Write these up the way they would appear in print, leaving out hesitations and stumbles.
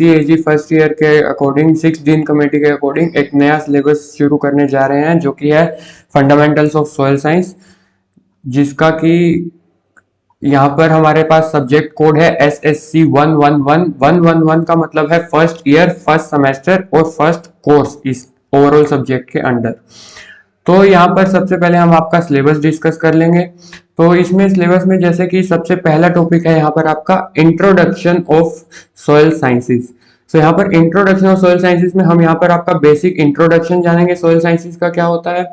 CAG first year के according 6 dean committee के according एक नया सिलेबस शुरू करने जा रहे हैं जो कि है फंडामेंटल्स ऑफ सॉइल साइंस, जिसका कि यहाँ पर हमारे पास सब्जेक्ट कोड है SSC 111 का मतलब है फर्स्ट ईयर, फर्स्ट सेमेस्टर और फर्स्ट कोर्स इस ओवरऑल सब्जेक्ट के अंडर। तो यहाँ पर सबसे पहले हम आपका सिलेबस डिस्कस कर लेंगे। तो इसमें सिलेबस में जैसे कि सबसे पहला टॉपिक है यहाँ पर आपका इंट्रोडक्शन ऑफ सॉइल साइंसेस। तो यहाँ पर इंट्रोडक्शन ऑफ सॉइल साइंसेस में हम यहाँ पर आपका बेसिक इंट्रोडक्शन जानेंगे सॉइल साइंसेस का क्या होता है।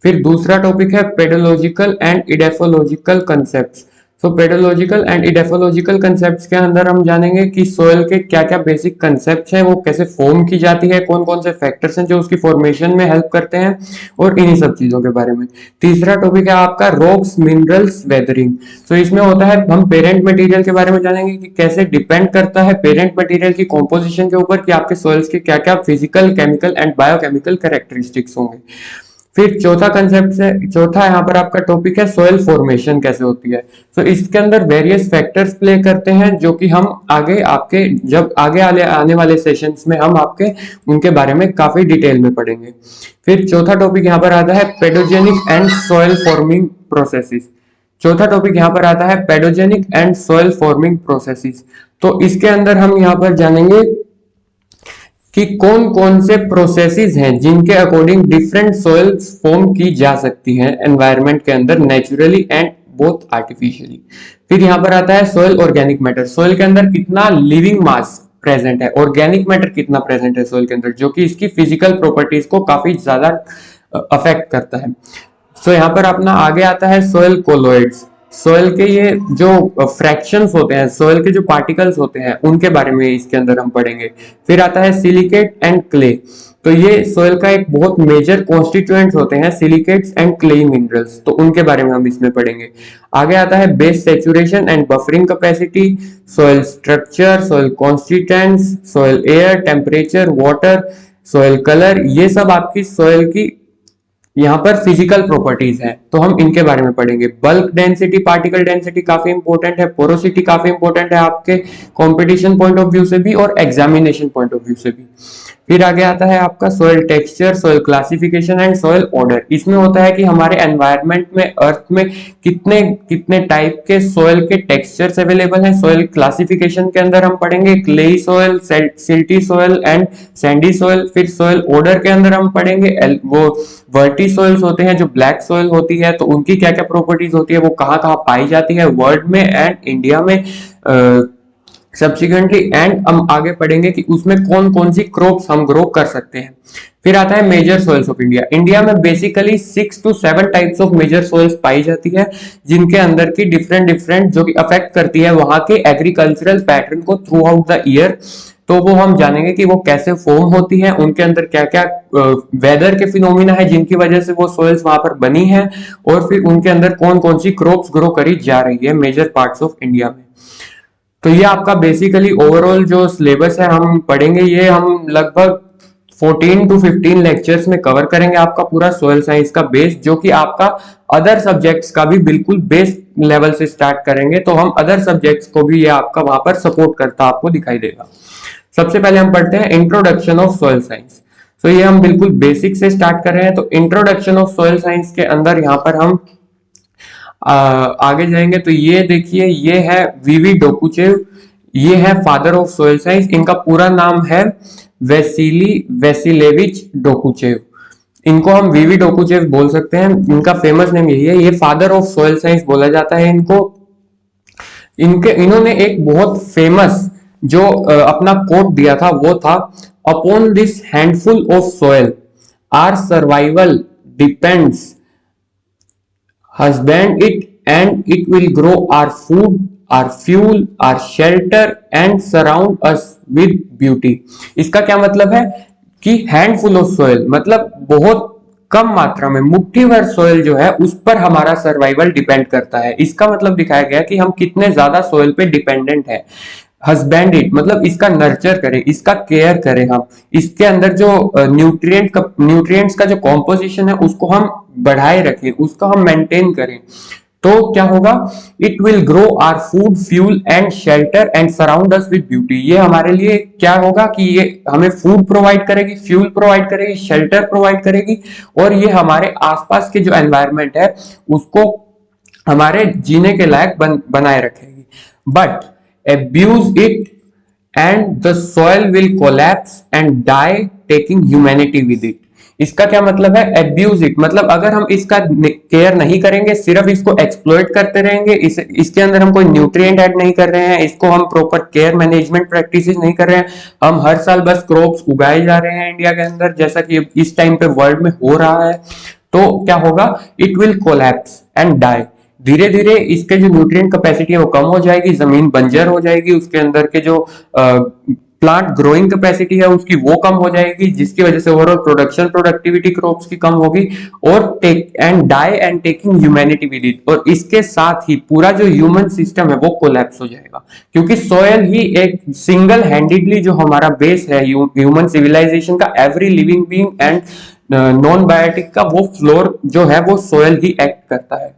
फिर दूसरा टॉपिक है पेडोलॉजिकल एंड इडेफोलॉजिकल कंसेप्ट। तो पेडोलॉजिकल एंड इडेफोलॉजिकल कंसेप्ट्स के अंदर हम जानेंगे कि सोयल के क्या क्या बेसिक कंसेप्ट्स हैं, वो कैसे फॉर्म की जाती है, कौन कौन से फैक्टर्स हैं जो उसकी फॉर्मेशन में हेल्प करते हैं, और इन्हीं सब चीजों के बारे में। तीसरा टॉपिक है आपका रॉक्स, मिनरल्स, वेदरिंग। तो इसमें होता है हम पेरेंट मटेरियल के बारे में जानेंगे कि कैसे डिपेंड करता है पेरेंट मटेरियल की कॉम्पोजिशन के ऊपर कि आपके सोइल्स के क्या क्या physical, chemical and biochemical characteristics होंगे। फिर चौथा कंसेप्ट है, चौथा यहाँ पर आपका टॉपिक है सोयल फॉर्मेशन कैसे होती है। तो इसके अंदर वेरियस फैक्टर्स प्ले करते हैं जो कि हम आगे आपके जब आगे आने वाले सेशंस में हम आपके उनके बारे में काफी डिटेल में पढ़ेंगे। फिर चौथा टॉपिक यहाँ पर आता है पेडोजेनिक एंड सोयल फॉर्मिंग प्रोसेसेस। चौथा टॉपिक यहाँ पर आता है पेडोजेनिक एंड सोयल फॉर्मिंग प्रोसेसेस। तो इसके अंदर हम यहाँ पर जानेंगे कि कौन कौन से प्रोसेसेस हैं जिनके अकॉर्डिंग डिफरेंट सॉइल्स फॉर्म की जा सकती हैं एनवायरनमेंट के अंदर नेचुरली एंड बोथ आर्टिफिशियली। फिर यहाँ पर आता है सॉइल ऑर्गेनिक मैटर। सॉइल के अंदर कितना लिविंग मास प्रेजेंट है, ऑर्गेनिक मैटर कितना प्रेजेंट है सॉइल के अंदर, जो कि इसकी फिजिकल प्रॉपर्टीज को काफी ज्यादा अफेक्ट करता है। सो यहाँ पर अपना आगे आता है सॉइल कोलोइड्स। सॉइल के ये जो फ्रैक्शंस होते हैं, सॉइल के जो पार्टिकल्स होते हैं, उनके बारे में इसके अंदर हम पढ़ेंगे। फिर आता है सिलिकेट एंड क्ले। तो ये सॉइल का एक बहुत मेजर कॉन्स्टिट्यूएंट्स होते हैं सिलिकेट्स एंड क्ले मिनरल्स, तो उनके बारे में हम इसमें पढ़ेंगे। आगे आता है base saturation and buffering capacity, soil structure, soil constituents, soil air, temperature, water, soil colour, ये सब आपकी सॉइल की यहाँ पर फिजिकल प्रॉपर्टीज है, तो हम इनके बारे में पढ़ेंगे। बल्क डेंसिटी, पार्टिकल डेंसिटी काफी इंपॉर्टेंट है, पोरोसिटी काफी इंपॉर्टेंट है आपके कंपटीशन पॉइंट ऑफ व्यू से भी और एग्जामिनेशन पॉइंट ऑफ व्यू से भी। फिर आगे आता है आपका soil texture, soil classification and soil order. इसमें होता है कि हमारे एनवायरनमेंट में, अर्थ में कितने कितने टाइप के सॉइल के टेक्सचर्स अवेलेबल हैं। सॉइल क्लासिफिकेशन के अंदर हम पढ़ेंगे clayey soil, silty soil and Sandy soil. फिर सॉइल ऑर्डर के अंदर हम पढ़ेंगे वो वर्टी सॉइल्स होते हैं जो ब्लैक सॉइल होती है, तो उनकी क्या क्या प्रॉपर्टीज होती है, वो कहाँ कहाँ पाई जाती है वर्ल्ड में एंड इंडिया में सब्सिक्वेंटली। एंड हम आगे पढ़ेंगे कि उसमें कौन कौन सी क्रॉप्स हम ग्रो कर सकते हैं। फिर आता है major soils of India. India में basically 6 to 7 types of major soils पाई जाती है, जिनके अंदर की डिफरेंट डिफरेंट जो कि अफेक्ट करती है वहां के एग्रीकल्चरल पैटर्न को थ्रू आउट द ईयर। तो वो हम जानेंगे कि वो कैसे फॉर्म होती है, उनके अंदर क्या क्या वेदर के फिनोमिना है जिनकी वजह से वो सॉइल्स वहां पर बनी है, और फिर उनके अंदर कौन कौन सी क्रॉप्स ग्रो करी जा रही है मेजर पार्ट्स ऑफ इंडिया में। तो ये आपका बेसिकली ओवरऑल जो सिलेबस है हम पढ़ेंगे, ये हम लगभग 14 to 15 लेक्चर्स में कवर करेंगे आपका पूरा सॉइल साइंस का बेस, जो कि आपका अदर सब्जेक्ट्स का भी बिल्कुल बेस लेवल से स्टार्ट करेंगे। तो हम अदर सब्जेक्ट्स को भी ये आपका वहां पर सपोर्ट करता आपको दिखाई देगा। सबसे पहले हम पढ़ते हैं इंट्रोडक्शन ऑफ सॉइल साइंस। तो ये हम बिल्कुल बेसिक से स्टार्ट कर रहे हैं। तो इंट्रोडक्शन ऑफ सॉइल साइंस के अंदर यहाँ पर हम आगे जाएंगे। तो ये देखिए, ये है वीवी डोकुचेव, ये है फादर ऑफ सॉइल साइंस। इनका पूरा नाम है वेसिली वेसिलेविच डोकुचेव। इनको हम वीवी डोकुचेव बोल सकते हैं, इनका फेमस नेम यही है। ये फादर ऑफ सॉइल साइंस बोला जाता है इनको। इन्होंने एक बहुत फेमस जो अपना कोट दिया था वो था, upon this handful of soil our survival depends, husband it and it will grow our food, our fuel, our shelter and surround us with beauty। इसका क्या मतलब है कि हैंडफुल ऑफ सॉइल मतलब बहुत कम मात्रा में, मुट्ठी भर सॉइल जो है उस पर हमारा सर्वाइवल डिपेंड करता है। इसका मतलब दिखाया गया कि हम कितने ज्यादा सॉइल पे डिपेंडेंट है। हस्बैंड इट मतलब इसका नर्चर करें, इसका केयर करें, हम इसके अंदर जो न्यूट्रिएंट्स का जो कॉम्पोजिशन है उसको हम बढ़ाए रखें, उसको हम मेंटेन करें। तो क्या होगा, it will grow our food, fuel and shelter and surround us with beauty. ये हमारे लिए क्या होगा कि ये हमें फूड प्रोवाइड करेगी, फ्यूल प्रोवाइड करेगी, शेल्टर प्रोवाइड करेगी, और ये हमारे आसपास के जो एनवायरनमेंट है उसको हमारे जीने के लायक बनाए रखेगी। But abuse it and the soil will collapse and die taking humanity with it। इसका क्या मतलब है, एब्यूज इट मतलब अगर हम इसका केयर नहीं करेंगे, सिर्फ इसको एक्सप्लॉइट करते रहेंगे, इसके अंदर हम कोई न्यूट्रिएंट ऐड नहीं कर रहे हैं, इसको हम प्रॉपर केयर मैनेजमेंट प्रैक्टिसेस नहीं कर रहे हैं, हम हर साल बस क्रॉप्स उगाए जा रहे हैं इंडिया के अंदर, जैसा कि इस टाइम पे वर्ल्ड में हो रहा है, तो क्या होगा, it will collapse and die. धीरे धीरे इसके जो न्यूट्रिएंट कैपेसिटी है वो कम हो जाएगी, जमीन बंजर हो जाएगी, उसके अंदर के जो प्लांट ग्रोइंग कैपेसिटी है उसकी वो कम हो जाएगी, जिसकी वजह से ओवरऑल प्रोडक्शन प्रोडक्टिविटी क्रॉप्स की कम होगी, और take and die and taking humanity with it. और इसके साथ ही पूरा जो ह्यूमन सिस्टम है वो कोलैप्स हो जाएगा, क्योंकि सॉयल ही एक सिंगल हैंडेडली जो हमारा बेस है ह्यूमन सिविलाइजेशन का, every living being and non biotic का वो फ्लोर जो है वो सॉयल ही एक्ट करता है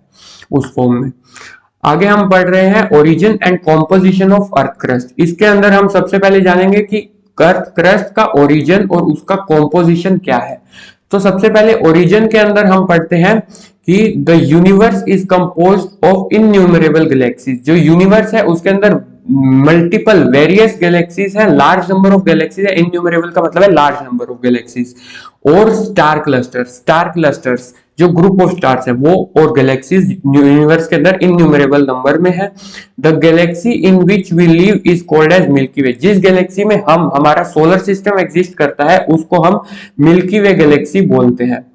उस फॉर्म में। आगे हम पढ़ रहे हैं origin and composition of earth crust. इसके अंदर हम सबसे पहले जानेंगे कि अर्थ क्रस्ट का ओरिजिन और उसका कॉम्पोजिशन क्या है। तो सबसे पहले ओरिजिन के अंदर हम पढ़ते हैं कि the universe is composed of innumerable galaxies. जो यूनिवर्स है उसके अंदर मल्टीपल वेरियस गैलेक्सीज हैं, लार्ज नंबर ऑफ गैलेक्सीज है, इनन्यूमरेबल का मतलब है लार्ज नंबर ऑफ गैलेक्सीज, और स्टार क्लस्टर्स जो ग्रुप ऑफ स्टार्स है वो, और गैलेक्सीज यूनिवर्स के अंदर इनन्यूमरेबल नंबर में है। The galaxy in which we live is called as Milky Way. जिस गैलेक्सी में हमारा सोलर सिस्टम एग्जिस्ट करता है उसको हम मिल्की वे गैलेक्सी बोलते हैं।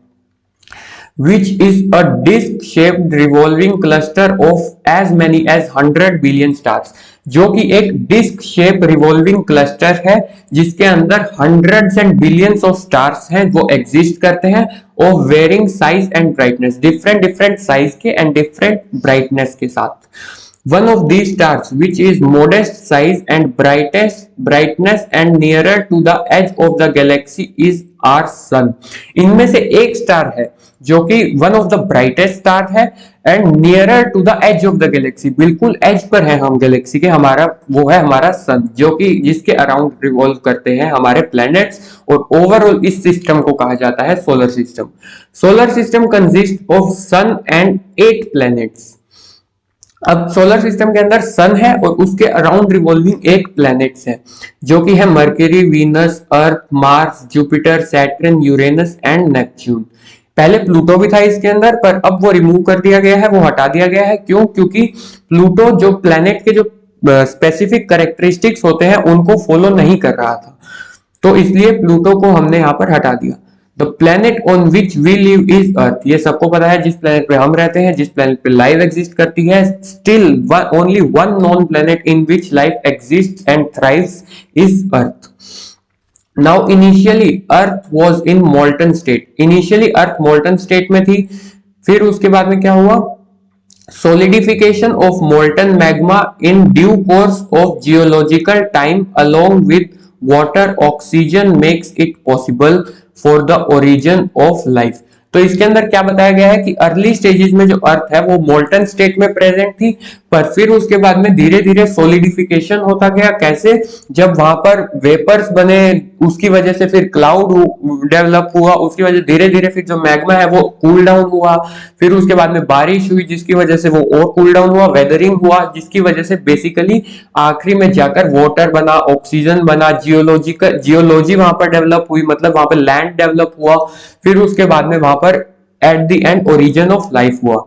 which is a disc-shaped revolving cluster of as many as 100 billion stars। जो कि एक डिस्क शेप रिवॉल्विंग क्लस्टर है जिसके अंदर hundreds and billions of stars हैं, वो एग्जिस्ट करते हैं, of varying size and brightness, different size के एंड डिफरेंट ब्राइटनेस के साथ। One of these stars, which is modest size and brightness and nearer to the edge of the galaxy, is our sun। इनमें से एक star है जो कि one of the brightest star है and nearer to the edge of the galaxy, बिल्कुल as per है हम गैलेक्सी के, हमारा वो है हमारा सन, जो कि जिसके अराउंड रिवॉल्व करते हैं हमारे प्लैनेट्स, और ओवरऑल इस सिस्टम को कहा जाता है solar system. Solar system consist of sun and 8 planets. अब सोलर सिस्टम के अंदर सन है और उसके अराउंड रिवॉल्विंग 8 प्लैनेट्स हैं, जो कि है mercury, Venus, earth, Mars, Jupiter, Saturn, Uranus and Neptune. पहले प्लूटो भी था इसके अंदर, पर अब वो रिमूव कर दिया गया है, वो हटा दिया गया है। क्यों? क्योंकि प्लूटो जो प्लैनेट के जो स्पेसिफिक कैरेक्टरिस्टिक्स होते हैं उनको फॉलो नहीं कर रहा था, तो इसलिए प्लूटो को हमने यहाँ पर हटा दिया। The planet on which we live is Earth. ये सबको पता है, जिस प्लैनेट पे हम रहते हैं, जिस प्लैनेट पे लाइफ एग्जिस्ट करती है। Still only one non planet in which life exist and thrives is earth. Now initially earth was in molten state. Initially earth molten state में थी, फिर उसके बाद में क्या हुआ, solidification of molten magma in due course of geological time along with water oxygen makes it possible for the origin of life। तो इसके अंदर क्या बताया गया है कि अर्ली स्टेजेस में जो अर्थ है वो मोल्टन स्टेट में प्रेजेंट थी, पर फिर उसके बाद में धीरे धीरे सोलिडिफिकेशन होता गया। कैसे? जब वहां पर वेपर्स बने, उसकी वजह से फिर क्लाउड डेवलप हुआ, उसकी वजह धीरे धीरे फिर जो मैग्मा है वो कूल डाउन हुआ, फिर उसके बाद में बारिश हुई जिसकी वजह से वो और कूल डाउन हुआ, वेदरिंग हुआ जिसकी वजह से बेसिकली आखिरी में जाकर वाटर बना, ऑक्सीजन बना, जियोलॉजी वहां पर डेवलप हुई, मतलब वहां पर लैंड डेवलप हुआ, फिर उसके बाद में वहां पर at the end origin of life हुआ।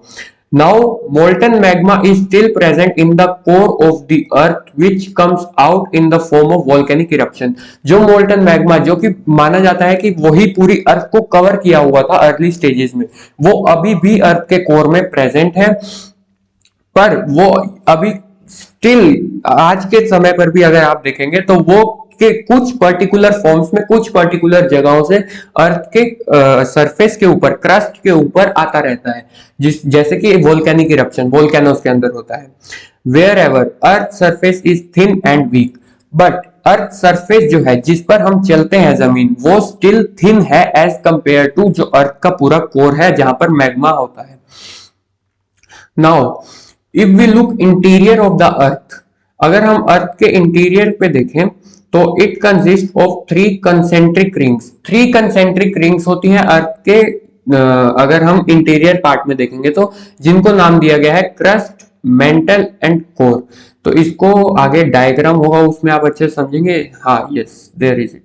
Now molten magma is still present in the core of the earth which comes out in the form of volcanic eruption। जो molten magma जो कि माना जाता है कि वही पूरी अर्थ को कवर किया हुआ था अर्ली स्टेजेस में, वो अभी भी अर्थ के कोर में प्रेजेंट है, पर वो अभी स्टिल आज के समय पर भी अगर आप देखेंगे तो वो के कुछ पर्टिकुलर फॉर्म्स में कुछ पर्टिकुलर जगहों से अर्थ के सरफेस के ऊपर, क्रस्ट के ऊपर आता रहता है, जैसे कि वोल्केनिक इरप्शन वोल्केनोस के अंदर होता है। Wherever earth surface is thin and weak, but earth surface जो है जिस पर हम चलते हैं जमीन, वो स्टिल थिन है एज कंपेयर टू जो अर्थ का पूरा कोर है जहां पर मैग्मा होता है। Now if we look interior of the earth, अगर हम अर्थ के इंटीरियर पे देखें तो it consist of three concentric rings. Three concentric rings होती हैं अर्थ के, अगर हम इंटीरियर पार्ट में देखेंगे तो, जिनको नाम दिया गया है क्रस्ट, मेंटल एंड कोर। तो इसको आगे डायग्राम होगा उसमें आप अच्छे से समझेंगे। हाँ, यस, देयर इज इट।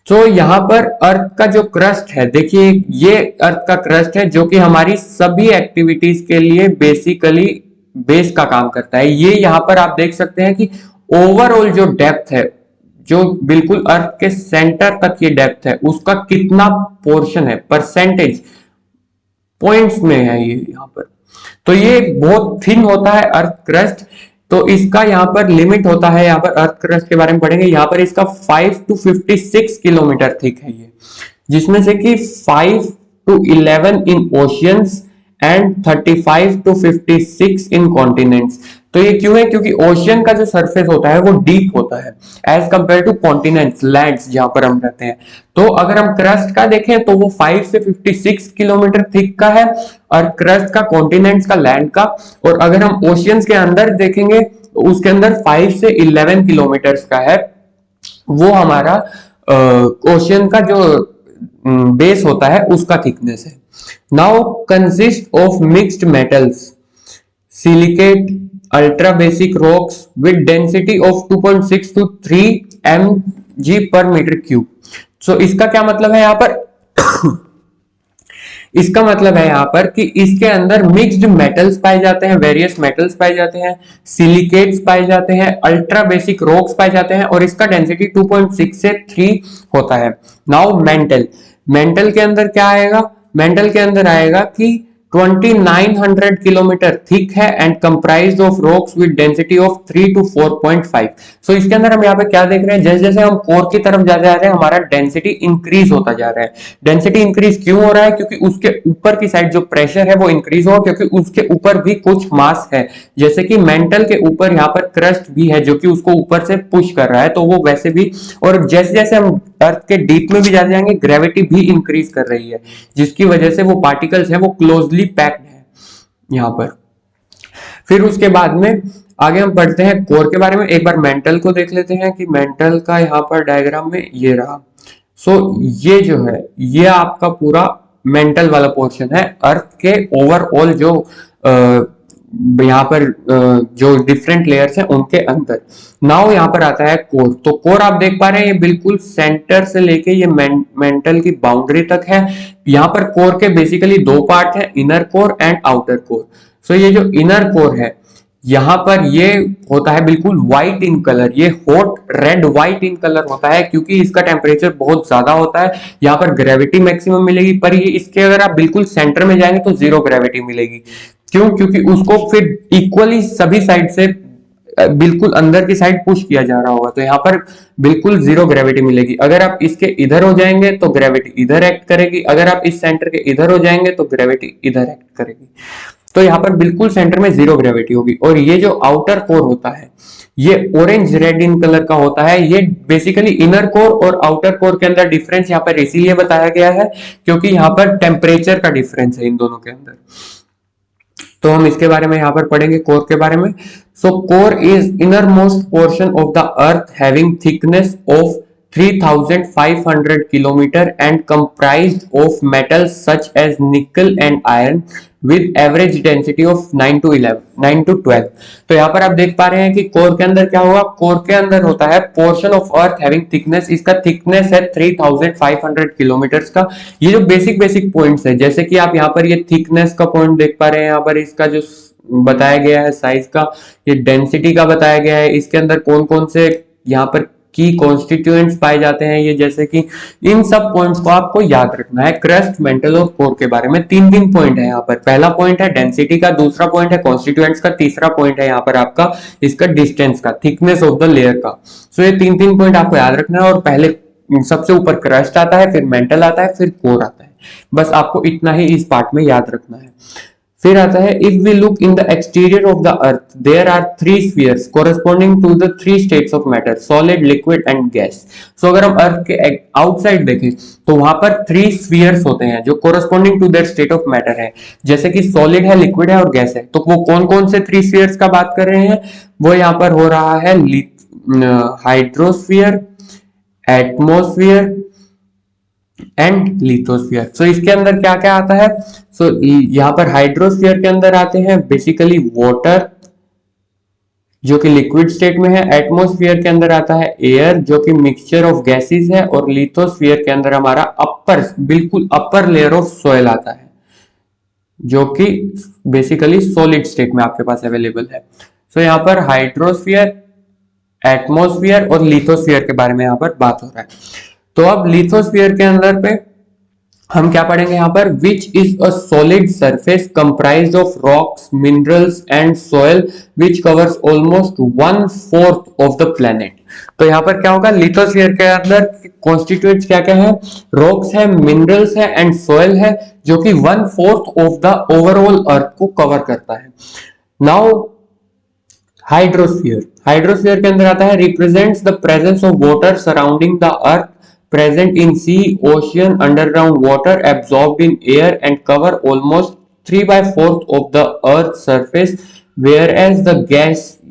तो यहाँ पर अर्थ का जो क्रस्ट है, देखिए ये अर्थ का क्रस्ट है जो कि हमारी सभी एक्टिविटीज के लिए बेसिकली बेस का काम करता है। ये यहाँ पर आप देख सकते हैं कि ओवरऑल जो डेप्थ है, जो बिल्कुल अर्थ के सेंटर तक ये डेप्थ है, उसका कितना पोर्शन है, परसेंटेज पॉइंट्स में है ये यहाँ पर। तो ये बहुत थिन होता है अर्थ क्रस्ट। तो इसका यहाँ पर लिमिट होता है, यहाँ पर अर्थ क्रस्ट के बारे में पढ़ेंगे, यहाँ पर इसका 5 to 56 किलोमीटर थिक है ये, जिसमें से कि 5 to 11 in oceans and 35 to 56 in continents. तो ये क्यों है? क्योंकि ओशियन का जो सरफेस होता है वो डीप होता है as compare to continents, lands जहां पर हम रहते हैं। तो अगर हम क्रस्ट का देखें तो वो 5 से 56 किलोमीटर थिक का है, और क्रस्ट का, कॉन्टिनेंट्स का, लैंड का। और अगर हम ओशियंस के अंदर देखेंगे तो उसके अंदर 5 से 11 किलोमीटर का है, वो हमारा ओशियन का जो बेस होता है उसका थिकनेस है। Now consist of mixed metals, silicate, ultra basic rocks with density of 2.6 to 3 mg पर मीटर क्यूब। सो इसका क्या मतलब है यहाँ पर? इसका मतलब है यहाँ पर कि इसके अंदर मिक्स्ड मेटल्स पाए जाते हैं, वेरियस मेटल्स पाए जाते हैं, सिलिकेट्स पाए जाते हैं, अल्ट्रा बेसिक रॉक्स पाए जाते हैं, और इसका डेंसिटी 2.6 से 3 होता है। नाउ मेंटल, मेंटल के अंदर क्या आएगा? मेंटल के अंदर आएगा कि 2900 किलोमीटर थिक है and comprised of rocks with density of 3 to 4.5। सो इसके अंदर हम यहाँ पे क्या देख रहे हैं? जैसे जैसे हम कोर की तरफ जा रहे हैं हमारा डेंसिटी इंक्रीज होता जा रहा है। डेंसिटी इंक्रीज क्यों हो रहा है? क्योंकि उसके ऊपर की साइड जो प्रेशर है वो इंक्रीज हो, क्योंकि उसके ऊपर भी कुछ मास है। जैसे कि मेंटल के ऊपर यहाँ पर क्रस्ट भी है जो कि उसको ऊपर से पुश कर रहा है, तो वो वैसे भी, और जैसे जैसे हम अर्थ के डीप में भी जाते जाएंगे ग्रेविटी भी इंक्रीज कर रही है, जिसकी वजह से वो पार्टिकल्स हैं वो क्लोजली पैक्ड है यहाँ पर। फिर उसके बाद में आगे हम पढ़ते हैं कोर के बारे में। एक बार मेंटल को देख लेते हैं कि मेंटल का यहाँ पर डायग्राम में ये रहा। सो ये जो है ये आपका पूरा मेंटल वाला पोर्शन है अर्थ के ओवरऑल जो यहाँ पर जो डिफरेंट लेयर्स हैं उनके अंदर। नाउ यहाँ पर आता है कोर। तो कोर आप देख पा रहे हैं ये बिल्कुल सेंटर से लेके ये मेंटल की बाउंड्री तक है। यहाँ पर कोर के बेसिकली दो पार्ट है, inner core and outer core. So ये जो इनर कोर है यहाँ पर ये होता है बिल्कुल व्हाइट इन कलर, ये hot red white in colour होता है क्योंकि इसका टेम्परेचर बहुत ज्यादा होता है। यहाँ पर ग्रेविटी मैक्सिमम मिलेगी, पर ये इसके अगर आप बिल्कुल सेंटर में जाएंगे तो जीरो ग्रेविटी मिलेगी। क्यों? क्योंकि उसको फिर इक्वली सभी साइड से बिल्कुल अंदर की साइड पुश किया जा रहा होगा, तो यहाँ पर बिल्कुल जीरो ग्रेविटी मिलेगी। अगर आप इसके इधर हो जाएंगे तो ग्रेविटी इधर एक्ट करेगी, अगर आप इस सेंटर के इधर हो जाएंगे तो ग्रेविटी इधर एक्ट करेगी। तो यहाँ पर बिल्कुल सेंटर में जीरो ग्रेविटी होगी। और ये जो आउटर कोर होता है ये ऑरेंज रेड इन कलर का होता है। ये बेसिकली इनर कोर और आउटर कोर के अंदर डिफरेंस यहाँ पर इसीलिए बताया गया है क्योंकि यहाँ पर टेम्परेचर का डिफरेंस है इन दोनों के अंदर। तो हम इसके बारे में यहाँ पर पढ़ेंगे कोर के बारे में। So core is inner most portion of the earth having thickness of 3500 kilometre and comprised of metals such as nickel and iron with average density of 9 to 12। तो यहाँ पर आप देख पा रहे हैं कि कोर के अंदर क्या होगा? कोर के अंदर होता है portion of earth having thickness, इसका थिकनेस है 3500 किलोमीटर का। ये जो बेसिक पॉइंट्स है, जैसे कि आप यहाँ पर ये थिकनेस का पॉइंट देख पा रहे हैं, यहाँ पर इसका जो बताया गया है साइज का, ये डेंसिटी का बताया गया है, इसके अंदर कौन कौन से यहाँ पर की कॉन्स्टिट्यूएंट्स पाए जाते हैं, ये जैसे कि इन सब पॉइंट्स को आपको याद रखना है। क्रस्ट, मेंटल और कोर के बारे में तीन पॉइंट है यहाँ पर। पहला पॉइंट है डेंसिटी का, दूसरा पॉइंट है कॉन्स्टिट्यूएंट्स का, तीसरा पॉइंट है यहाँ पर आपका इसका डिस्टेंस का, थिकनेस ऑफ द लेयर का। सो ये तीन पॉइंट आपको याद रखना है। और पहले सबसे ऊपर क्रस्ट आता है, फिर मेंटल आता है, फिर कोर आता है। बस आपको इतना ही इस पार्ट में याद रखना है। फिर आता है if we look in the exterior of the earth there are three spheres corresponding to the three states of matter solid liquid and gas. So अगर हम अर्थ के आउटसाइड देखें तो वहां पर थ्री स्फीयर्स होते हैं जो corresponding to their state of matter है, जैसे कि सॉलिड है, लिक्विड है और गैस है। तो वो कौन कौन से थ्री स्फीयर्स का बात कर रहे हैं, वो यहाँ पर हो रहा है हाइड्रोस्फीयर, एटमोस्फियर एंड लिथोस्फीयर। सो इसके अंदर क्या क्या आता है, सो यहाँ पर हाइड्रोस्फीयर के अंदर आते हैं बेसिकली वाटर जो कि लिक्विड स्टेट में है, एटमोस्फियर के अंदर आता है एयर जो कि मिक्सचर ऑफ गैसेस है, और लिथोस्फीयर के अंदर हमारा अपर बिल्कुल अपर लेयर ऑफ सॉइल आता है जो कि बेसिकली सॉलिड स्टेट में आपके पास अवेलेबल है। सो यहाँ पर हाइड्रोस्फीयर, एटमोस्फियर और लिथोस्फीयर के बारे में यहाँ पर बात हो रहा है। तो अब लिथोस्फीयर के अंदर पे हम क्या पढ़ेंगे यहाँ पर, which is a solid surface comprised of rocks, minerals and soil which covers almost 1/4 of the planet. तो यहाँ पर क्या होगा, लिथोस्फीयर के अंदर कॉन्स्टिट्यूएंट्स क्या क्या है, रॉक्स है, मिनरल्स है एंड सॉइल है जो कि 1/4 ऑफ द ओवरऑल अर्थ को कवर करता है। नाउ हाइड्रोस्फीयर के अंदर आता है represents the presence of water surrounding the earth present in sea, ocean, underground water, absorbed in air and cover almost 3/4 of the Earth's surface, whereas the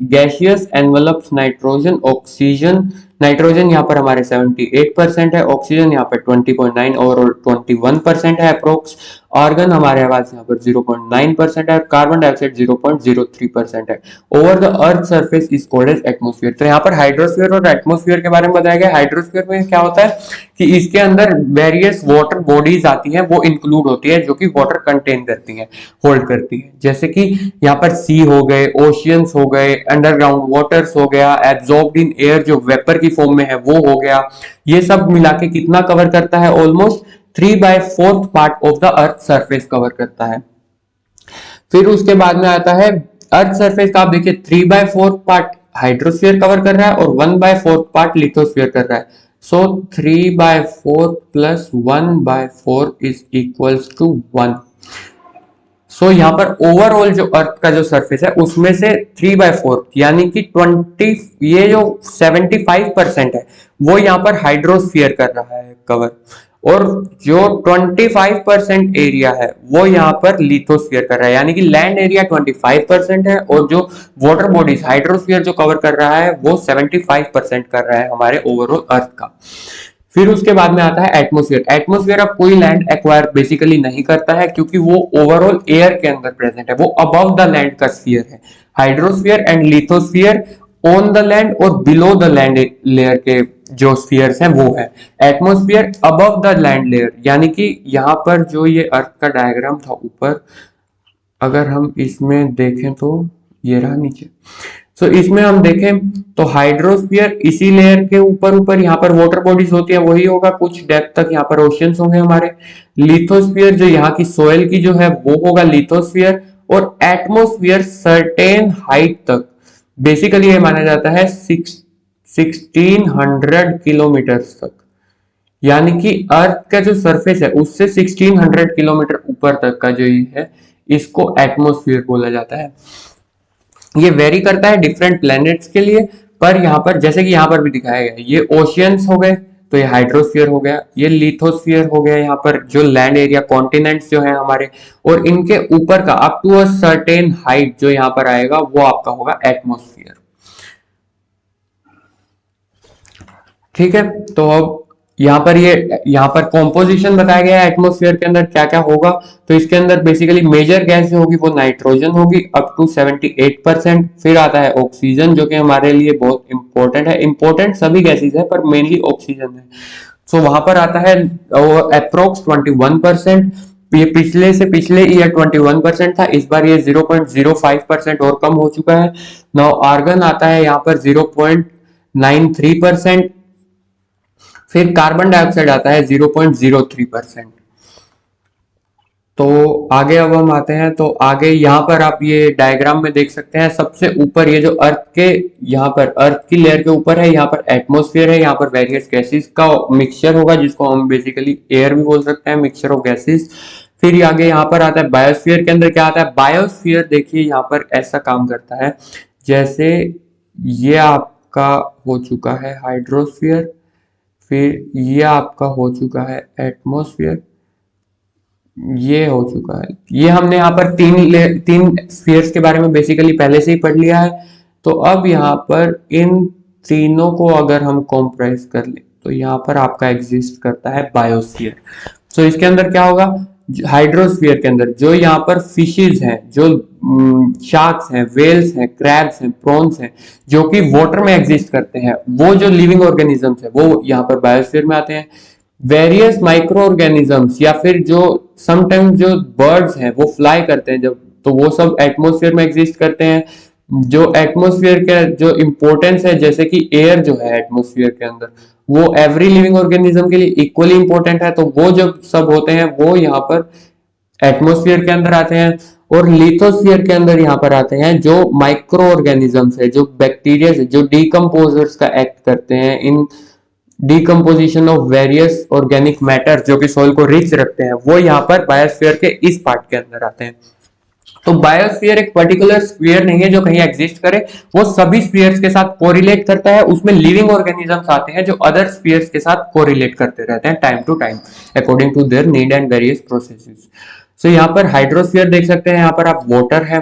gaseous envelopes nitrogen, oxygen, nitrogen यहाँ पर हमारे 78% है, oxygen यहाँ पर 20.9 और 21% है approx, argon हमारे पास यहाँ पर 0.9% है, कार्बन डाइऑक्साइड 0.03% है। Over the earth surface is called as atmosphere. तो यहाँ पर हाइड्रोस्फीयर और एटमोस्फियर के बारे में बताया गया। हाइड्रोस्फीयर में क्या होता है कि इसके अंदर वेरियस वाटर बॉडीज आती हैं, वो इंक्लूड होती है जो कि वाटर कंटेन करती हैं, होल्ड करती है, जैसे कि यहाँ पर सी हो गए, ओशियंस हो गए, अंडरग्राउंड वाटर्स हो गया, एब्जॉर्ब्ड इन एयर जो वेपर की फॉर्म में है वो हो गया। ये सब मिला के कितना कवर करता है, almost 3/4 part of the earth surface cover करता है। फिर उसके बाद में आता है अर्थ सरफेस का, आप देखिए 3/4 पार्ट हाइड्रोस्फीयर कवर कर रहा है और 1/4 पार्ट लिथोस्फीयर कर रहा है। सो 3/4 प्लस 1/4 इज इक्वल्स टू 1। सो यहाँ पर ओवरऑल जो अर्थ का जो सरफेस है उसमें से 3/4 यानी कि 20, ये जो 75% है वो यहाँ पर हाइड्रोस्फीयर कर रहा है कवर, और जो 25% एरिया है वो यहाँ पर लिथोस्फीयर कर रहा है, यानी कि लैंड एरिया 25% है और जो वाटर बॉडीज हाइड्रोस्फीयर जो कवर कर रहा है वो 75% कर रहा है हमारे ओवरऑल अर्थ का। फिर उसके बाद में आता है एटमोस्फियर। एटमोस्फियर अब कोई लैंड एक्वायर बेसिकली नहीं करता है क्योंकि वो ओवरऑल एयर के अंदर प्रेजेंट है, वो अबव द लैंड का स्फीयर है। Hydrosphere and lithosphere on the land और बिलो द लैंड लेयर के जो स्फीयर्स हैं वो है। Atmosphere above the land layer, यानी कि यहाँ पर जो ये अर्थ का डायग्राम था ऊपर, अगर हम इसमें देखें तो ये रहा नीचे। सो इसमें हम देखें तो हाइड्रोस्फीयर इसी लेयर के ऊपर ऊपर यहाँ पर वाटर बॉडीज होती है वही होगा, कुछ डेप्थ तक यहाँ पर ओशियंस होंगे हमारे। लिथोस्फीयर जो यहाँ की सोयल की जो है वो होगा लिथोस्फीयर, और एटमोस्फीयर सर्टेन हाइट तक, बेसिकली ये माना जाता है 1600 किलोमीटर तक, यानी कि अर्थ का जो सरफेस है उससे 1600 किलोमीटर ऊपर तक का जो ये है इसको एटमोस्फीयर बोला जाता है। ये वेरी करता है डिफरेंट प्लैनेट्स के लिए, पर यहाँ पर जैसे कि यहाँ पर भी दिखाया गया, ये ओशियंस हो गए तो ये हाइड्रोस्फीयर हो गया, ये लिथोस्फीयर हो गया, यहाँ पर जो लैंड एरिया कॉन्टिनेंट्स जो है हमारे, और इनके ऊपर का up to a certain height जो यहाँ पर आएगा वो आपका होगा एटमोस्फियर। ठीक है, तो अब यहाँ पर कॉम्पोजिशन बताया गया है एटमोस्फेयर के अंदर क्या क्या होगा। तो इसके अंदर बेसिकली मेजर गैस जो होगी वो नाइट्रोजन होगी अप टू 78%। फिर आता है ऑक्सीजन जो कि हमारे लिए बहुत इंपॉर्टेंट है, इंपॉर्टेंट सभी गैसेस है पर मेनली ऑक्सीजन है। सो वहां पर आता है अप्रोक्स 21%। ये पिछले ईयर 21% था, इस बार ये 0.05% और कम हो चुका है। नाउ आर्गन आता है यहाँ पर 0.93%। फिर कार्बन डाइऑक्साइड आता है 0.03%। तो आगे अब हम आते हैं, तो आगे यहाँ पर आप ये डायग्राम में देख सकते हैं, सबसे ऊपर ये जो अर्थ के यहाँ पर अर्थ की लेयर के ऊपर है, यहाँ पर एटमॉस्फेयर है, यहाँ पर वेरियस गैसेस का मिक्सचर होगा जिसको हम बेसिकली एयर भी बोल सकते हैं, मिक्सचर ऑफ गैसेस। फिर आगे यहाँ पर आता है बायोस्फीयर के अंदर क्या आता है। बायोस्फीयर देखिए यहाँ पर ऐसा काम करता है, जैसे ये आपका हो चुका है हाइड्रोस्फीयर, फिर ये आपका हो चुका है एटमॉस्फेयर, ये हो चुका है। ये हमने यहाँ पर तीन स्फीयर्स के बारे में बेसिकली पहले से ही पढ़ लिया है। तो अब यहाँ पर इन तीनों को अगर हम कॉम्प्राइज कर ले तो यहाँ पर आपका एग्जिस्ट करता है बायोस्फीयर। तो इसके अंदर क्या होगा, हाइड्रोस्फीयर के अंदर जो यहाँ पर फिशेज हैं, जो शार्क्स हैं, वेल्स हैं, क्रैब्स हैं, प्रॉन्स हैं, जो कि वाटर में एग्जिस्ट करते हैं, वो जो लिविंग ऑर्गेनिजम्स है वो यहाँ पर बायोस्फीयर में आते हैं। वेरियस माइक्रो ऑर्गेनिजम्स या फिर जो समटाइम्स जो बर्ड्स हैं वो फ्लाई करते हैं जब, तो वो सब एटमोस्फेयर में एग्जिस्ट करते हैं। जो एटमोस्फेयर के जो इंपॉर्टेंस है, जैसे कि एयर जो है एटमोस्फेयर के अंदर, वो एवरी लिविंग ऑर्गेनिज्म के लिए इक्वली इंपॉर्टेंट है। तो वो जो सब होते हैं वो यहाँ पर एटमोस्फेयर के अंदर आते हैं। और लिथोस्फीयर के अंदर यहाँ पर आते हैं जो माइक्रो ऑर्गेनिजम्स है, जो बैक्टीरिया है, जो डीकम्पोजर्स का एक्ट करते हैं in decomposition of various organic matter, जो कि सॉइल को रिच रखते हैं, वो यहाँ पर बायोस्फीयर के इस पार्ट के अंदर आते हैं। तो बायोस्फीयर एक पर्टिकुलर स्फीयर नहीं है जो कहीं एग्जिस्ट करे, वो सभी स्फीयर्स के साथ कोरिलेट करता है। उसमें लिविंग ऑर्गेनिजम्स आते हैं जो अदर स्फीयर्स के साथ कोरिलेट करते रहते हैं time to time according to their need and various processes. So यहाँ पर हाइड्रोस्फीयर देख सकते हैं, यहाँ पर आप वाटर है।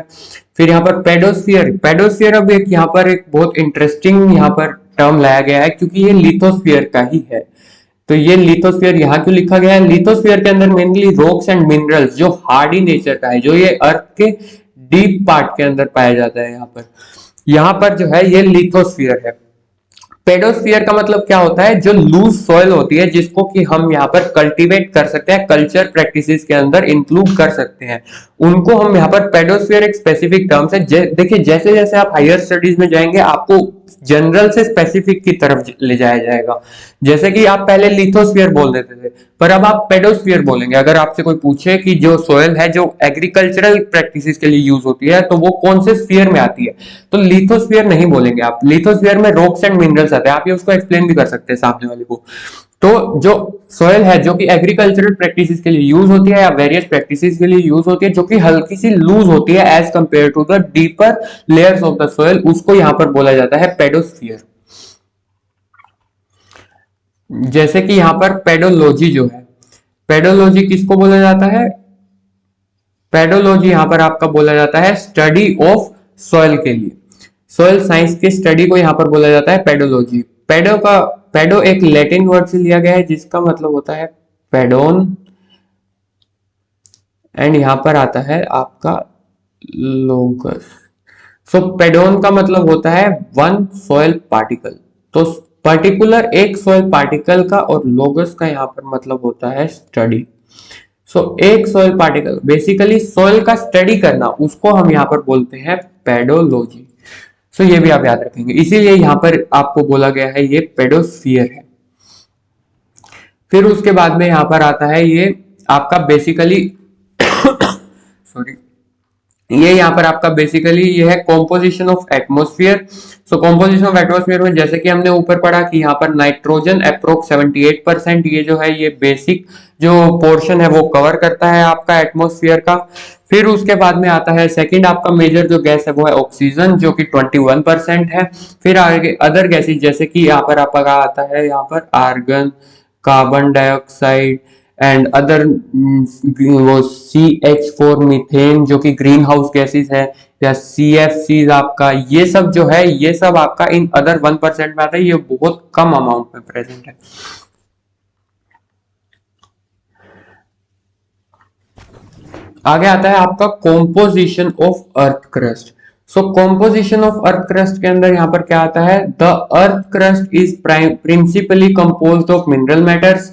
फिर यहाँ पर पेडोस्फीयर, पेडोस्फीयर अब एक यहाँ पर एक बहुत इंटरेस्टिंग यहाँ पर टर्म लाया गया है, क्योंकि ये लिथोस्फीयर का ही है। तो ये लिथोस्फीयर यहाँ क्यों लिखा गया है, लिथोस्फीयर के अंदर मेनली रॉक्स एंड मिनरल्स जो हार्डी नेचर का है, जो ये अर्थ के डीप पार्ट के अंदर पाया जाता है। यहाँ पर जो है ये लिथोस्फीयर है। पेडोस्फीयर का मतलब क्या होता है, जो लूज सॉइल होती है जिसको कि हम यहाँ पर कल्टीवेट कर सकते हैं, कल्चर प्रैक्टिसेस के अंदर इंक्लूड कर सकते हैं, उनको हम यहाँ पर पेडोस्फीयर एक स्पेसिफिक टर्म्स है। देखिए जैसे जैसे आप हायर स्टडीज में जाएंगे आपको जनरल से स्पेसिफिक की तरफ ले जाया जाएगा। जैसे कि आप पहले लिथोस्फीयर बोल देते थे, पर अब आप पेडोस्फीयर बोलेंगे। अगर आपसे कोई पूछे कि जो सोयल है जो एग्रीकल्चरल प्रैक्टिसेस के लिए यूज होती है, तो वो कौन से स्फीयर में आती है, तो लिथोस्फीयर नहीं बोलेंगे आप। लिथोस्फीयर में रॉक्स एंड मिनरल्स आते हैं, आप ये उसको एक्सप्लेन भी कर सकते हैं सामने वाले को। तो जो सोयल है जो कि एग्रीकल्चरल प्रैक्टिसेस के लिए यूज होती है या वेरियस प्रैक्टिसेस के लिए यूज होती है, जो कि हल्की सी लूज होती है as compare to the deeper layers of the soil, उसको यहां पर बोला जाता है पेडोस्फीयर। जैसे कि यहां पर पेडोलॉजी जो है, पेडोलॉजी किसको बोला जाता है, पेडोलॉजी यहां पर आपका बोला जाता है स्टडी ऑफ सॉइल के लिए। सॉइल साइंस की स्टडी को यहां पर बोला जाता है पेडोलॉजी। पेडो एक लैटिन वर्ड से लिया गया है जिसका मतलब होता है पेडोन, एंड यहां पर आता है आपका लोगस। सो पेडोन का मतलब होता है वन सॉइल पार्टिकल, तो पर्टिकुलर एक सॉइल पार्टिकल का, और लोगस का यहाँ पर मतलब होता है स्टडी। सो एक सॉइल पार्टिकल बेसिकली सॉइल का स्टडी करना, उसको हम यहाँ पर बोलते हैं पेडोलॉजी। सो ये भी आप याद रखेंगे, इसीलिए यहाँ पर आपको बोला गया है ये पेडोस्फीयर है। फिर उसके बाद में यहाँ पर आता है ये आपका बेसिकली सॉरी, ये यहाँ पर आपका बेसिकली ये है composition of atmosphere. So composition of atmosphere में जैसे कि हमने ऊपर पढ़ा कि यहाँ पर नाइट्रोजन अप्रोक्स 78% ये जो है ये बेसिक जो पोर्शन है वो कवर करता है आपका एटमोस्फियर का। फिर उसके बाद में आता है सेकंड आपका मेजर जो गैस है वो है ऑक्सीजन, जो कि 21% है। फिर आगे अदर गैसेज जैसे कि यहाँ पर आपका आता है यहाँ पर argon, carbon dioxide and other वो CH4 मीथेन जो कि ग्रीन हाउस गैसेस है, या CFCs आपका, ये सब जो है ये सब आपका इन अदर 1% में आता है, ये बहुत कम अमाउंट में प्रेजेंट है। आगे आता है आपका composition of earth crust. So composition of earth crust के अंदर यहाँ पर क्या आता है, the earth crust is principally composed of mineral matters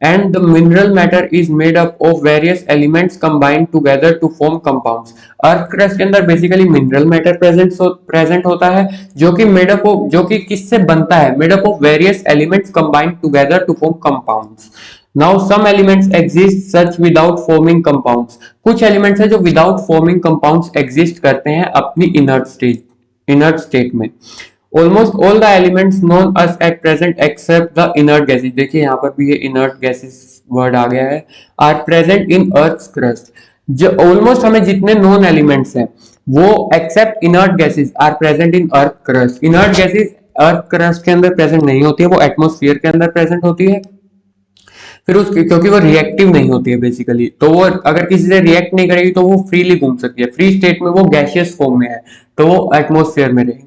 and the mineral matter is made up of various elements combined together to form compounds। Earth crust के अंदर basically mineral matter present होता है जो कि मेड अप ऑफ, जो कि किससे बनता है, made up of various elements combined together to form compounds. Now some elements exist such without forming compounds, कुछ एलिमेंट्स है जो विदाउट फॉर्मिंग कंपाउंड्स एग्जिस्ट करते हैं अपनी इनर्ट स्टेट में। Almost all the elements known us at present except the inert gases, देखिए यहाँ पर भी ये इनर्ट गैसेस वर्ड आ गया है, are present in earth crust. जो ऑलमोस्ट हमें जितने नोन एलिमेंट्स हैं वो except inert gases are present in earth crust. Inert gases earth crust के अंदर प्रेजेंट नहीं होती है, वो एटमॉस्फेयर के अंदर प्रेजेंट होती है। फिर उसकी क्योंकि वो रिएक्टिव नहीं होती है बेसिकली, तो वो अगर किसी से रिएक्ट नहीं करेगी तो वो फ्रीली घूम सकती है, फ्री स्टेट में वो गैसियस फॉर्म में है तो वो एटमॉस्फेयर में रहेगी।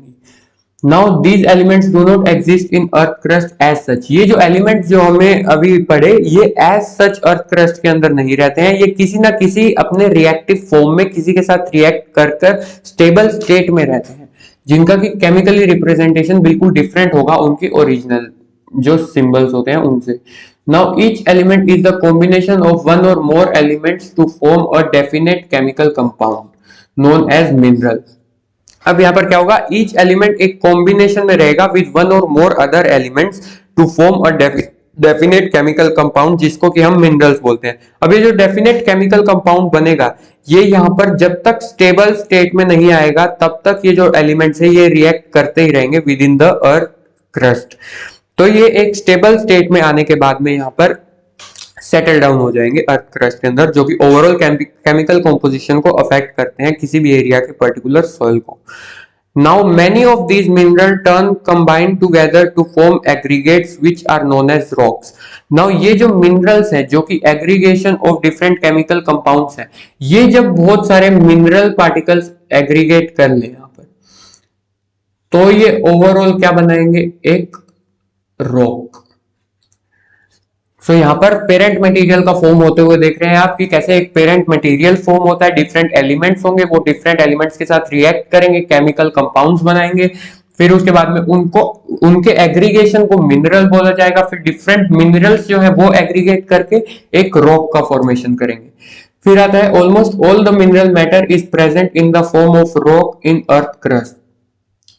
Now these elements do not exist in earth crust as such, ये जो एलिमेंट्स जो हमें अभी पढ़े ये एज सच अर्थ क्रस्ट के अंदर नहीं रहते हैं, ये किसी ना किसी अपने रिएक्टिव फॉर्म में किसी के साथ रिएक्ट कर कर स्टेबल स्टेट में रहते हैं, जिनका की केमिकली रिप्रेजेंटेशन बिल्कुल डिफरेंट होगा उनके ओरिजिनल जो सिंबल्स होते हैं उनसे। Now each element is the combination of one or more elements to form a definite chemical compound known as mineral। अब यहाँ पर क्या होगा, each element एक combination में रहेगा with one or more other elements to form a definite chemical compound जिसको कि हम minerals बोलते हैं। अब ये जो definite chemical compound बनेगा ये यहाँ पर जब तक stable state में नहीं आएगा तब तक ये जो elements है ये react करते ही रहेंगे within the earth crust। तो ये एक स्टेबल स्टेट में आने के बाद में यहाँ पर सेटल डाउन हो जाएंगे अर्थ क्रस्ट के अंदर, जो कि ओवरऑल केमिकल कॉम्पोजिशन को अफेक्ट करते हैं किसी भी एरिया के पर्टिकुलर सॉइल को। Now many of these mineral turn combine together to form aggregates which are known as rocks. Now ये जो मिनरल्स हैं जो कि aggregation of different chemical compounds हैं, ये जब बहुत सारे मिनरल पार्टिकल्स एग्रीगेट कर ले यहाँ पर तो ये ओवरऑल क्या बनाएंगे, एक रॉक। सो यहाँ पर पेरेंट मटेरियल का फॉर्म होते हुए देख रहे हैं आप कि कैसे एक पेरेंट मटेरियल फॉर्म होता है, डिफरेंट एलिमेंट्स होंगे, वो डिफरेंट एलिमेंट्स के साथ रिएक्ट करेंगे, केमिकल कंपाउंड्स बनाएंगे, फिर उसके बाद में उनको उनके एग्रीगेशन को मिनरल बोला जाएगा, फिर डिफरेंट मिनरल्स जो है वो एग्रीगेट करके एक रॉक का फॉर्मेशन करेंगे। फिर आता है almost all the mineral matter is present in the form of rock in earth crust.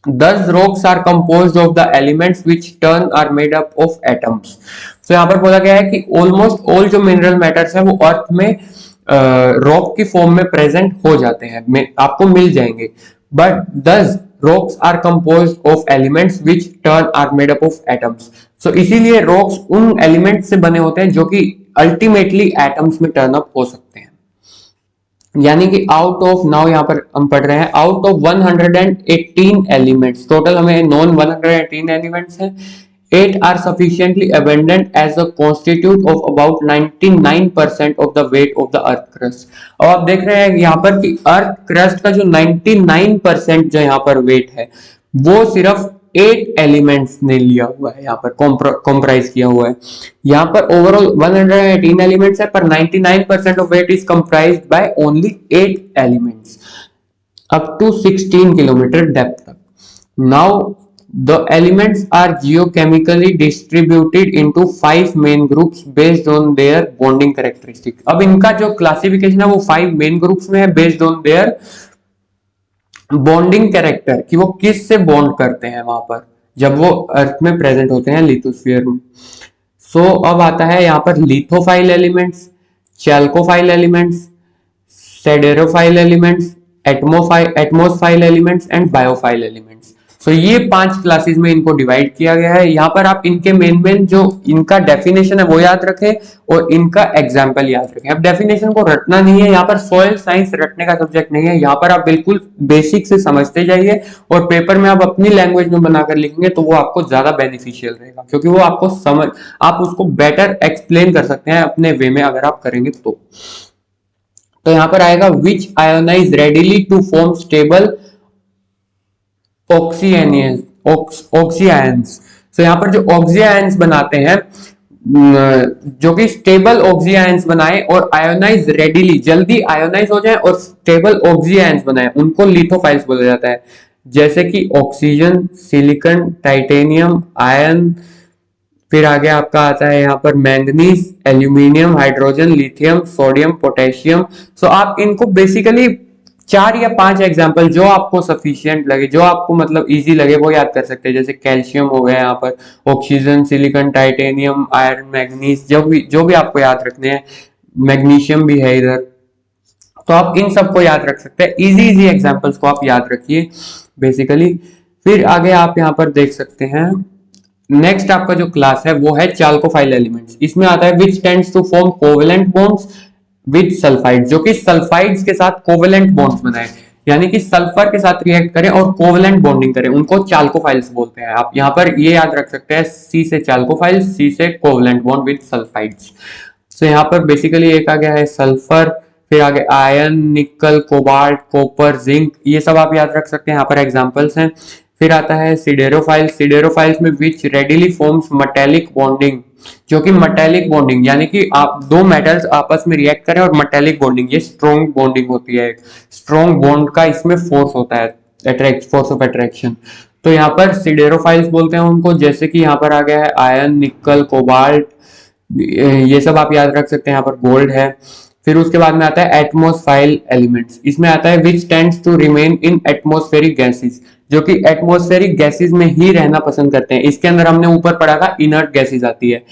Thus rocks are composed of the elements which turn are made up of atoms। तो यहाँ पर बोला गया है कि ऑलमोस्ट ऑल जो mineral matters है वो अर्थ में रॉक की फॉर्म में प्रेजेंट हो जाते हैं, आपको मिल जाएंगे। But thus rocks are composed of elements which turn are made up of atoms। so इसीलिए रॉक्स उन एलिमेंट्स से बने होते हैं जो कि अल्टीमेटली एटम्स में टर्न अप हो सकते हैं। यानी कि आउट ऑफ, नाउ यहाँ पर हम पढ़ रहे हैं, आउट ऑफ 118 एलिमेंट्स, टोटल हमें नॉन 118 एलिमेंट्स हैं, 8 are sufficiently abundant as a constitute of about 99% of the weight of the earth crust. और आप देख रहे हैं यहाँ पर कि अर्थ क्रस्ट का जो 99% जो यहाँ पर वेट है वो सिर्फ 8 एलिमेंट्स ने लिया हुआ है, यहाँ पर कॉम्प्राइज किया हुआ है। यहाँ पर ओवरऑल 118 एलिमेंट्स है पर 99% of weight is comprised by only 8 elements up to 16 kilometre depth तक। Now the elements are geochemically distributed into 5 main groups based on their bonding characteristic। अब इनका जो क्लासिफिकेशन है वो 5 मेन ग्रुप्स में है based on their bonding character, कि वो किस से बॉन्ड करते हैं वहां पर जब वो अर्थ में प्रेजेंट होते हैं लिथोस्फीयर में। सो अब आता है यहाँ पर lithophile elements, chalcophile elements, siderophile elements, atmophile elements and biophile elements. So ये 5 क्लासेस में इनको डिवाइड किया गया है। यहाँ पर आप इनके मेन जो इनका डेफिनेशन है वो याद रखें और इनका एग्जाम्पल याद रखें। अब डेफिनेशन को रटना नहीं है, यहाँ पर सॉइल साइंस रटने का सब्जेक्ट नहीं है, यहाँ पर आप बिल्कुल बेसिक से समझते जाइए और पेपर में आप अपनी लैंग्वेज में बनाकर लिखेंगे तो वो आपको ज्यादा बेनिफिशियल रहेगा, क्योंकि वो आपको समझ, आप उसको बेटर एक्सप्लेन कर सकते हैं अपने वे में अगर आप करेंगे तो यहाँ पर आएगा which ionize readily to form stable oxyanions. तो यहाँ पर जो ऑक्सीआयंस बनाते हैं, जो कि स्टेबल ऑक्सीआयंस बनाए और आयोनाइज रेडिली, जल्दी आयोनाइज हो जाए और स्टेबल ऑक्सीआयंस बनाए, उनको लिथोफाइल्स बोला जाता है। जैसे कि ऑक्सीजन, सिलिकॉन, टाइटेनियम, आयरन, फिर आगे आपका आता है यहाँ पर manganese, aluminium, hydrogen, lithium, sodium, potassium. So आप इनको बेसिकली 4 या 5 एग्जाम्पल जो आपको सफिशिएंट लगे, जो आपको मतलब इजी लगे वो याद कर सकते हैं। जैसे कैल्शियम हो गया, यहाँ पर oxygen, silicon, titanium, iron, manganese, जो भी आपको याद रखने हैं, मैग्नीशियम भी है इधर, तो आप इन सबको याद रख सकते हैं। इजी एग्जाम्पल्स को आप याद रखिए बेसिकली। फिर आगे आप यहाँ पर देख सकते हैं, नेक्स्ट आपका जो क्लास है वो है चाल्कोफाइल एलिमेंट्स। इसमें आता है which tends to form covalent bonds with sulphide, जो कि सल्फाइड्स के साथ कोवेलेंट बॉन्ड्स बनाए, यानी कि सल्फर के साथ रिएक्ट करें और कोवेलेंट बॉन्डिंग करें, उनको चाल्कोफाइल्स बोलते हैं। आप यहाँ पर ये याद रख सकते हैं, सी से चाल्कोफाइल, सी से कोवेलेंट बॉन्ड विद सल्फाइड्स। तो यहाँ पर बेसिकली एक आ गया है सल्फर, फिर आगे आयरन, निकल, कोबाल्ट, कॉपर, जिंक, ये सब आप याद रख सकते हैं, यहाँ पर एग्जांपल्स हैं। फिर आता है सिडेरोफाइल, सिडेरोफाइल्स में विच रेडिली फॉर्म्स मेटेलिक बॉन्डिंग, जो कि मेटेलिक बॉन्डिंग यानी कि आप दो मेटल्स आपस में रिएक्ट करें, और मेटेलिक बॉन्डिंग ये स्ट्रॉन्ग बॉन्डिंग होती है, स्ट्रॉन्ग बॉन्ड का इसमें फोर्स होता है, अट्रैक्ट, फोर्स ऑफ अट्रैक्शन। तो यहाँ पर सिडेरोफाइल्स बोलते हैं उनको, जैसे कि यहाँ पर आ गया है आयरन, निकल, कोबाल्ट, ये सब आप याद रख सकते हैं, यहाँ पर गोल्ड है। फिर उसके बाद में आता है एटमॉस्फाइल एलिमेंट्स, इसमें आता है which tends to remain in atmospheric gases, जो कि एटमॉस्फेरिक गैसेस में ही रहना पसंद करते हैं। इसके अंदर हमने ऊपर पढ़ा था इनर्ट गैसेस आती है,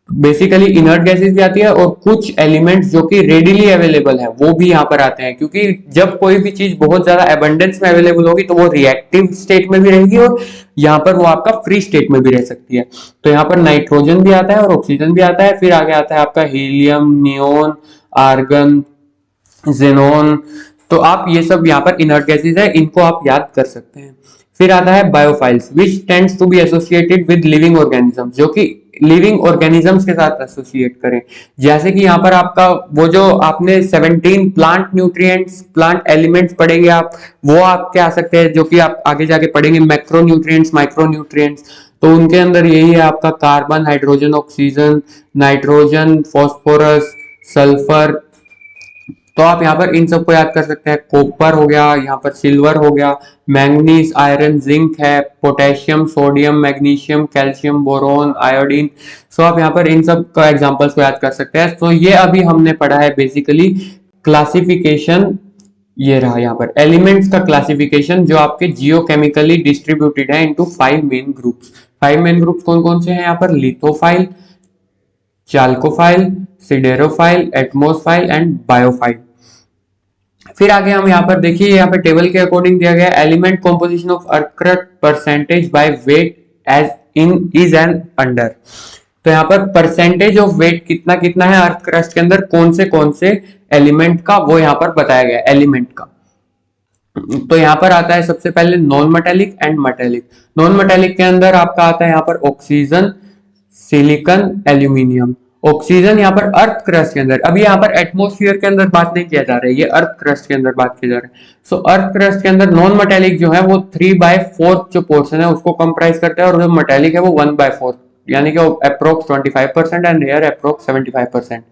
बेसिकली इनर्ट गैसेस भी आती है, और कुछ एलिमेंट्स जो कि रेडिली अवेलेबल है वो भी यहाँ पर आते हैं, क्योंकि जब कोई भी चीज बहुत ज्यादा एबंडेंस में अवेलेबल होगी तो वो रिएक्टिव स्टेट में भी रहेगी, और यहाँ पर वो आपका फ्री स्टेट में भी रह सकती है। तो यहाँ पर नाइट्रोजन भी आता है और ऑक्सीजन भी आता है। फिर आगे आता है आपका हीलियम, नियोन, आर्गन, जेनोन। तो आप ये सब यहाँ पर इनर्ट गैसेस है, इनको आप याद कर सकते हैं। फिर आता है biophiles which tends to be associated with living organism, जो कि लिविंग ऑर्गेनिजम्स के साथ एसोसिएट करें। जैसे कि यहाँ पर आपका वो जो आपने 17 प्लांट न्यूट्रिएंट्स, प्लांट एलिमेंट्स पढ़ेंगे आप, वो आपके आ सकते हैं, जो कि आप आगे जाके पढ़ेंगे मैक्रो न्यूट्रिएंट्स, माइक्रो न्यूट्रिएंट्स। तो उनके अंदर यही है आपका carbon, hydrogen, oxygen, nitrogen, phosphorus, sulphur. तो आप यहाँ पर इन सबको याद कर सकते हैं। कॉपर हो गया, यहाँ पर सिल्वर हो गया, मैंगनीज, आयरन, जिंक है, potassium, sodium, magnesium, calcium, boron, iodine. So आप यहाँ पर इन सब का एग्जांपल्स को याद कर सकते हैं। तो ये अभी हमने पढ़ा है बेसिकली क्लासिफिकेशन, ये रहा यहाँ पर एलिमेंट्स का क्लासिफिकेशन, जो आपके जियोकेमिकली डिस्ट्रीब्यूटेड है into 5 main groups. 5 main groups कौन कौन से हैं यहाँ पर? लिथोफाइल, चाल्कोफाइल, सिडेरोफाइल, एटमोसफाइल एंड बायोफाइल। फिर आगे हम यहाँ पर देखिए, यहाँ पर टेबल के अकॉर्डिंग दिया गया element composition of earth crust percentage by weight as in is and under. तो यहाँ पर परसेंटेज ऑफ वेट कितना कितना है अर्थ क्रस्ट के अंदर, कौन से एलिमेंट का, वो यहाँ पर बताया गया एलिमेंट का। तो यहाँ पर आता है सबसे पहले non metallic and metallic. Non metallic के अंदर आपका आता है यहाँ पर ऑक्सीजन, सिलिकॉन, एल्यूमिनियम। ऑक्सीजन यहाँ पर अर्थ क्रस्ट के अंदर, अभी यहाँ पर एटमोस्फियर के अंदर बात नहीं किया जा रहा है, ये अर्थ क्रस्ट के अंदर बात किया जा रहा है। सो अर्थ क्रस्ट के अंदर नॉन मेटेलिक जो है वो 3/4 जो पोर्शन है उसको कंप्राइज करता है, और जो मेटेलिक है वो 1/4, यानी कि approx 25% and air approx 75%।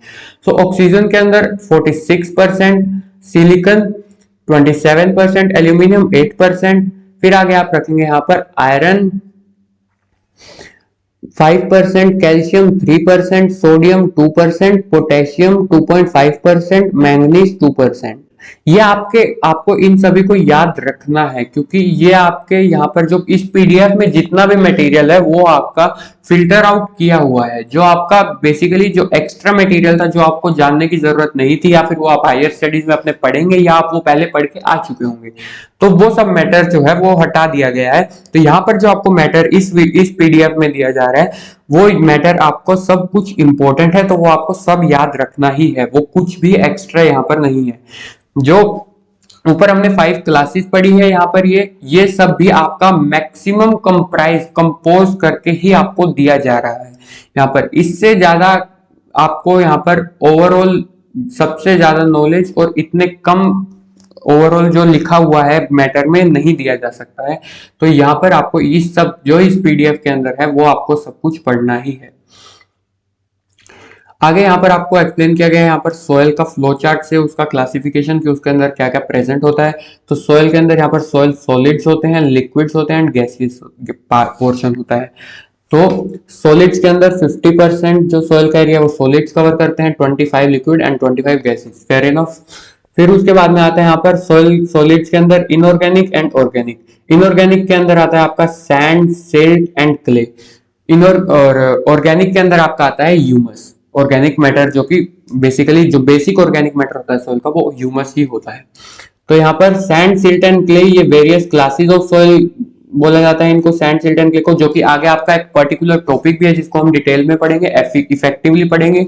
So oxygen के अंदर 46%, सिलिकॉन 27%, एल्यूमिनियम 8%। फिर आगे आप रखेंगे यहाँ पर iron 5%, calcium 3%, sodium 2%, potassium 2.5%, manganese 2%। ये आपको इन सभी को याद रखना है, क्योंकि ये आपके यहाँ पर जो इस पीडीएफ में जितना भी मटेरियल है वो आपका फिल्टर आउट किया हुआ है, जो आपका बेसिकली जो एक्स्ट्रा मटेरियल था, जो आपको जानने की जरूरत नहीं थी, या फिर वो आप हायर स्टडीज में अपने पढ़ेंगे, या आप वो पहले पढ़ के आ चुके होंगे, तो वो सब मैटर जो है वो हटा दिया गया है। तो यहाँ पर जो आपको मैटर इस पीडीएफ में दिया जा रहा है, वो मैटर आपको सब कुछ इंपॉर्टेंट है, तो वो आपको सब याद रखना ही है, वो कुछ भी एक्स्ट्रा यहाँ पर नहीं है। जो ऊपर हमने 5 क्लासेस पढ़ी है, यहाँ पर ये सब भी आपका मैक्सिमम कंपोज करके ही आपको दिया जा रहा है यहाँ पर। इससे ज्यादा आपको यहाँ पर ओवरऑल सबसे ज्यादा नॉलेज और इतने कम ओवरऑल जो लिखा हुआ है मैटर में नहीं दिया जा सकता है। तो यहाँ पर आपको इस सब जो इस पीडीएफ के अंदर है वो आपको सब कुछ पढ़ना ही है। आगे यहाँ पर आपको एक्सप्लेन किया गया है यहाँ पर सोयल का फ्लो चार्ट से उसका क्लासिफिकेशन कि उसके अंदर क्या क्या प्रेजेंट होता है। तो सोयल के अंदर यहाँ पर सोयल सॉलिड्स होते हैं, लिक्विड्स होते हैं एंड गैसियस पोर्शन होता है। तो सॉलिड्स के अंदर 50% जो सोयल का एरिया वो सॉलिड्स कवर करते हैं, 25 liquid and 25 gases, fair enough. फिर उसके बाद में आता है यहाँ पर सॉलिड्स के अंदर इनऑर्गेनिक एंड ऑर्गेनिक। इनऑर्गेनिक के अंदर आता है आपका सैंड, सिल्ट एंड क्ले। और ऑर्गेनिक के अंदर आपका आता है ह्यूमस, ऑर्गेनिक मैटर, जो कि बेसिकली जो बेसिक ऑर्गेनिक मैटर होता है सोइल का वो ह्यूमस ही होता है। तो यहाँ पर सैंड, सिल्ट एंड क्ले ये वेरियस क्लासेस ऑफ सोइल बोला जाता है इनको, सैंड सिल्ट एंड क्ले को, जो कि आगे आपका एक पर्टिकुलर टॉपिक भी है जिसको हम डिटेल में पढ़ेंगे, इफेक्टिवली पढ़ेंगे।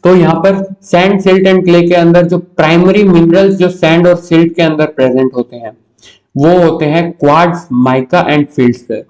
तो यहाँ पर सैंड सिल्ट एंड क्ले के अंदर जो प्राइमरी मिनरल्स जो सैंड और सिल्ट के अंदर प्रेजेंट होते हैं वो होते हैं quartz, mica and feldspar.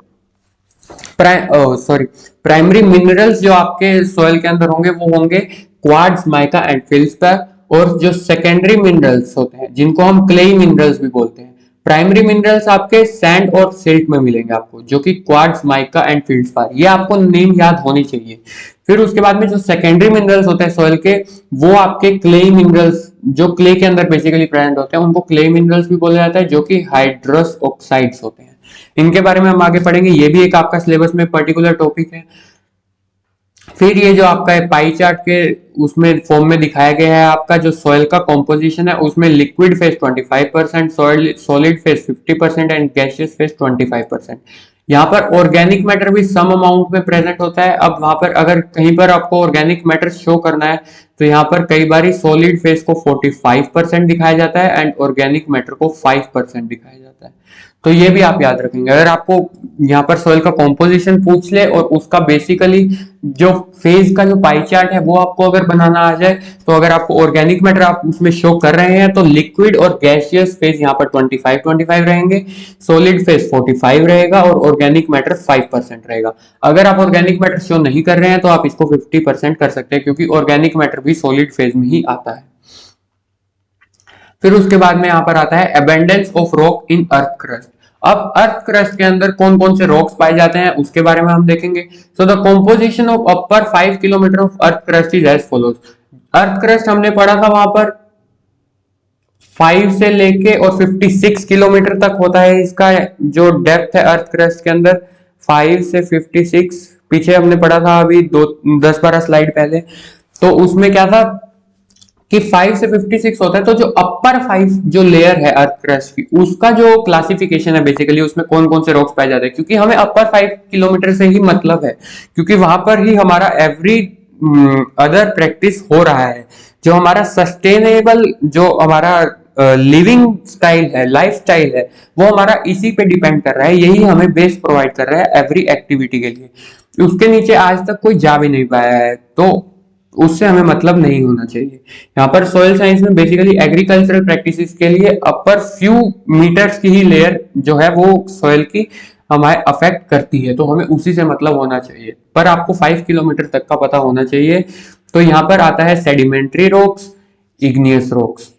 Primary minerals जो आपके सॉइल के अंदर होंगे वो होंगे क्वार्ट्ज, माइका एंड फील्डस्पेर। और जो सेकेंडरी मिनरल्स होते हैं जिनको हम क्लेई मिनरल्स भी बोलते हैं, प्राइमरी मिनरल्स आपके सैंड और सिल्ट में मिलेंगे आपको, जो कि क्वार्ट्ज, माइका एंड फील्डस्पेर, ये आपको नेम याद होनी चाहिए। फिर उसके बाद में जो सेकेंडरी मिनरल्स होते हैं सॉइल के, वो आपके क्लेई मिनरल्स, जो क्ले के अंदर बेसिकली प्रेजेंट होते हैं, उनको क्ले मिनरल्स भी बोला जाता है, जो कि हाइड्रस ऑक्साइड्स होते हैं। इनके बारे में हम आगे पढ़ेंगे, ये भी एक आपका सिलेबस में पर्टिकुलर टॉपिक है। फिर ये जो आपका है पाई चार्ट के उसमें फॉर्म में दिखाया गया है, आपका जो सॉइल का कॉम्पोजिशन है उसमें liquid phase 25%, solid phase 50% and gaseous phase 25%। यहाँ पर ऑर्गेनिक मैटर भी सम अमाउंट में प्रेजेंट होता है। अब वहां पर अगर कहीं पर आपको ऑर्गेनिक मैटर शो करना है तो यहाँ पर कई बार सॉलिड फेज को 45% दिखाया जाता है एंड ऑर्गेनिक मैटर को 5% दिखाया जाता है। तो ये भी आप याद रखेंगे। अगर आपको यहाँ पर सॉइल का कॉम्पोजिशन पूछ ले और उसका बेसिकली जो फेज का जो पाई चार्ट है वो आपको अगर बनाना आ जाए, तो अगर आपको ऑर्गेनिक मैटर आप उसमें शो कर रहे हैं तो लिक्विड और गैसियस फेज यहाँ पर 25-25 रहेंगे, सॉलिड फेज 45 रहेगा और ऑर्गेनिक मैटर 5% रहेगा। अगर आप ऑर्गेनिक मैटर शो नहीं कर रहे हैं तो आप इसको 50% कर सकते हैं, क्योंकि ऑर्गेनिक मैटर भी सॉलिड फेज में ही आता है। फिर उसके बाद में यहाँ पर आता है abundance of rock in earth crust. अब अर्थ क्रस्ट के अंदर कौन कौन से रॉक्स पाए जाते हैं उसके बारे में हम देखेंगे। So the composition of upper 5 kilometre of earth crust is as follows. Earth crust हमने पढ़ा था वहां पर 5 से लेके और 56 किलोमीटर तक होता है इसका जो डेप्थ है अर्थ क्रस्ट के अंदर, 5 से 56। पीछे हमने पढ़ा था अभी 10-12 स्लाइड पहले, तो उसमें क्या था कि 5 से 56 होता है। तो जो अपर 5 जो लेयर है अर्थ क्रस्ट की, उसका जो क्लासिफिकेशन है बेसिकली उसमें कौन कौन से रॉक्स पाए जाते हैं, क्योंकि हमें अपर 5 किलोमीटर से ही मतलब है, क्योंकि वहां पर ही हमारा एवरी अदर प्रैक्टिस हो रहा है। जो हमारा सस्टेनेबल जो हमारा लिविंग स्टाइल है, लाइफ स्टाइल है, वो हमारा इसी पे डिपेंड कर रहा है, यही हमें बेस प्रोवाइड कर रहा है एवरी एक्टिविटी के लिए। उसके नीचे आज तक कोई जा भी नहीं पाया है, तो उससे हमें मतलब नहीं होना चाहिए। यहाँ पर सोयल साइंस में बेसिकली एग्रीकल्चरल प्रैक्टिसेस के लिए अपर फ्यू मीटर्स की ही लेयर जो है वो सोयल की हमारे अफेक्ट करती है, तो हमें उसी से मतलब होना चाहिए, पर आपको 5 किलोमीटर तक का पता होना चाहिए। तो यहाँ पर आता है सेडिमेंट्री रॉक्स, इग्नियस रॉक्स।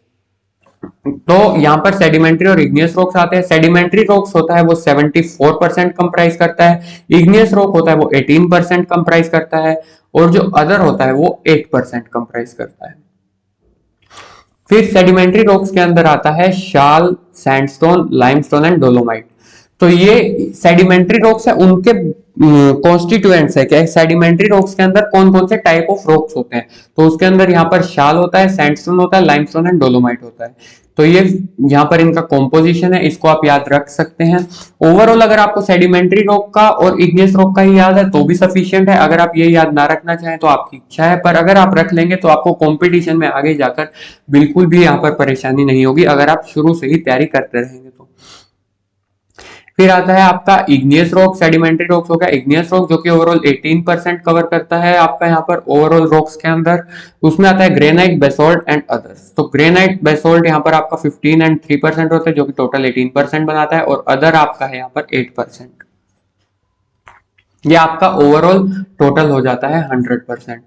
तो यहाँ पर सेडिमेंट्री और इग्नियस रॉक्स आते हैं। सेडिमेंट्री रॉक्स होता है वो 74% कंप्राइज करता है, इग्नियस रॉक होता है वो 18% कंप्राइज करता है, और जो अदर होता है वो 8% कंप्राइज करता है। फिर सेडिमेंट्री रॉक्स के अंदर आता है शाल, सैंडस्टोन, लाइमस्टोन एंड डोलोमाइट। तो ये सेडिमेंट्री रॉक्स है, उनके कॉन्स्टिट्यूएंट्स है क्या, सेडिमेंट्री रॉक्स के अंदर कौन कौन से टाइप ऑफ रॉक्स होते हैं। तो उसके अंदर यहाँ पर शाल होता है, सैंडस्टोन होता है, लाइमस्टोन एंड डोलोमाइट होता है। तो ये यहाँ पर इनका कॉम्पोजिशन है, इसको आप याद रख सकते हैं। ओवरऑल अगर आपको सेडिमेंट्री रॉक का और इग्नियस रॉक का ही याद है तो भी सफिशियंट है, अगर आप ये याद ना रखना चाहें तो आपकी इच्छा है, पर अगर आप रख लेंगे तो आपको कॉम्पिटिशन में आगे जाकर बिल्कुल भी यहाँ पर परेशानी नहीं होगी, अगर आप शुरू से ही तैयारी करते रहेंगे तो। फिर आता है आपका इग्नियस रॉक, सेडिमेंट्री रॉक्स हो गया। इग्नियस रॉक जो कि ओवरऑल 18% कवर करता है आपका यहाँ पर ओवरऑल रॉक्स के अंदर। उसमें आता है ग्रेनाइट, बेसोल्ट एंड अदर्स। तो ग्रेनाइट, बेसोल्ट यहाँ पर आपका 15 एंड 3% होता है, जो कि टोटल 18% बनाता है, और अदर आपका है यहाँ पर 8%। ये आपका ओवरऑल टोटल हो जाता है 100%।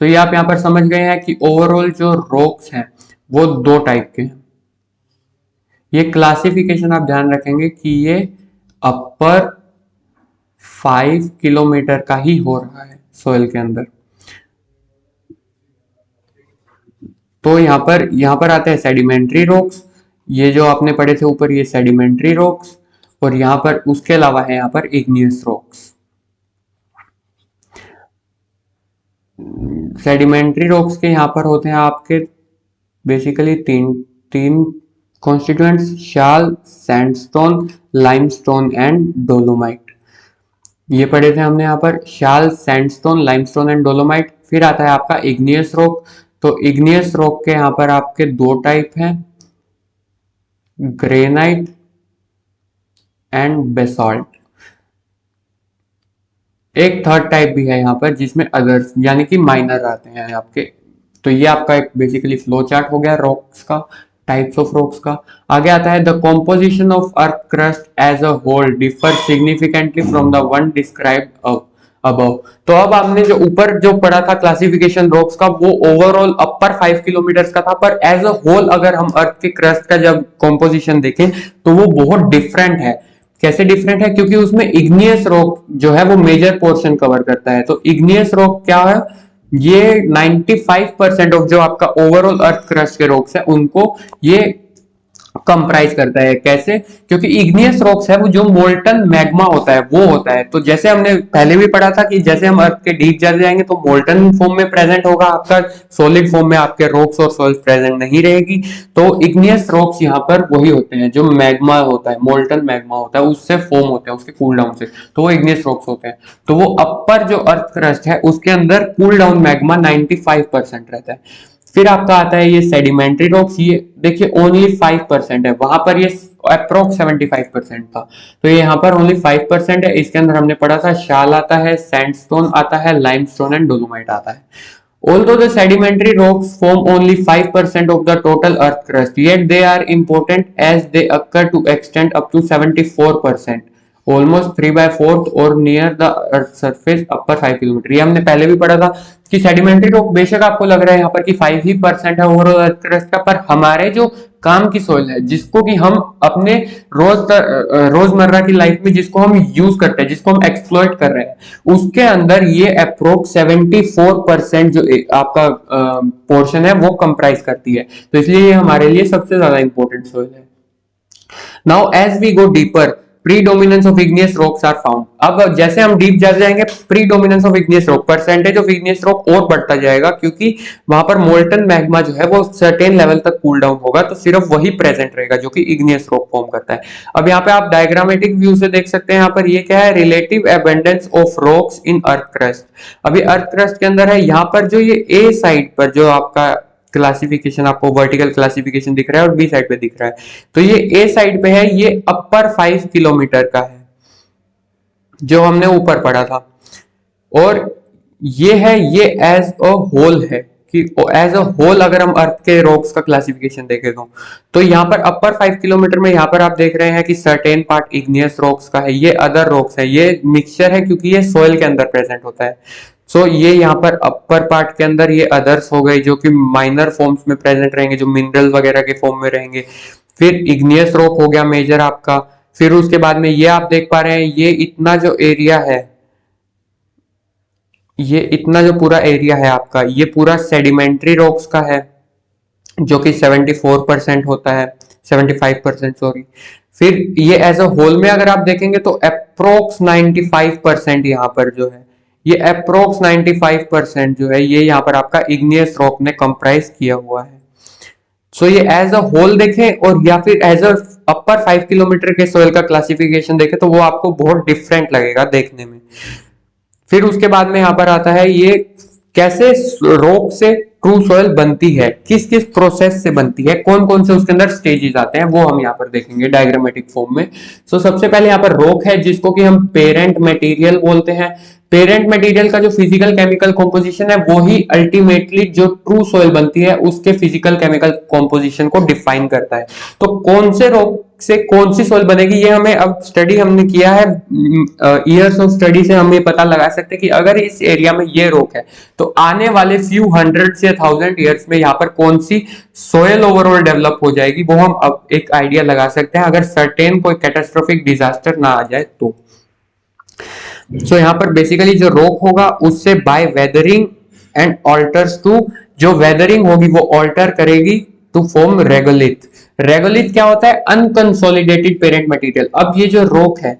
तो ये आप यहाँ पर समझ गए हैं कि ओवरऑल जो रॉक्स हैं वो 2 टाइप के हैं। ये क्लासिफिकेशन आप ध्यान रखेंगे कि ये अपर 5 किलोमीटर का ही हो रहा है सोइल के अंदर। तो यहाँ पर आते हैं सेडिमेंट्री रॉक्स, ये जो आपने पढ़े थे ऊपर ये सेडिमेंट्री रॉक्स, और यहाँ पर उसके अलावा है यहाँ पर इग्नियस रॉक्स। सेडिमेंट्री रॉक्स के यहाँ पर होते हैं आपके बेसिकली तीन constituents, shall, sandstone, limestone and dolomite. ये पढ़े थे हमने यहाँ पर, शाल, सैंडस्टोन, लाइमस्टोन एंड डोलोमाइट। फिर आता है आपका इग्नियस रॉक। तो इग्नियस रॉक के यहाँ पर आपके 2 टाइप हैं, ग्रेनाइट एंड बेसॉल्ट। एक थर्ड टाइप भी है यहाँ पर जिसमें अदर्स यानी कि माइनर आते हैं आपके। तो ये आपका एक बेसिकली फ्लो चार्ट हो गया रॉक्स का, टाइप्स ऑफ रॉक्स का। आगे आता है the composition of earth crust as a whole differ significantly from the one described above. तो अब आपने जो ऊपर जो पढ़ा था क्लासिफिकेशन रॉक्स का वो ओवरऑल अपर 5 किलोमीटर का था, पर एज अ होल अगर हम अर्थ के क्रस्ट का जब कॉम्पोजिशन देखें तो वो बहुत डिफरेंट है। कैसे डिफरेंट है? क्योंकि उसमें इग्नियस रॉक जो है वो मेजर पोर्शन कवर करता है। तो इग्नियस रॉक क्या है? ये 95% ऑफ जो आपका ओवरऑल अर्थ क्रस्ट के रॉक्स है उनको ये कंप्राइज करता है। कैसे? क्योंकि इग्नियस रॉक्स है वो जो मोल्टन मैग्मा होता है वो होता है। तो जैसे हमने पहले भी पढ़ा था कि जैसे हम अर्थ के डीप चले जाएंगे तो मोल्टन फॉर्म में प्रेजेंट होगा आपका, सॉलिड फॉर्म में आपके रॉक्स और सॉइल्स प्रेजेंट नहीं रहेगी। तो इग्नियस रॉक्स यहाँ पर वही होते हैं जो मैग्मा होता है, मोल्टन मैग्मा होता है, उससे फॉर्म होते हैं, उसके कूल डाउन से, तो वो इग्नियस रॉक्स होते हैं। तो वो अपर जो अर्थ क्रस्ट है उसके अंदर कूल डाउन मैग्मा 95% रहता है। फिर आपका आता है ये सेडिमेंट्री रॉक्स, ये देखिए ओनली 5% है, वहां पर ये अप्रोक्स 75% था। तो ये यहाँ पर ओनली 5% है। इसके अंदर हमने पढ़ा था शाल आता है, सैंडस्टोन आता है, लाइमस्टोन एंड डोलोमाइट आता है। Although the sedimentary rocks form only 5% of the total earth crust, yet they are important as they occur to extent up to 74%, almost 3/4 or near the earth surface upper 5 kilometre. ये हमने पहले भी पढ़ा था कि sedimentary rock बेशक आपको लग रहा है यहाँ पर कि 5% है ओवरऑल अर्थ क्रस्ट का, पर हमारे जो काम की सोइल है जिसको कि हम अपने रोजमर्रा की लाइफ में जिसको हम यूज करते हैं, जिसको हम एक्सप्लॉइट कर रहे हैं, उसके अंदर ये अप्रोक्स 74% जो आपका पोर्शन है वो कंप्राइज करती है। तो इसलिए ये हमारे लिए सबसे ज्यादा इंपॉर्टेंट सोइल है। Now as we go deeper predominance of igneous rocks are found. अब जैसे हम डीप जा जाएंगे predominance of igneous rock, percentage of igneous rock और बढ़ता जाएगा, क्योंकि वहां पर मोल्टन मैग्मा जो है वो सर्टेन लेवल तक कूल डाउन होगा, तो सिर्फ वही प्रेजेंट रहेगा जो कि इग्नियस रॉक फॉर्म करता है। अब यहाँ पे आप डायग्रामेटिक व्यू से देख सकते हैं, यहाँ पर ये क्या है, relative abundance of rocks in earth crust. अभी अर्थ क्रस्ट के अंदर है, यहाँ पर जो ये ए साइड पर जो आपका क्लासिफिकेशन आपको वर्टिकल क्लासिफिकेशन दिख रहा है और बी साइड पे दिख रहा है, तो ये ए साइड पे है, ये अपर 5 किलोमीटर का है जो हमने ऊपर पढ़ा था। और ये है, ये एज अ होल है कि एज अ होल अगर हम अर्थ के रॉक्स का क्लासिफिकेशन देखें तो यहाँ पर अपर 5 किलोमीटर में यहाँ पर आप देख रहे हैं कि सर्टेन पार्ट इग्नियस रॉक्स का है, ये अदर रॉक्स है, ये मिक्सचर है क्योंकि ये सोइल के अंदर प्रेजेंट होता है। सो ये यहाँ पर अपर पार्ट के अंदर ये अदर्स हो गए जो कि माइनर फॉर्म्स में प्रेजेंट रहेंगे, जो मिनरल वगैरह के फॉर्म में रहेंगे। फिर इग्नियस रॉक हो गया मेजर आपका। फिर उसके बाद में ये आप देख पा रहे हैं, ये इतना जो एरिया है, ये इतना जो पूरा एरिया है आपका, ये पूरा सेडिमेंट्री रॉक्स का है जो कि 74% होता है, 75% सॉरी। फिर ये एज अ होल में अगर आप देखेंगे तो अप्रोक्स 95% यहाँ पर जो है, ये अप्रोक्स 95% जो है ये यहाँ पर आपका इग्नियस रॉक ने कंप्राइज किया हुआ है। सो ये एज अ होल देखें और या फिर एज अ अपर 5 किलोमीटर के सोइल का क्लासिफिकेशन देखें तो वो आपको बहुत डिफरेंट लगेगा देखने में। फिर उसके बाद में यहाँ पर आता है ये कैसे रॉक से ट्रू सॉइल बनती है, किस किस प्रोसेस से बनती है, कौन कौन से उसके अंदर स्टेजेस आते हैं, वो हम यहाँ पर देखेंगे डायग्रामेटिक फॉर्म में। सो सबसे पहले यहाँ पर रॉक है जिसको कि हम पेरेंट मटेरियल बोलते हैं। पेरेंट मटेरियल का जो फिजिकल केमिकल कॉम्पोजिशन है वो ही अल्टीमेटली जो ट्रू सॉइल बनती है उसके फिजिकल केमिकल कॉम्पोजिशन को डिफाइन करता है। तो कौन से रॉक से कौन सी सॉइल बनेगी ये हमें अब स्टडी हमने किया है, ईयर्स ऑफ स्टडी से हम ये पता लगा सकते हैं कि अगर इस एरिया में ये रॉक है तो आने वाले फ्यू हंड्रेड से 1000 ईयर्स में यहाँ पर कौन सी सोयल ओवरऑल डेवलप हो जाएगी, वो हम अब एक आइडिया लगा सकते हैं अगर सर्टेन कोई कैटास्ट्रोफिक डिजास्टर ना आ जाए तो। सो यहाँ पर बेसिकली जो रॉक होगा उससे by weathering and alters to, जो वेदरिंग होगी वो ऑल्टर करेगी टू फॉर्म रेगोलिथ। रेगोलिथ क्या होता है? Unconsolidated parent material. अब ये जो रॉक है,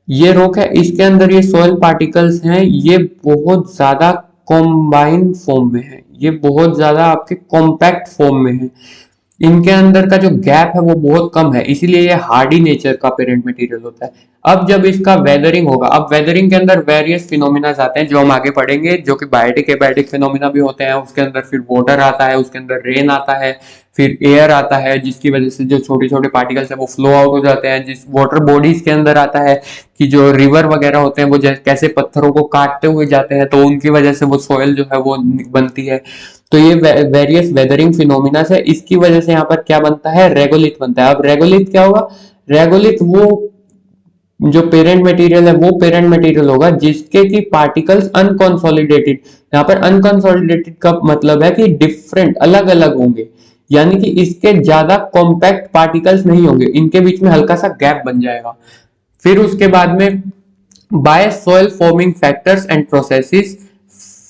ये रॉक है, इसके अंदर ये सॉइल पार्टिकल्स हैं, ये बहुत ज्यादा कॉम्बाइन फॉर्म में है, ये बहुत ज्यादा आपके कॉम्पैक्ट फॉर्म में है, इनके अंदर का जो गैप है वो बहुत कम है, इसीलिए ये हार्डी नेचर का पेरेंट मटेरियल होता है। अब जब इसका वेदरिंग होगा, अब वेदरिंग के अंदर वेरियस फिनोमिना आते हैं जो हम आगे पढ़ेंगे, जो कि बायोटिक एबायोटिक फिनोमिना भी होते हैं, उसके अंदर फिर वाटर आता है, उसके अंदर रेन आता है, फिर एयर आता है जिसकी वजह से जो छोटे छोटे पार्टिकल्स है वो फ्लो आउट हो जाते हैं। जिस वाटर बॉडीज के अंदर आता है कि जो रिवर वगैरह होते हैं वो कैसे पत्थरों को काटते हुए जाते हैं, तो उनकी वजह से वो सोयल जो है वो बनती है। तो ये वेरियस वेदरिंग फिनोमिना है। इसकी वजह से यहाँ पर क्या बनता है, रेगोलिथ बनता है। अब रेगोलिथ क्या होगा, रेगोलिथ वो जो पेरेंट मटेरियल है वो पेरेंट मटेरियल होगा जिसके की पार्टिकल्स अनकंसोलिडेटेड। यहाँ पर अनकंसोलिडेटेड का मतलब है कि डिफरेंट, अलग अलग होंगे, यानी कि इसके ज्यादा कॉम्पैक्ट पार्टिकल्स नहीं होंगे, इनके बीच में हल्का सा गैप बन जाएगा। फिर उसके बाद में by soil forming factors and processes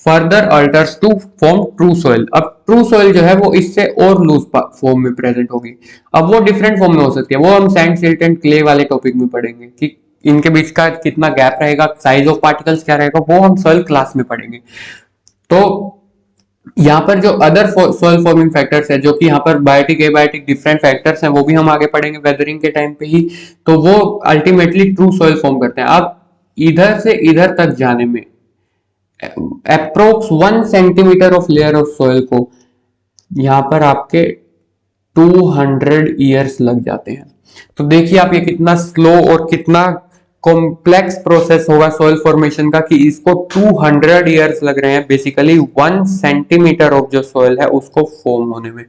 further alters to form true soil. अब ट्रू सॉइल जो है वो इससे और लूज फॉर्म में प्रेजेंट होगी। अब वो डिफरेंट फॉर्म में हो सकती है, वो हम सैंड, सिल्ट एंड क्ले वाले टॉपिक में पढ़ेंगे कि इनके बीच का कितना गैप रहेगा, साइज ऑफ पार्टिकल्स क्या रहेगा, वो हम सॉइल क्लास में पढ़ेंगे। तो यहाँ पर जो अदर सॉइल फॉर्मिंग फैक्टर्स है, जो कि यहाँ पर बायोटिक एबायोटिक डिफरेंट फैक्टर्स हैं, वो भी हम आगे पढ़ेंगे वेदरिंग के टाइम पे ही। तो वो अल्टीमेटली ट्रू सॉइल फॉर्म करते हैं। अब इधर से इधर तक जाने में approx 1 centimetre of layer of soil को यहाँ पर आपके 200 ईयर्स लग जाते हैं। तो देखिए आप ये कितना स्लो और कितना कॉम्प्लेक्स प्रोसेस होगा सॉइल फॉर्मेशन का, कि इसको 200 ईयर्स लग रहे हैं बेसिकली 1 सेंटीमीटर ऑफ जो सॉइल है उसको फॉर्म होने में।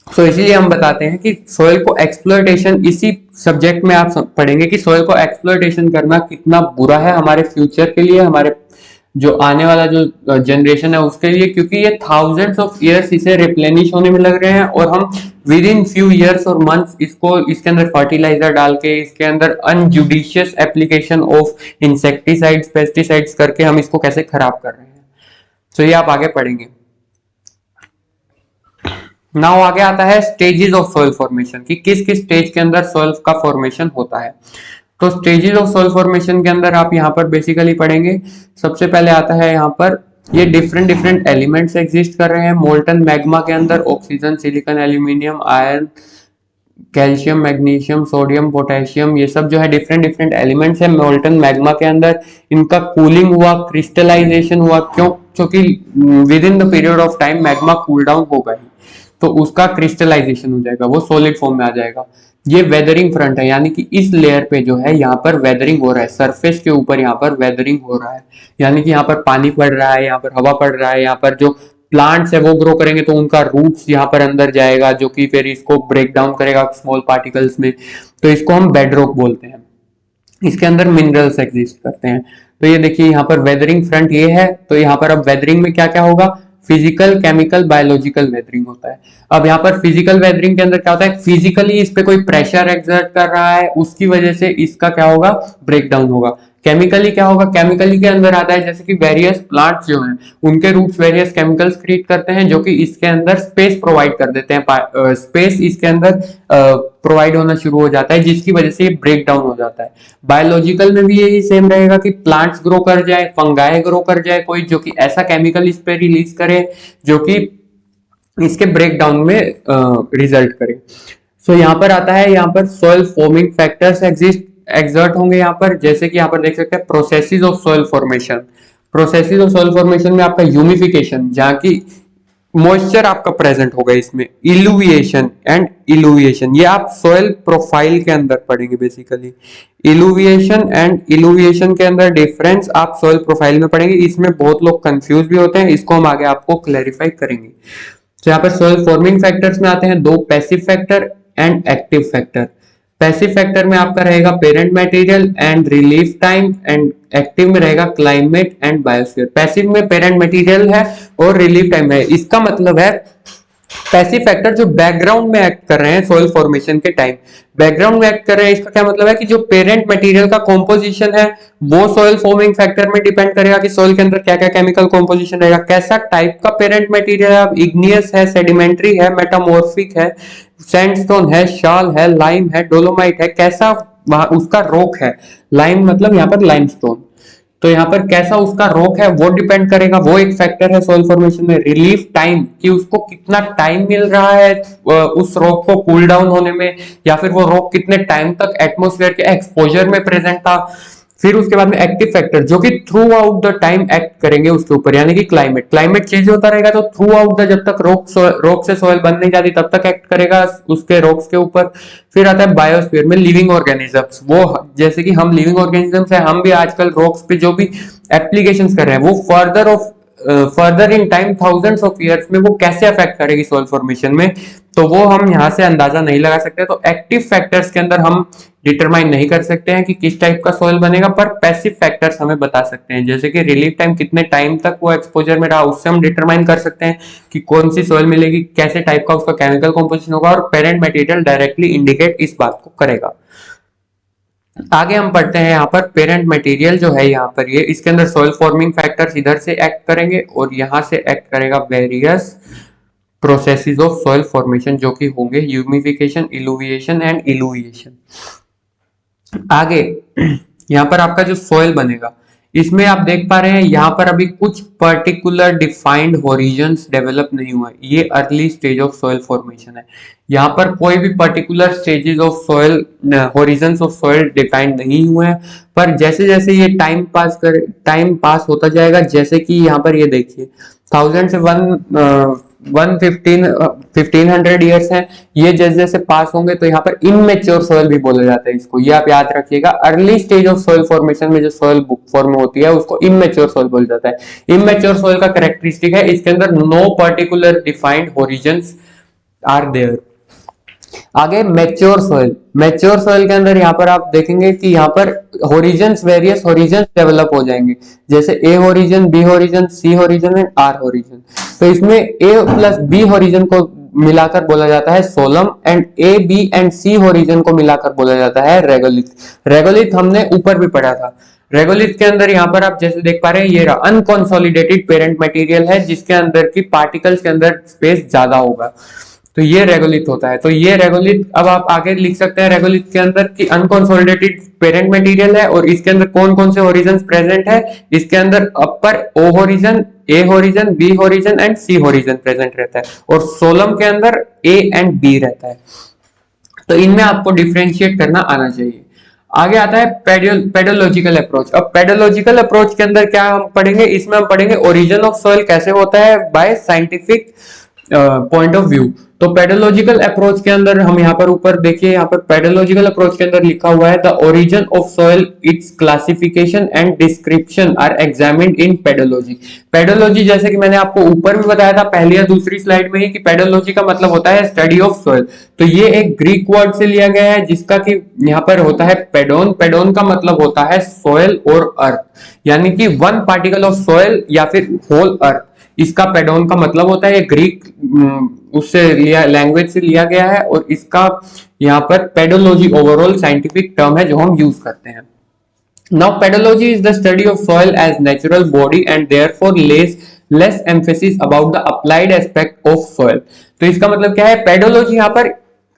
तो इसीलिए हम बताते हैं कि सॉइल को एक्सप्लॉयटेशन, इसी सब्जेक्ट में आप पढ़ेंगे कि सॉइल को एक्सप्लॉयटेशन करना कितना बुरा है हमारे फ्यूचर के लिए, हमारे जो आने वाला जो जनरेशन है उसके लिए, क्योंकि ये थाउजेंड्स ऑफ ईयर्स इसे रिप्लेनिश होने में लग रहे हैं और हम विद इन फ्यू ईयर्स और मंथ्स इसको, इसके अंदर फर्टिलाइजर डाल के, इसके अंदर अनजुडिशियस एप्लीकेशन ऑफ इंसेक्टिसाइड्स, पेस्टिसाइड्स करके हम इसको कैसे खराब कर रहे हैं। तो ये आप आगे पढ़ेंगे। नाउ आगे आता है स्टेजेस ऑफ सॉइल फॉर्मेशन, कि किस किस स्टेज के अंदर सॉइल का फॉर्मेशन होता है। तो स्टेजेस ऑफ सॉइल फॉर्मेशन के अंदर आप यहाँ पर बेसिकली पढ़ेंगे, सबसे पहले आता है यहाँ पर ये डिफरेंट एलिमेंट्स एग्जिस्ट कर रहे हैं मोल्टन मैग्मा के अंदर। Oxygen, silicon, aluminium, iron, calcium, magnesium, sodium, potassium, ये सब जो है डिफरेंट एलिमेंट्स है मोल्टन मैग्मा के अंदर। इनका कूलिंग हुआ, क्रिस्टलाइजेशन हुआ, क्यों, क्योंकि with in the period of time magma cool down होगा ही, तो उसका क्रिस्टलाइजेशन हो जाएगा, वो सॉलिड फॉर्म में आ जाएगा। ये वेदरिंग फ्रंट है, यानी कि इस लेयर पे जो है यहाँ पर वेदरिंग हो रहा है, सरफेस के ऊपर यहाँ पर वेदरिंग हो रहा है, यानी कि यहाँ पर पानी पड़ रहा है, यहाँ पर हवा पड़ रहा है, यहाँ पर जो प्लांट्स है वो ग्रो करेंगे तो उनका रूट्स यहाँ पर अंदर जाएगा, जो कि फिर इसको ब्रेक डाउन करेगा स्मॉल पार्टिकल्स में, तो इसको हम बेडरॉक बोलते हैं। इसके अंदर मिनरल्स एग्जिस्ट करते हैं। तो ये देखिए यहाँ पर वेदरिंग फ्रंट ये है। तो यहाँ पर अब वेदरिंग में क्या क्या होगा, फिजिकल, केमिकल, बायोलॉजिकल वेदरिंग होता है। अब यहाँ पर फिजिकल वेदरिंग के अंदर क्या होता है, फिजिकली इस पे कोई प्रेशर एक्सर्ट कर रहा है, उसकी वजह से इसका क्या होगा, ब्रेक डाउन होगा। केमिकली क्या होगा, केमिकली के अंदर आता है जैसे कि वेरियस प्लांट्स जो हैं उनके रूट्स वेरियस केमिकल्स क्रिएट करते हैं, जो कि इसके अंदर स्पेस प्रोवाइड कर देते हैं, स्पेस इसके अंदर प्रोवाइड होना शुरू हो जाता है, जिसकी वजह से ये ब्रेक डाउन हो जाता है। बायोलॉजिकल में भी यही सेम रहेगा कि प्लांट्स ग्रो कर जाए, फंगाई ग्रो कर जाए कोई, जो कि ऐसा केमिकल इस पे रिलीज करे जो कि इसके ब्रेक डाउन में रिजल्ट करे। सो यहाँ पर आता है, यहाँ पर सॉइल फॉर्मिंग फैक्टर्स एक्सर्ट होंगे यहाँ पर, जैसे कि यहाँ पर देख सकते हैं processes of soil formation. Processes of soil formation में आपका ह्यूमिफिकेशन, जहाँ की मॉइस्चर आपका प्रेजेंट होगा इसमें, इलुविएशन एंड इलुविएशन, ये आप सॉइल प्रोफाइल के अंदर पढ़ेंगे बेसिकली। इलुविएशन एंड इलुविएशन के अंदर डिफरेंस आप सॉइल प्रोफाइल में पढ़ेंगे। इसमें बहुत लोग कंफ्यूज भी होते हैं, इसको हम आगे आपको क्लैरिफाई करेंगे। तो यहाँ पर सॉइल फॉर्मिंग फैक्टर्स में आते हैं दो, passive factor and active factor. Passive factor में आपका रहेगा parent material and relief time, and active में रहेगा क्लाइमेट एंड बायोस्फीयर। पैसिव में पेरेंट मटेरियल है और रिलीफ टाइम है। इसका मतलब है पैसिव फैक्टर जो बैकग्राउंड में एक्ट कर रहे हैं सॉइल फॉर्मेशन के टाइम, बैकग्राउंड में एक्ट कर रहे हैं, इसका क्या मतलब है कि जो पेरेंट मटेरियल का कॉम्पोजिशन है वो सॉइल फॉर्मिंग फैक्टर में डिपेंड करेगा कि सॉइल के अंदर क्या क्या केमिकल कॉम्पोजिशन रहेगा, कैसा टाइप का पेरेंट मटेरियल है, इग्नियस है, सेडिमेंट्री है, मेटामॉर्फिक है, सैंडस्टोन है, शाल है, लाइम है, डोलोमाइट है, कैसा उसका रॉक है। लाइम मतलब यहाँ पर लाइमस्टोन, तो यहाँ पर कैसा उसका रॉक है वो डिपेंड करेगा, वो एक फैक्टर है सॉइल फॉर्मेशन में। रिलीफ टाइम, कि उसको कितना टाइम मिल रहा है उस रॉक को कूल डाउन होने में, या फिर वो रॉक कितने टाइम तक एटमॉस्फेयर के एक्सपोजर में प्रेजेंट था, फिर उसके बाद में एक्टिव फैक्टर जो कि through out the time act करेंगे उसके ऊपर, यानी कि क्लाइमेट चेंज होता रहेगा तो थ्रू आउट द, जब तक रोक से सॉइल बन नहीं जाती तब तक एक्ट करेगा उसके रॉक्स के ऊपर। फिर आता है बायोस्फीयर में लिविंग ऑर्गेनिजम्स, वो जैसे कि हम लिविंग ऑर्गेनिजम्स है, हम भी आजकल रॉक्स पे जो भी एप्लीकेशंस कर रहे हैं वो further in time thousands of years में वो कैसे अफेक्ट करेगी सॉइल फॉर्मेशन में, तो वो हम यहाँ से अंदाजा नहीं लगा सकते। तो एक्टिव फैक्टर्स के अंदर हम डिटरमाइन नहीं कर सकते हैं कि किस टाइप का सॉइल बनेगा, पर पैसिव फैक्टर्स हमें बता सकते हैं, जैसे कि रिलीफ टाइम कितने टाइम तक वो एक्सपोजर में रहा, उससे हम डिटरमाइन कर सकते हैं कि कौन सी सॉइल मिलेगी, कैसे टाइप का उसका केमिकल कॉम्पोजिशन होगा, और पेरेंट मटेरियल डायरेक्टली इंडिकेट इस बात को करेगा। आगे हम पढ़ते हैं यहाँ पर पेरेंट मटेरियल जो है यहाँ पर ये, इसके अंदर सॉइल फॉर्मिंग फैक्टर्स इधर से एक्ट करेंगे और यहाँ से एक्ट करेगा various processes of soil formation जो कि होंगे ह्यूमिफिकेशन, इलुविएशन एंड इलुविएशन। आगे यहाँ पर आपका जो सॉइल बनेगा इसमें आप देख पा रहे हैं यहाँ पर अभी कुछ पर्टिकुलर डिफाइंड होरिजन्स डेवलप नहीं हुआ है, ये early stage of soil formation है। यहाँ पर कोई भी particular stages of soil Horizons of soil defined नहीं हुए हैं, पर जैसे जैसे ये टाइम पास होता जाएगा, जैसे कि यहाँ पर ये देखिए 1000 से 1500 ईयर्स हैं, ये जैसे जैसे पास होंगे तो यहाँ पर इनमेच्योर सॉइल भी बोला जाता है इसको, ये आप याद रखिएगा। Early stage of soil formation में जो सॉइल फॉर्म होती है उसको इमेच्योर सॉइल बोला जाता है। इमेच्योर सॉइल का कैरेक्टरिस्टिक है इसके अंदर no particular defined horizons are there. आगे मैच्योर सॉइल के अंदर यहाँ पर आप देखेंगे कि यहाँ पर होरिजन्स, वेरियस होरिजन्स डेवलप हो जाएंगे, जैसे A horizon, B horizon, C horizon and R horizon. तो इसमें ए प्लस बी होरिजन को मिलाकर बोला जाता है solum, and A B and C horizon को मिलाकर बोला जाता है रेगोलिथ। रेगोलिथ हमने ऊपर भी पढ़ा था। रेगोलिथ के अंदर यहाँ पर आप जैसे देख पा रहे हैं ये अनकंसोलिडेटेड पेरेंट मटेरियल है जिसके अंदर की पार्टिकल्स के अंदर स्पेस ज्यादा होगा, तो ये रेगोलिथ होता है। तो ये रेगोलिथ अब आप आगे लिख सकते हैं रेगोलिथ के अंदर कि अनकंसोलिडेटेड पेरेंट मटेरियल है और इसके अंदर कौन कौन से होरिजन प्रेजेंट है, इसके अंदर upper O horizon, A horizon, B horizon and C horizon present रहता है, और सोलम के अंदर ए एंड बी रहता है। तो इनमें आपको डिफ्रेंशिएट करना आना चाहिए। आगे आता है पेडोलॉजिकल अप्रोच। अब पेडोलॉजिकल अप्रोच के अंदर क्या हम पढ़ेंगे, इसमें हम पढ़ेंगे ओरिजिन ऑफ सॉइल कैसे होता है bye scientific point of view. तो पेडोलॉजिकल अप्रोच के अंदर हम यहाँ पर ऊपर देखिए, यहाँ पर पेडोलॉजिकल अप्रोच के अंदर लिखा हुआ है the origin of soil, its classification and description are examined in pedology. Pedology जैसे कि मैंने आपको ऊपर भी बताया था पहली या दूसरी स्लाइड में ही कि पेडोलॉजी का मतलब होता है स्टडी ऑफ सॉइल। तो ये एक ग्रीक वर्ड से लिया गया है जिसका कि यहाँ पर होता है पेडोन। पेडोन का मतलब होता है सॉइल और अर्थ, यानी कि वन पार्टिकल ऑफ सॉइल या फिर होल अर्थ, इसका पेडोन का मतलब होता है। ये ग्रीक उससे लिया, लैंग्वेज से लिया गया है, और इसका यहाँ पर पेडोलॉजी ओवरऑल साइंटिफिक टर्म है जो हम यूज करते हैं। Now pedology is the study of soil as natural body and therefore less emphasis about the applied aspect of soil। तो इसका मतलब क्या है, पेडोलॉजी यहाँ पर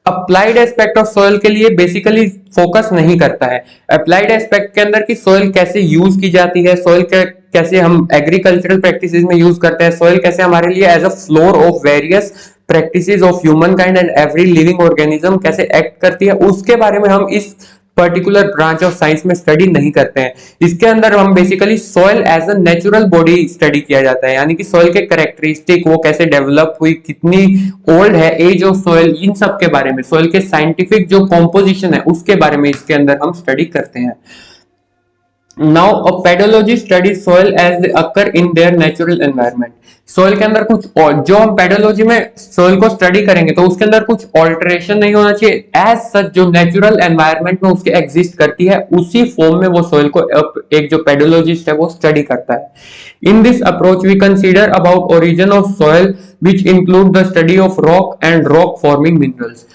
अप्लाइड एस्पेक्ट ऑफ सॉइल के लिए बेसिकली फोकस नहीं करता है। अप्लाइड एस्पेक्ट के अंदर की सॉइल कैसे यूज की जाती है, सॉइल कैसे हम एग्रीकल्चरल प्रैक्टिसेस में यूज करते हैं, सॉइल कैसे हमारे लिए as a floor of various practices of human kind and every living organism कैसे एक्ट करती है, उसके बारे में हम इस पर्टिकुलर ब्रांच ऑफ साइंस में स्टडी नहीं करते हैं। इसके अंदर हम basically soil as a natural body study किया जाता है, यानी कि सॉइल के कैरेक्टरिस्टिक, वो कैसे डेवलप हुई, कितनी ओल्ड है एज ऑफ सॉइल, इन सब के बारे में, सॉइल के साइंटिफिक जो कॉम्पोजिशन है उसके बारे में इसके अंदर हम स्टडी करते हैं। Now a pedology studies soil as they occur in their natural environment। Soil के अंदर कुछ और जो हम पेडोलॉजी में सोइल को स्टडी करेंगे तो उसके अंदर कुछ ऑल्टरेशन नहीं होना चाहिए, एज सच जो नेचुरल एनवायरनमेंट में उसके एग्जिस्ट करती है उसी फॉर्म में वो सोइल को एक जो पेडोलॉजिस्ट है वो स्टडी करता है। In this approach we consider about origin of soil which include the study of rock and rock forming minerals.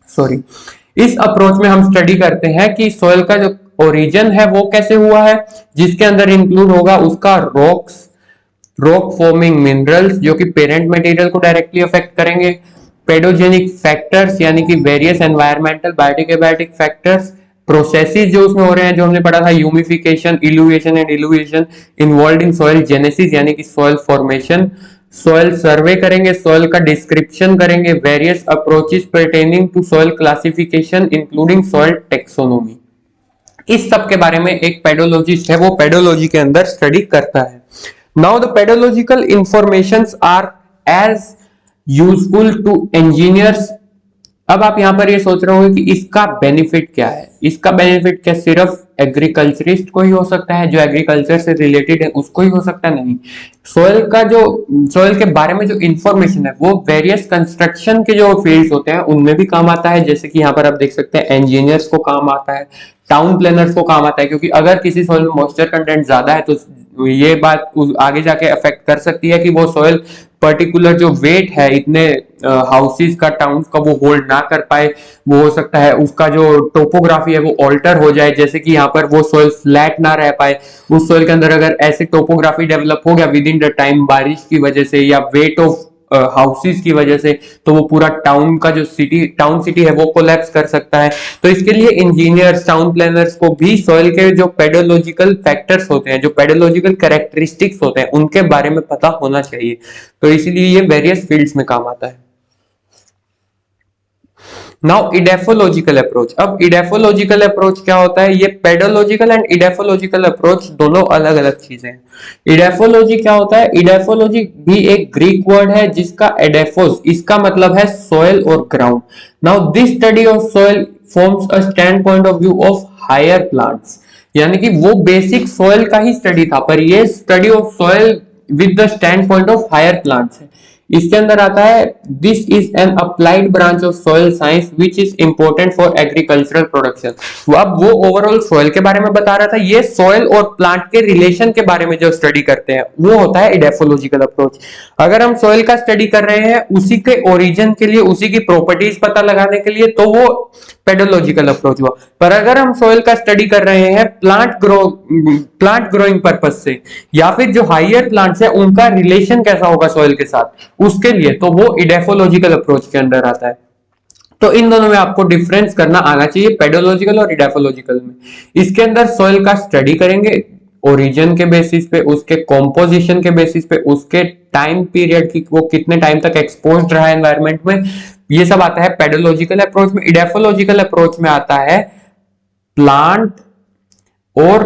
Sorry, इस अप्रोच में हम स्टडी करते हैं कि सॉइल का जो ओरिजिन है वो कैसे हुआ है, जिसके अंदर इंक्लूड होगा उसका रॉक फॉर्मिंग मिनरल्स जो कि पेरेंट मटेरियल को डायरेक्टली अफेक्ट करेंगे, पेडोजेनिक फैक्टर्स यानी कि various environmental biotic abiotic factors, processes जो उसमें हो रहे हैं जो हमने पढ़ा था humification, eluviation and illuviation involved in soil genesis यानी कि सॉइल फॉर्मेशन, सॉइल सर्वे करेंगे, सॉइल का डिस्क्रिप्शन करेंगे, various approaches pertaining to soil classification including soil taxonomy. इस सब के बारे में एक पेडोलॉजिस्ट है, वो पेडोलॉजी के अंदर स्टडी करता है। Now the pedological informations are as useful to engineers. अब आप यहां पर ये सोच रहे होंगे कि इसका बेनिफिट क्या है। इसका बेनिफिट क्या सिर्फ एग्रीकल्चरिस्ट को ही हो सकता है, जो एग्रीकल्चर से रिलेटेड है उसको ही हो सकता है? नहीं, सोयल का जो सोयल के बारे में जो इंफॉर्मेशन है वो वेरियस कंस्ट्रक्शन के जो फील्ड्स होते हैं उनमें भी काम आता है। जैसे कि यहाँ पर आप देख सकते हैं इंजीनियर्स को काम आता है, टाउन प्लानर्स को काम आता है, क्योंकि अगर किसी सोयल में मॉइस्चर कंटेंट ज्यादा है तो ये बात आगे जाके अफेक्ट कर सकती है कि वो सोयल पर्टिकुलर जो वेट है इतने हाउसेस का, टाउन का, वो होल्ड ना कर पाए। वो हो सकता है उसका जो टोपोग्राफी है वो ऑल्टर हो जाए, जैसे कि यहाँ पर वो सोयल फ्लैट ना रह पाए। उस सोयल के अंदर अगर ऐसे टोपोग्राफी डेवलप हो गया विद इन द टाइम बारिश की वजह से या वेट ऑफ हाउसेस की वजह से, तो वो पूरा टाउन का जो टाउन सिटी है वो कोलैप्स कर सकता है। तो इसके लिए इंजीनियर्स, टाउन प्लानर्स को भी सॉइल के जो पेडोलॉजिकल फैक्टर्स होते हैं, जो पेडोलॉजिकल कैरेक्टरिस्टिक्स होते हैं, उनके बारे में पता होना चाहिए। तो इसलिए ये वेरियस फील्ड्स में काम आता है। Now edaphological approach. अब इडेफोलॉजिकल अप्रोच क्या होता है? ये पेडोलॉजिकल एंड इडेफोलॉजिकल अप्रोच दोनों अलग अलग चीजें हैं। इडेफोलॉजी क्या होता है? इडेफोलॉजी भी एक ग्रीक वर्ड है जिसका एडेफोस, इसका मतलब है सॉइल और ground. Now this study of soil forms a standpoint of view of higher plants, यानी कि वो बेसिक सॉइल का ही स्टडी था, पर ये study of soil with the standpoint of higher plants है। इसके अंदर आता है this is an applied branch of soil science which is important for agricultural production. अब वो ओवरऑल सॉइल के बारे में बता रहा था, ये सॉइल और प्लांट के रिलेशन के बारे में जो स्टडी करते हैं वो होता है इडेफोलॉजिकल अप्रोच। अगर हम सॉइल का स्टडी कर रहे हैं उसी के ओरिजिन के लिए, उसी की प्रॉपर्टीज पता लगाने के लिए, तो वो पेडोलॉजिकल अप्रोच हुआ। पर अगर हम सॉइल का स्टडी कर रहे हैं प्लांट ग्रोइंग पर्पज से, या फिर जो हायर प्लांट्स है उनका रिलेशन कैसा होगा सॉइल के साथ, उसके लिए, तो वो इडेफोलॉजिकल अप्रोच के अंदर आता है। तो इन दोनों में आपको डिफरेंस करना आना चाहिए, पेडोलॉजिकल और इडेफोलॉजिकल में। इसके अंदर सॉइल का स्टडी करेंगे ओरिजिन के बेसिस पे, उसके कॉम्पोजिशन के बेसिस पे, उसके टाइम पीरियड की, वो कितने टाइम तक एक्सपोज्ड रहा है एनवायरमेंट में, ये सब आता है पेडोलॉजिकल अप्रोच में। इडेफोलॉजिकल अप्रोच में आता है प्लांट और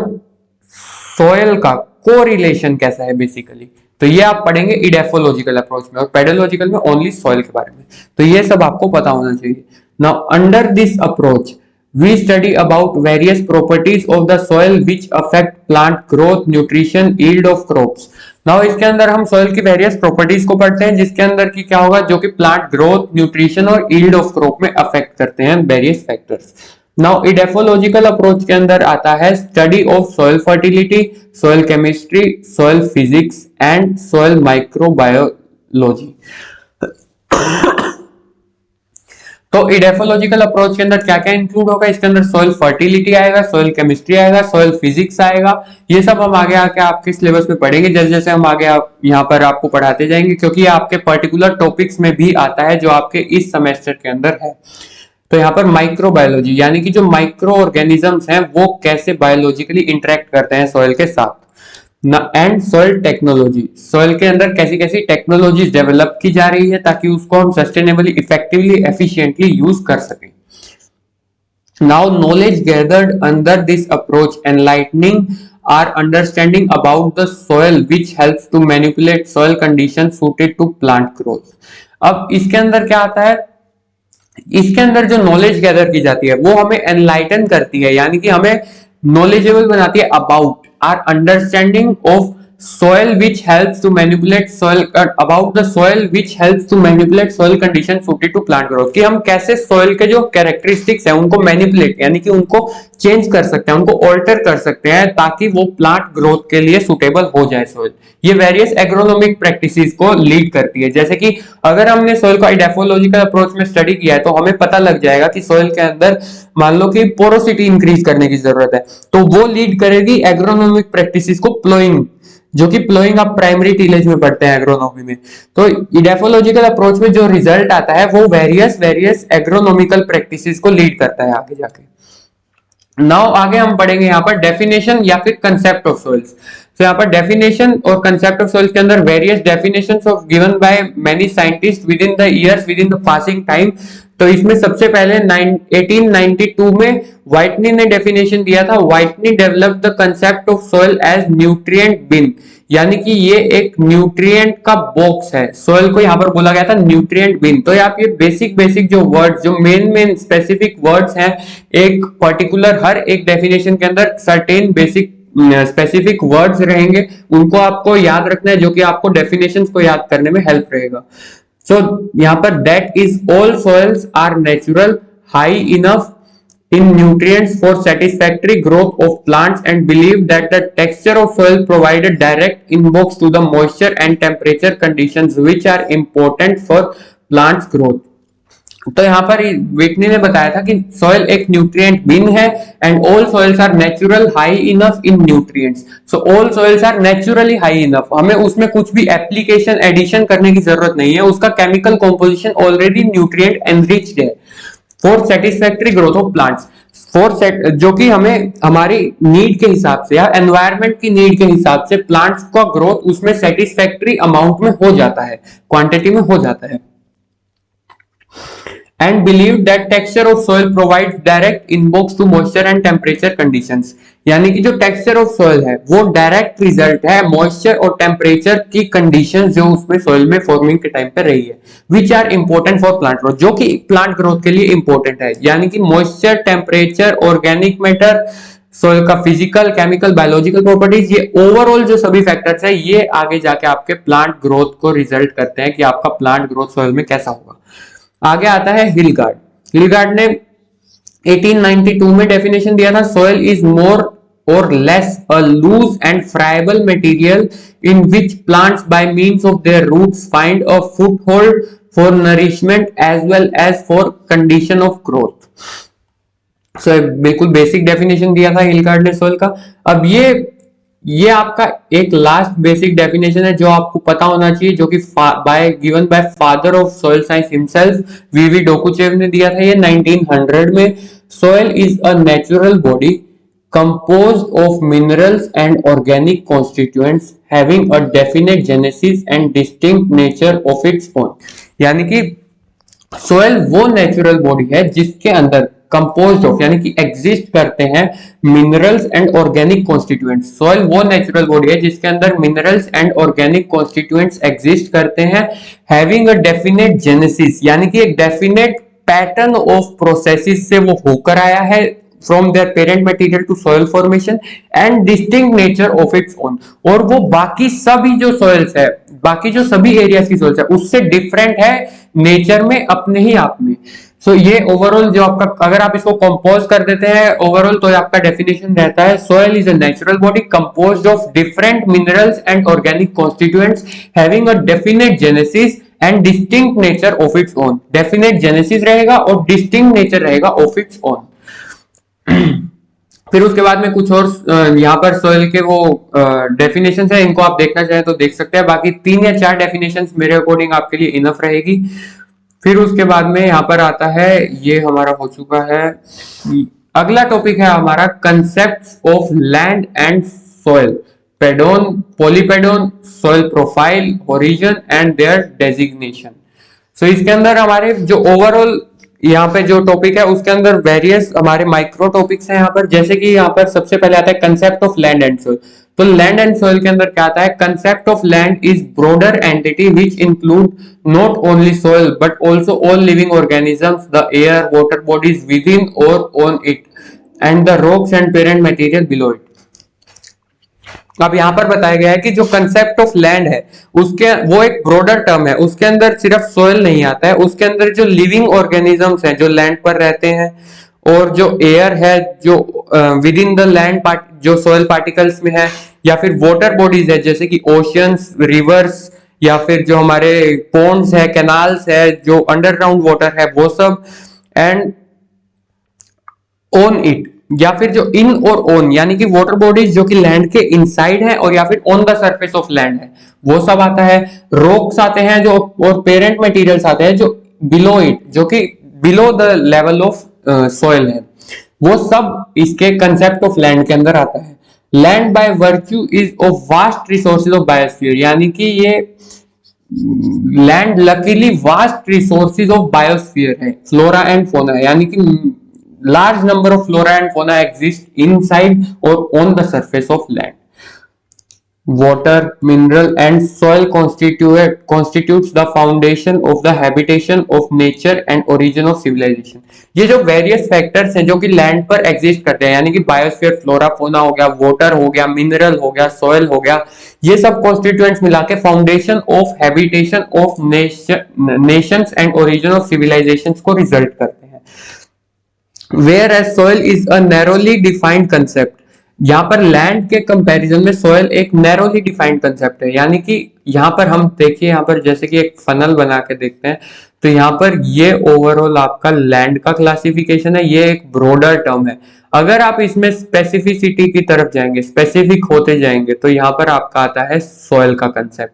सॉइल का कोरिलेशन कैसा है बेसिकली। तो ये आप पढ़ेंगे इडेफोलॉजिकल अप्रोच में, और पेडोलॉजिकल में ओनली सॉइल के बारे में। तो ये सब आपको पता होना चाहिए। Now under this approach we study about various properties of the soil which affect plant growth, nutrition, yield of crops. Now इसके अंदर हम soil की various properties को पढ़ते हैं, जिसके अंदर की क्या होगा, जो कि plant growth, nutrition और yield of crop में affect करते हैं various factors. Now इडेफोलॉजिकल अप्रोच के अंदर आता है study of soil fertility, soil chemistry, soil physics and soil microbiology. तो इडेफोलॉजिकल अप्रोच के अंदर क्या क्या इंक्लूड होगा? इसके अंदर सॉइल फर्टिलिटी आएगा, सॉइल केमिस्ट्री आएगा, सॉइल फिजिक्स आएगा। ये सब हम आगे आके आपके सिलेबस में पढ़ेंगे, जैसे जैसे हम आगे यहाँ पर आपको पढ़ाते जाएंगे, क्योंकि ये आपके पर्टिकुलर टॉपिक्स में भी आता है जो आपके इस सेमेस्टर के अंदर है। तो यहाँ पर माइक्रोबायोलॉजी, यानी कि जो माइक्रो ऑर्गेनिजम्स हैं वो कैसे बायोलॉजिकली इंटरेक्ट करते हैं सॉइल के साथ। एंड सॉइल टेक्नोलॉजी, सॉइल के अंदर कैसी कैसी टेक्नोलॉजीज डेवलप की जा रही है ताकि उसको हम सस्टेनेबली, इफेक्टिवली, एफिशिएंटली यूज कर सकें। Now knowledge gathered under this approach enlightening or understanding about the soil which helps to manipulate soil condition suited to plant growth. अब इसके अंदर क्या आता है? इसके अंदर जो नॉलेज गैदर की जाती है वो हमें एनलाइटन करती है, यानी कि हमें नॉलेजेबल बनाती है about our understanding of soil which helps to manipulate soil, about the soil which helps to manipulate soil condition suited to plant growth, कि हम कैसे soil के जो characteristics है उनको manipulate, यानी कि उनको चेंज कर सकते हैं, उनको ऑल्टर कर सकते हैं ताकि वो प्लांट ग्रोथ के लिए सुटेबल हो जाए सोइल। ये वेरियस एग्रोनॉमिक प्रैक्टिसेस को लीड करती है। जैसे कि अगर हमने सोइल को इडेफोलॉजिकल अप्रोच में स्टडी किया है तो हमें पता लग जाएगा कि सोइल के अंदर मान लो कि पोरोसिटी इंक्रीज करने की जरूरत है, तो वो लीड करेगी एग्रोनॉमिक प्रैक्टिसेस को, प्लोइंग, जो कि प्लोइंग आप प्राइमरी टीलेज में पढ़ते हैं एग्रोनॉमी में। तो इडेफोलॉजिकल अप्रोच में जो रिजल्ट आता है वो वेरियस एग्रोनॉमिकल प्रैक्टिसेस को लीड करता है आगे जाके। नाउ आगे हम पढ़ेंगे यहाँ पर डेफिनेशन या फिर कंसेप्ट ऑफ सॉइल्स। तो यहाँ पर डेफिनेशन और कंसेप्ट ऑफ सॉइल के अंदर various definitions of given by many scientist with in the years with in the passing time. तो इसमें सबसे पहले 1892 में व्हाइटनी ने डेफिनेशन दिया था। Whitney developed the concept of soil as nutrient bin, यानी कि ये एक न्यूट्रिएंट का बॉक्स है। सॉइल को यहाँ पर बोला गया था न्यूट्रिएंट बिन। तो आप ये बेसिक जो वर्ड्स, जो मेन स्पेसिफिक वर्ड्स हैं एक पर्टिकुलर हर एक डेफिनेशन के अंदर सर्टेन बेसिक स्पेसिफिक वर्ड्स रहेंगे, उनको आपको याद रखना है, जो कि आपको डेफिनेशंस को याद करने में हेल्प रहेगा। सो यहाँ पर that is all soils are natural high enough in nutrients for satisfactory growth of plants and believe that the texture of soil provided direct inbox to the moisture and temperature conditions which are important for plants growth। तो यहाँ पर Whitney ने बताया था कि soil एक nutrient bin है and all soils are natural high enough in nutrients. So all soils are naturally high enough, हमें उसमें कुछ भी एप्लीकेशन एडिशन करने की जरूरत नहीं है, उसका chemical composition already nutrient enriched है for satisfactory growth of plants, जो कि हमें हमारी नीड के हिसाब से या एनवायरनमेंट की नीड के हिसाब से प्लांट्स का ग्रोथ उसमें सेटिस्फैक्टरी अमाउंट में हो जाता है, क्वांटिटी में हो जाता है। And believe that texture of soil provides direct inbox to moisture and temperature conditions, यानी कि जो टेक्सचर ऑफ सॉइल है वो डायरेक्ट रिजल्ट है मॉइस्चर और टेम्परेचर की कंडीशंस जो उसमें सॉइल में फॉर्मिंग के टाइम पे रही है, which are important for plant growth, जो कि प्लांट ग्रोथ के लिए इंपॉर्टेंट है। यानी कि moisture, temperature, organic matter, soil का फिजिकल, केमिकल, बायोलॉजिकल प्रॉपर्टीज, ये ओवरऑल जो सभी फैक्टर्स है ये आगे जाके आपके प्लांट ग्रोथ को रिजल्ट करते हैं कि आपका प्लांट ग्रोथ सॉइल में कैसा होगा। आगे आता है हिलगार्ड। हिलगार्ड ने 1892 में डेफिनेशन दिया था, soil is more or less a loose and friable material in which plants by means of their roots find a foothold for nourishment as well as for condition of growth. So बिल्कुल basic definition दिया था हिलगार्ड ने soil का। अब ये आपका एक last basic definition है जो आपको पता होना चाहिए, जो कि given by father of soil science himself V V Dokuchaev ने दिया था ये 1900 में। Soil is a natural body composed of minerals and organic constituents having a definite genesis and distinct nature of its own, यानी कि सॉइल वो natural body है जिसके अंदर कंपोज्ड ऑफ यानी कि एग्जिस्ट करते हैं minerals and organic constituents. Soil वो नेचुरल बॉडी है जिसके अंदर minerals and organic constituents exist करते हैं, हैविंग अ डेफिनेट जेनेसिस, यानी कि एक डेफिनेट पैटर्न ऑफ प्रोसेसेस से वो होकर आया है from their parent material to soil formation and distinct nature of its own, और वो बाकी सभी जो सॉइल्स है, बाकी जो सभी एरियाज की सॉइल्स है उससे डिफरेंट है नेचर में अपने ही आप में। सो ये ओवरऑल जो आपका, अगर आप इसको कंपोज कर देते हैं ओवरऑल तो आपका डेफिनेशन रहता है, soil is a natural body composed of different minerals and organic constituents having a definite genesis and distinct nature of its own. Definite genesis रहेगा और डिस्टिंक्ट नेचर रहेगा ऑफ इट्स ओन। फिर उसके बाद में कुछ और यहाँ पर सॉइल के वो डेफिनेशंस है, इनको आप देखना चाहें तो देख सकते हैं, बाकी 3 या 4 डेफिनेशंस मेरे अकॉर्डिंग आपके लिए इनफ रहेगी। फिर उसके बाद में यहाँ पर आता है, ये हमारा हो चुका है, अगला टॉपिक है हमारा concepts of land and soil, pedon, polypedon, soil profile, origin and their designation. So इसके अंदर हमारे जो ओवरऑल यहाँ पे जो टॉपिक है उसके अंदर वेरियस हमारे माइक्रो टॉपिक्स हैं यहाँ पर, जैसे कि यहाँ पर सबसे पहले आता है concept of land and soil. तो लैंड एंड सॉइल के अंदर क्या आता है, concept of land is broader entity which include not only soil but also all living organisms, the air, water bodies within or on it and the rocks and parent material below it. अब यहाँ पर बताया गया है कि जो concept of land है उसके वो एक ब्रॉडर टर्म है, उसके अंदर सिर्फ सॉइल नहीं आता है, उसके अंदर जो लिविंग ऑर्गेनिजम्स हैं जो लैंड पर रहते हैं, और जो एयर है जो विद इन द लैंड जो सॉइल पार्टिकल्स में है, या फिर वाटर बॉडीज है जैसे कि ओशियंस, रिवर्स, या फिर जो हमारे पॉन्ड्स है, कैनाल्स है, जो अंडरग्राउंड वाटर है वो सब, एंड ऑन इट, या फिर जो इन और ऑन यानी कि वाटर बॉडीज जो कि लैंड के इनसाइड है और या फिर on the surface of land है वो सब आता है। रॉक्स आते हैं जो, और पेरेंट मटेरियल्स आते हैं जो बिलो इट, जो कि below the level of soil है, वो सब इसके कंसेप्ट ऑफ लैंड के अंदर आता है। Land by virtue is of vast resources of biosphere, यानी कि ये land luckily vast resources of biosphere है, फ्लोरा एंड फोना, यानी कि large number of flora and fauna exist inside or on the surface of land. Water, mineral and soil constitutes the foundation of the habitation of nature and origin of civilization. ये जो various factors हैं जो कि land पर exist करते हैं, यानी कि बायोस्फीयर, फ्लोरा फोना हो गया, वाटर हो गया, मिनरल हो गया, सॉइल हो गया, ये सब कॉन्स्टिट्यूएंट्स मिला के foundation of habitation of nations and origin of civilizations को रिजल्ट करते हैं. Whereas soil is a narrowly defined concept, यहाँ पर लैंड के कंपैरिजन में सॉइल एक नैरोली डिफाइंड कंसेप्ट है, यानी कि यहाँ पर हम देखिए, यहाँ पर जैसे कि एक फनल बना के देखते हैं, तो यहाँ पर ये ओवरऑल आपका लैंड का क्लासिफिकेशन है, ये एक ब्रॉडर टर्म है. अगर आप इसमें स्पेसिफिसिटी की तरफ जाएंगे, स्पेसिफिक होते जाएंगे, तो यहाँ पर आपका आता है सॉइल का कंसेप्ट.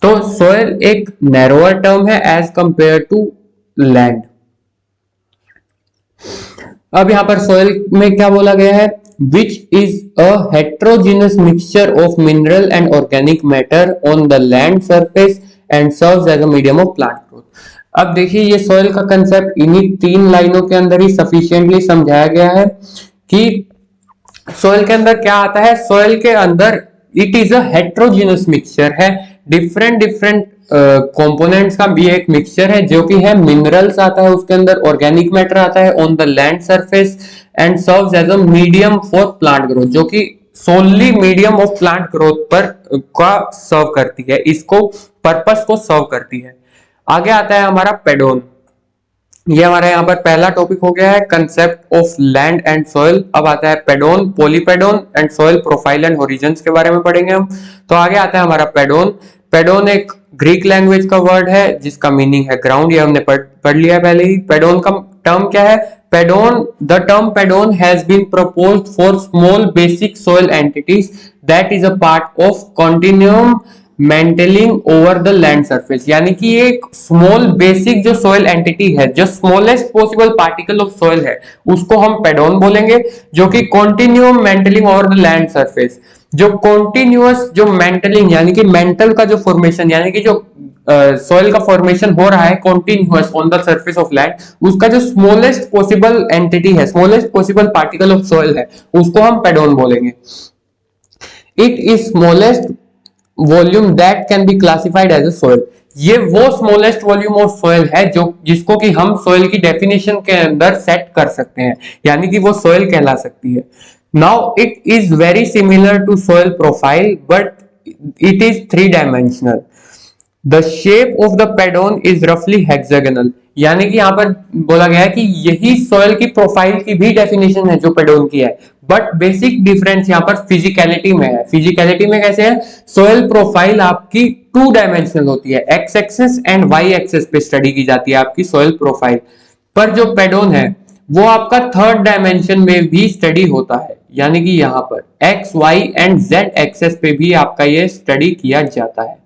तो सॉइल एक नैरोअर टर्म है एज कंपेयर टू लैंड. अब यहाँ पर सॉइल में क्या बोला गया है, which is a heterogeneous mixture of mineral and organic matter on the land surface and serves as a medium of plant growth. अब देखिए ये सॉइल का कंसेप्ट इन्हीं 3 लाइनों के अंदर ही सफिशिएंटली समझाया गया है कि सॉइल के अंदर क्या आता है. सॉइल के अंदर it is a heterogeneous mixture है, डिफरेंट कंपोनेंट्स का भी एक मिक्सचर है, जो कि है मिनरल्स आता है उसके अंदर, ऑर्गेनिक मैटर आता है on the land surface and serves as a medium for plant growth, जो कि solely medium of plant growth पर का सर्व करती है, इसको पर्पस को सर्व करती है. आगे आता है हमारा पेडोन. ये हमारा यहाँ पर पहला टॉपिक हो गया है, concept of land and soil. अब आता है pedon, polypedon and soil profile and origins के बारे में पढ़ेंगे हम. तो आगे आता है हमारा पेडोन. पेडोन एक ग्रीक लैंग्वेज का वर्ड है जिसका मीनिंग है ग्राउंड, ये हमने पढ़ लिया पहले ही. पेडोन का टर्म क्या है, pedon, the term pedon has been proposed for small basic soil entities that is a part of continuum mantling over the land surface, यानी कि एक स्मॉल बेसिक जो सॉइल एंटिटी है, जो smallest possible particle of soil है, उसको हम pedon बोलेंगे, जो कि continuum mantling over the land surface, जो कॉन्टिन्यूअस जो मेंटलिंग यानी कि मेंटल का जो फॉर्मेशन, यानी कि जो सॉइल का फॉर्मेशन हो रहा है continuous on the surface of land, उसका जो स्मॉलेस्ट पॉसिबल एंटिटी है, smallest possible particle of soil है, उसको हम पेडोन बोलेंगे. It is smallest volume that can be classified as a soil. ये वो स्मॉलेस्ट वॉल्यूम ऑफ सॉइल है जो जिसको कि हम सॉइल की डेफिनेशन के अंदर सेट कर सकते हैं, यानी कि वो सॉइल कहला सकती है. Now it is very similar to soil profile but it is 3 dimensional. The shape of the pedon is रफली हेक्सागोनल, यानी कि यहाँ पर बोला गया है कि यही सॉइल की प्रोफाइल की भी डेफिनेशन है जो पेडोन की है, बट बेसिक डिफरेंस यहाँ पर फिजिकलिटी में है. फिजिकलिटी में कैसे है, सॉइल प्रोफाइल आपकी 2 डायमेंशनल होती है, X axis and Y axis पे स्टडी की जाती है आपकी सॉइल प्रोफाइल, पर जो पेडोन है वो आपका 3rd डायमेंशन में भी स्टडी होता है, यानी कि यहाँ पर X Y and Z axis पे भी आपका ये स्टडी किया जाता है.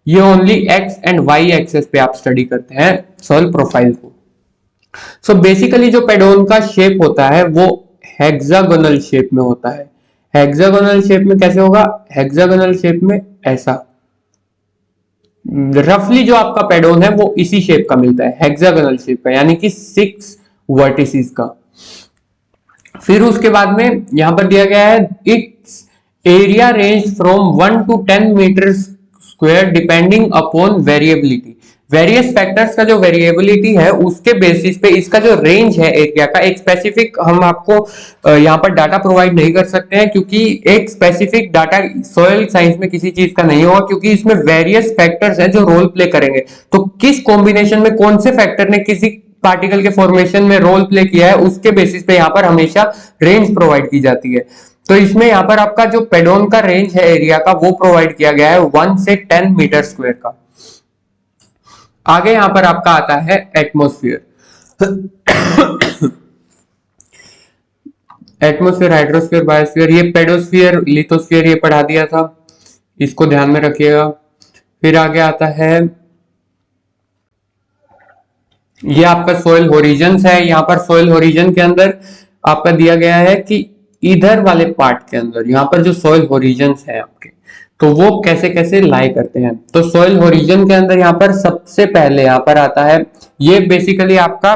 ये only X and Y axis पे आप स्टडी करते हैं सॉइल प्रोफाइल को. सो बेसिकली जो पेडोन का शेप होता है वो हेक्सागोनल शेप में होता है. हेक्सागोनल शेप में कैसे होगा, हेक्सागोनल शेप में ऐसा रफली जो आपका पेडोन है वो इसी शेप का मिलता है, हेक्सागोनल शेप का, यानी कि 6 वर्टिसेस का. फिर उसके बाद में यहां पर दिया गया है its area range from 1 to 10 metre square depending upon variability. Various factors का जो वेरिएबिलिटी है उसके बेसिस पे इसका जो रेंज है एरिया का, एक स्पेसिफिक हम आपको यहाँ पर डाटा प्रोवाइड नहीं कर सकते हैं, क्योंकि एक स्पेसिफिक डाटा सॉइल साइंस में किसी चीज का नहीं होगा, क्योंकि इसमें वेरियस फैक्टर्स हैं जो रोल प्ले करेंगे. तो किस कॉम्बिनेशन में कौन से फैक्टर ने किसी पार्टिकल के फॉर्मेशन में रोल प्ले किया है, उसके बेसिस पे यहाँ पर हमेशा रेंज प्रोवाइड की जाती है. तो इसमें यहाँ पर आपका जो पेडोन का रेंज है एरिया का वो प्रोवाइड किया गया है 1 से 10 मीटर स्क्वायर का. आगे यहां पर आपका आता है एटमॉस्फेयर. एटमॉस्फेयर, हाइड्रोस्फीयर, बायोस्फीयर, ये पेडोस्फीयर, लिथोस्फीयर ये पढ़ा दिया था, इसको ध्यान में रखिएगा. फिर आगे आता है ये आपका सोइल होरिजन्स है. यहाँ पर सोइल होरिजन के अंदर आपका दिया गया है कि इधर वाले पार्ट के अंदर यहाँ पर जो सॉइल होरिजन्स है आपके, तो वो कैसे कैसे लाई करते हैं। तो सॉइल होरिजन के अंदर यहाँ पर सबसे पहले यहाँ पर आता है, ये बेसिकली आपका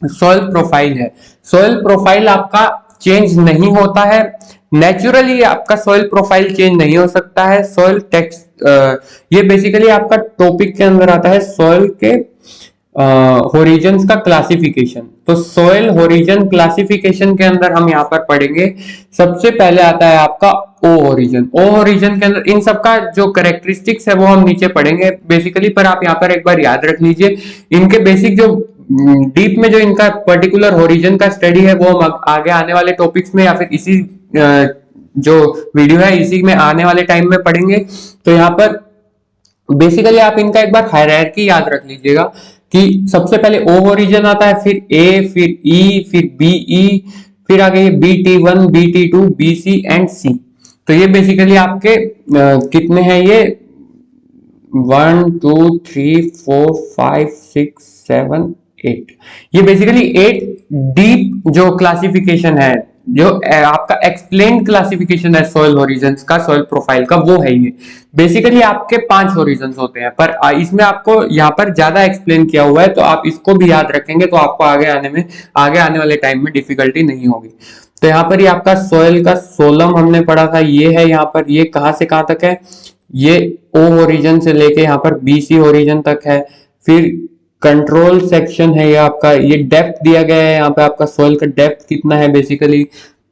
सॉइल प्रोफाइल है। सॉइल प्रोफाइल आपका चेंज नहीं होता है, नेचुरली आपका सॉइल प्रोफाइल चेंज नहीं हो सकता है। सॉइल टेक्स्ट ये बेसिकली आपका टॉपिक के अंदर आता है सॉइल के होरिजन्स का क्लासिफिकेशन। तो सॉइल होरिजन क्लासिफिकेशन के अंदर हम यहाँ पर पढ़ेंगे, सबसे पहले आता है आपका ओ होरिजन। ओ होरिजन के अंदर इन सबका जो कैरेक्टरिस्टिक्स है वो हम नीचे पढ़ेंगे बेसिकली, पर आप यहाँ पर एक बार याद रख लीजिए इनके बेसिक जो डीप में जो इनका पर्टिकुलर होरिजन का स्टडी है वो हम आगे आने वाले टॉपिक्स में या फिर इसी जो वीडियो है इसी में आने वाले टाइम में पढ़ेंगे। तो यहाँ पर बेसिकली आप इनका एक बार हायरार्की याद रख लीजिएगा कि सबसे पहले ओ होरिजन आता है, फिर ए, फिर ई, फिर बीई, फिर आगे BT1, BT2, BC and C। तो ये बेसिकली आपके कितने हैं ये 1 2 3 4 5 6 7 8, ये बेसिकली 8 डीप जो क्लासिफिकेशन है, जो आपका एक्सप्लेन क्लासिफिकेशन है सॉइल होरिजन्स का, सॉइल प्रोफाइल का, वो है ये। बेसिकली आपके 5 होरिजन्स होते हैं, पर इसमें आपको यहाँ पर ज्यादा एक्सप्लेन किया हुआ है, तो आप इसको भी याद रखेंगे तो आपको आगे आने वाले टाइम में डिफिकल्टी नहीं होगी। तो यहाँ पर ये आपका सॉइल का सोलम हमने पढ़ा था, ये है यहाँ पर, ये कहाँ से कहाँ तक है, ये ओ होरिजन से लेके यहाँ पर BC होरिजन तक है। फिर कंट्रोल सेक्शन है ये आपका, ये डेप्थ दिया गया है यहाँ पे आपका सॉइल का डेप्थ कितना है बेसिकली।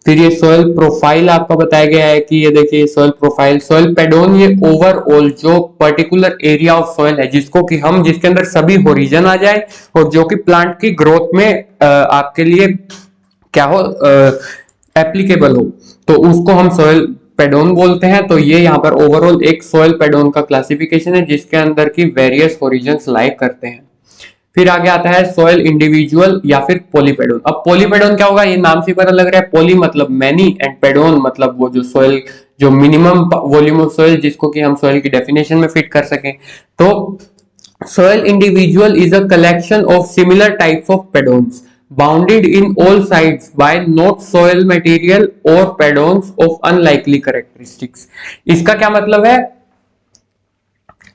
फिर ये सॉइल प्रोफाइल आपका बताया गया है कि ये देखिए सॉइल प्रोफाइल, सॉइल पेडोन, ये ओवरऑल जो पर्टिकुलर एरिया ऑफ सॉइल है जिसको कि हम जिसके अंदर सभी होरिजन आ जाए और जो कि प्लांट की ग्रोथ में आपके लिए क्या हो एप्लीकेबल हो, तो उसको हम सॉइल पेडोन बोलते हैं। तो ये यहाँ पर ओवरऑल एक सॉइल पेडोन का क्लासिफिकेशन है जिसके अंदर की वेरियस होरिजन्स लाई करते हैं। फिर आगे आता है सॉइल इंडिविजुअल या फिर पॉलीपेडोन। अब पॉलीपेडोन क्या होगा, ये नाम से पता लग रहा है, पॉली मतलब मैनी एंड पेडोन मतलब वो जो सॉइल जो मिनिमम वॉल्यूम ऑफ सॉइल जिसको कि हम सॉइल की डेफिनेशन में फिट कर सकें। तो soil individual is a collection of similar types of pedons bounded in all sides by not soil material or pedons of unlikely characteristics। इसका क्या मतलब है,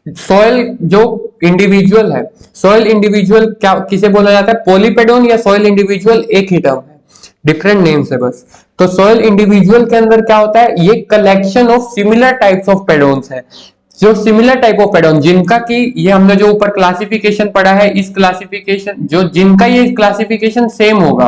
सॉइल जो इंडिविजुअल है, सॉइल इंडिविजुअल क्या किसे बोला जाता है, पॉलीपेडोन या सॉइल इंडिविजुअल एक ही टर्म है, डिफरेंट नेम से बस। तो सॉइल इंडिविजुअल के अंदर क्या होता है, ये collection of similar types of pedons है, जो सिमिलर टाइप ऑफ पेडोन जिनका कि ये हमने जो ऊपर क्लासिफिकेशन पढ़ा है, इस क्लासिफिकेशन जो जिनका ये क्लासिफिकेशन सेम होगा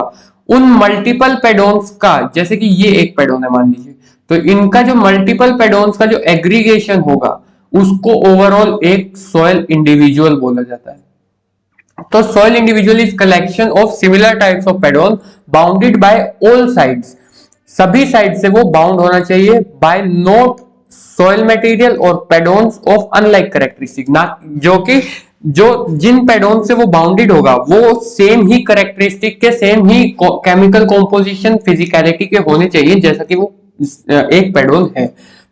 उन मल्टीपल पेडोन्स का, जैसे कि ये एक पेडोन है मान लीजिए, तो इनका जो मल्टीपल पेडोन्स का जो एग्रीगेशन होगा उसको ओवरऑल एक सॉइल इंडिविजुअल बोला जाता है। तो soil individual is collection of similar types of pedon bounded by all sides, सभी साइड से वो बाउंड होना चाहिए बाय नॉट सॉइल मटेरियल और पेडोन्स ऑफ अनलाइक कैरेक्टरिस्टिक, ना जो कि जो जिन पेडोन से वो बाउंडेड होगा वो सेम ही कैरेक्टरिस्टिक के, सेम ही केमिकल कॉम्पोजिशन फिजिकलिटी के होने चाहिए जैसा कि वो एक पेडोन है।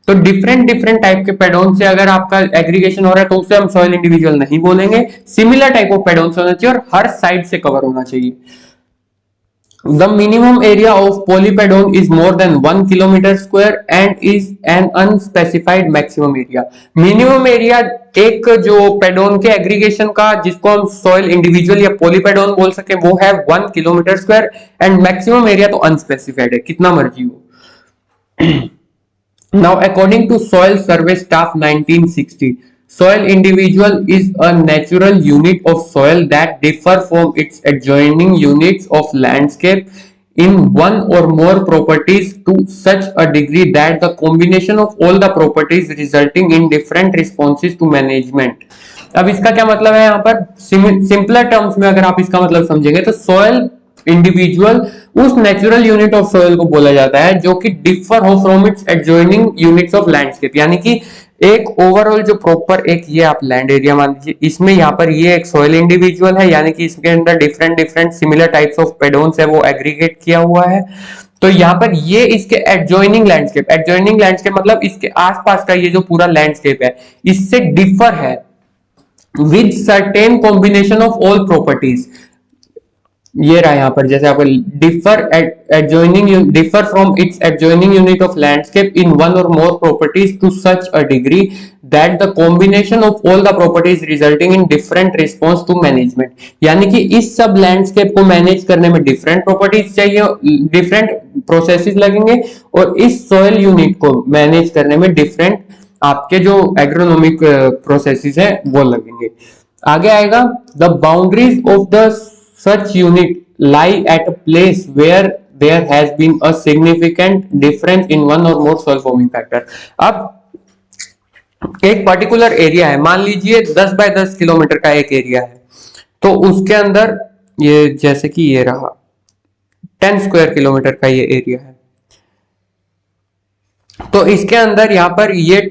तो डिफरेंट डिफरेंट टाइप के पेडोन से अगर आपका एग्रीगेशन हो रहा है तो उसे हम सॉइल इंडिविजुअल नहीं बोलेंगे, सिमिलर टाइप ऑफ पेडोन होना चाहिए और हर साइड से कवर होना चाहिए। The minimum area of polypedon is more than 1 kilometer square and is an unspecified maximum area। minimum area एक जो पेडोन के एग्रीगेशन का जिसको हम सॉइल इंडिविजुअल या पॉलीपेडोन बोल सके वो है 1 kilometre square and maximum area तो अनस्पेसिफाइड है, कितना मर्जी हो। Now, according to Soil Survey Staff 1960, soil individual is a natural unit of soil that differ from its adjoining units of landscape in one or more properties to such a degree that the combination of all the properties resulting in different responses to management। अब इसका क्या मतलब है, यहाँ पर simpler terms में अगर आप इसका मतलब समझेंगे तो सॉइल इंडिविजुअल उस नेचुरल यूनिट ऑफ सॉइल को बोला जाता है जो कि डिफर हो from its adjoining units of landscape, यानी कि एक ओवरऑल जो प्रॉपर एक ये आप लैंड एरिया मान लीजिए, इसमें यहाँ पर ये एक सॉइल इंडिविजुअल है, यानी कि इसके अंदर different different similar types of pedons है वो एग्रीगेट किया हुआ है। तो यहाँ पर ये इसके एडजॉइनिंग लैंडस्केप मतलब इसके आसपास का ये जो पूरा लैंडस्केप है इससे डिफर है with certain combination of all properties, ये रहा यहाँ पर, जैसे आपको differ from its adjoining unit of landscape in one or more properties to such a degree that the combination of all the properties resulting in different response to management. यानी कि इस सब लैंडस्केप को मैनेज करने में different properties चाहिए, different processes लगेंगे, और इस सॉइल यूनिट को मैनेज करने में डिफरेंट आपके जो एग्रोनॉमिक प्रोसेसेस है वो लगेंगे। आगे आएगा, the boundaries of the such unit lie at a place where there has been a significant difference in one or more soil forming factor। अब एक पर्टिकुलर एरिया है, मान लीजिए 10 बाय 10 किलोमीटर का एक एरिया है, तो उसके अंदर ये जैसे कि ये रहा 10 स्क्वायर किलोमीटर का ये एरिया है, तो इसके अंदर यहाँ पर ये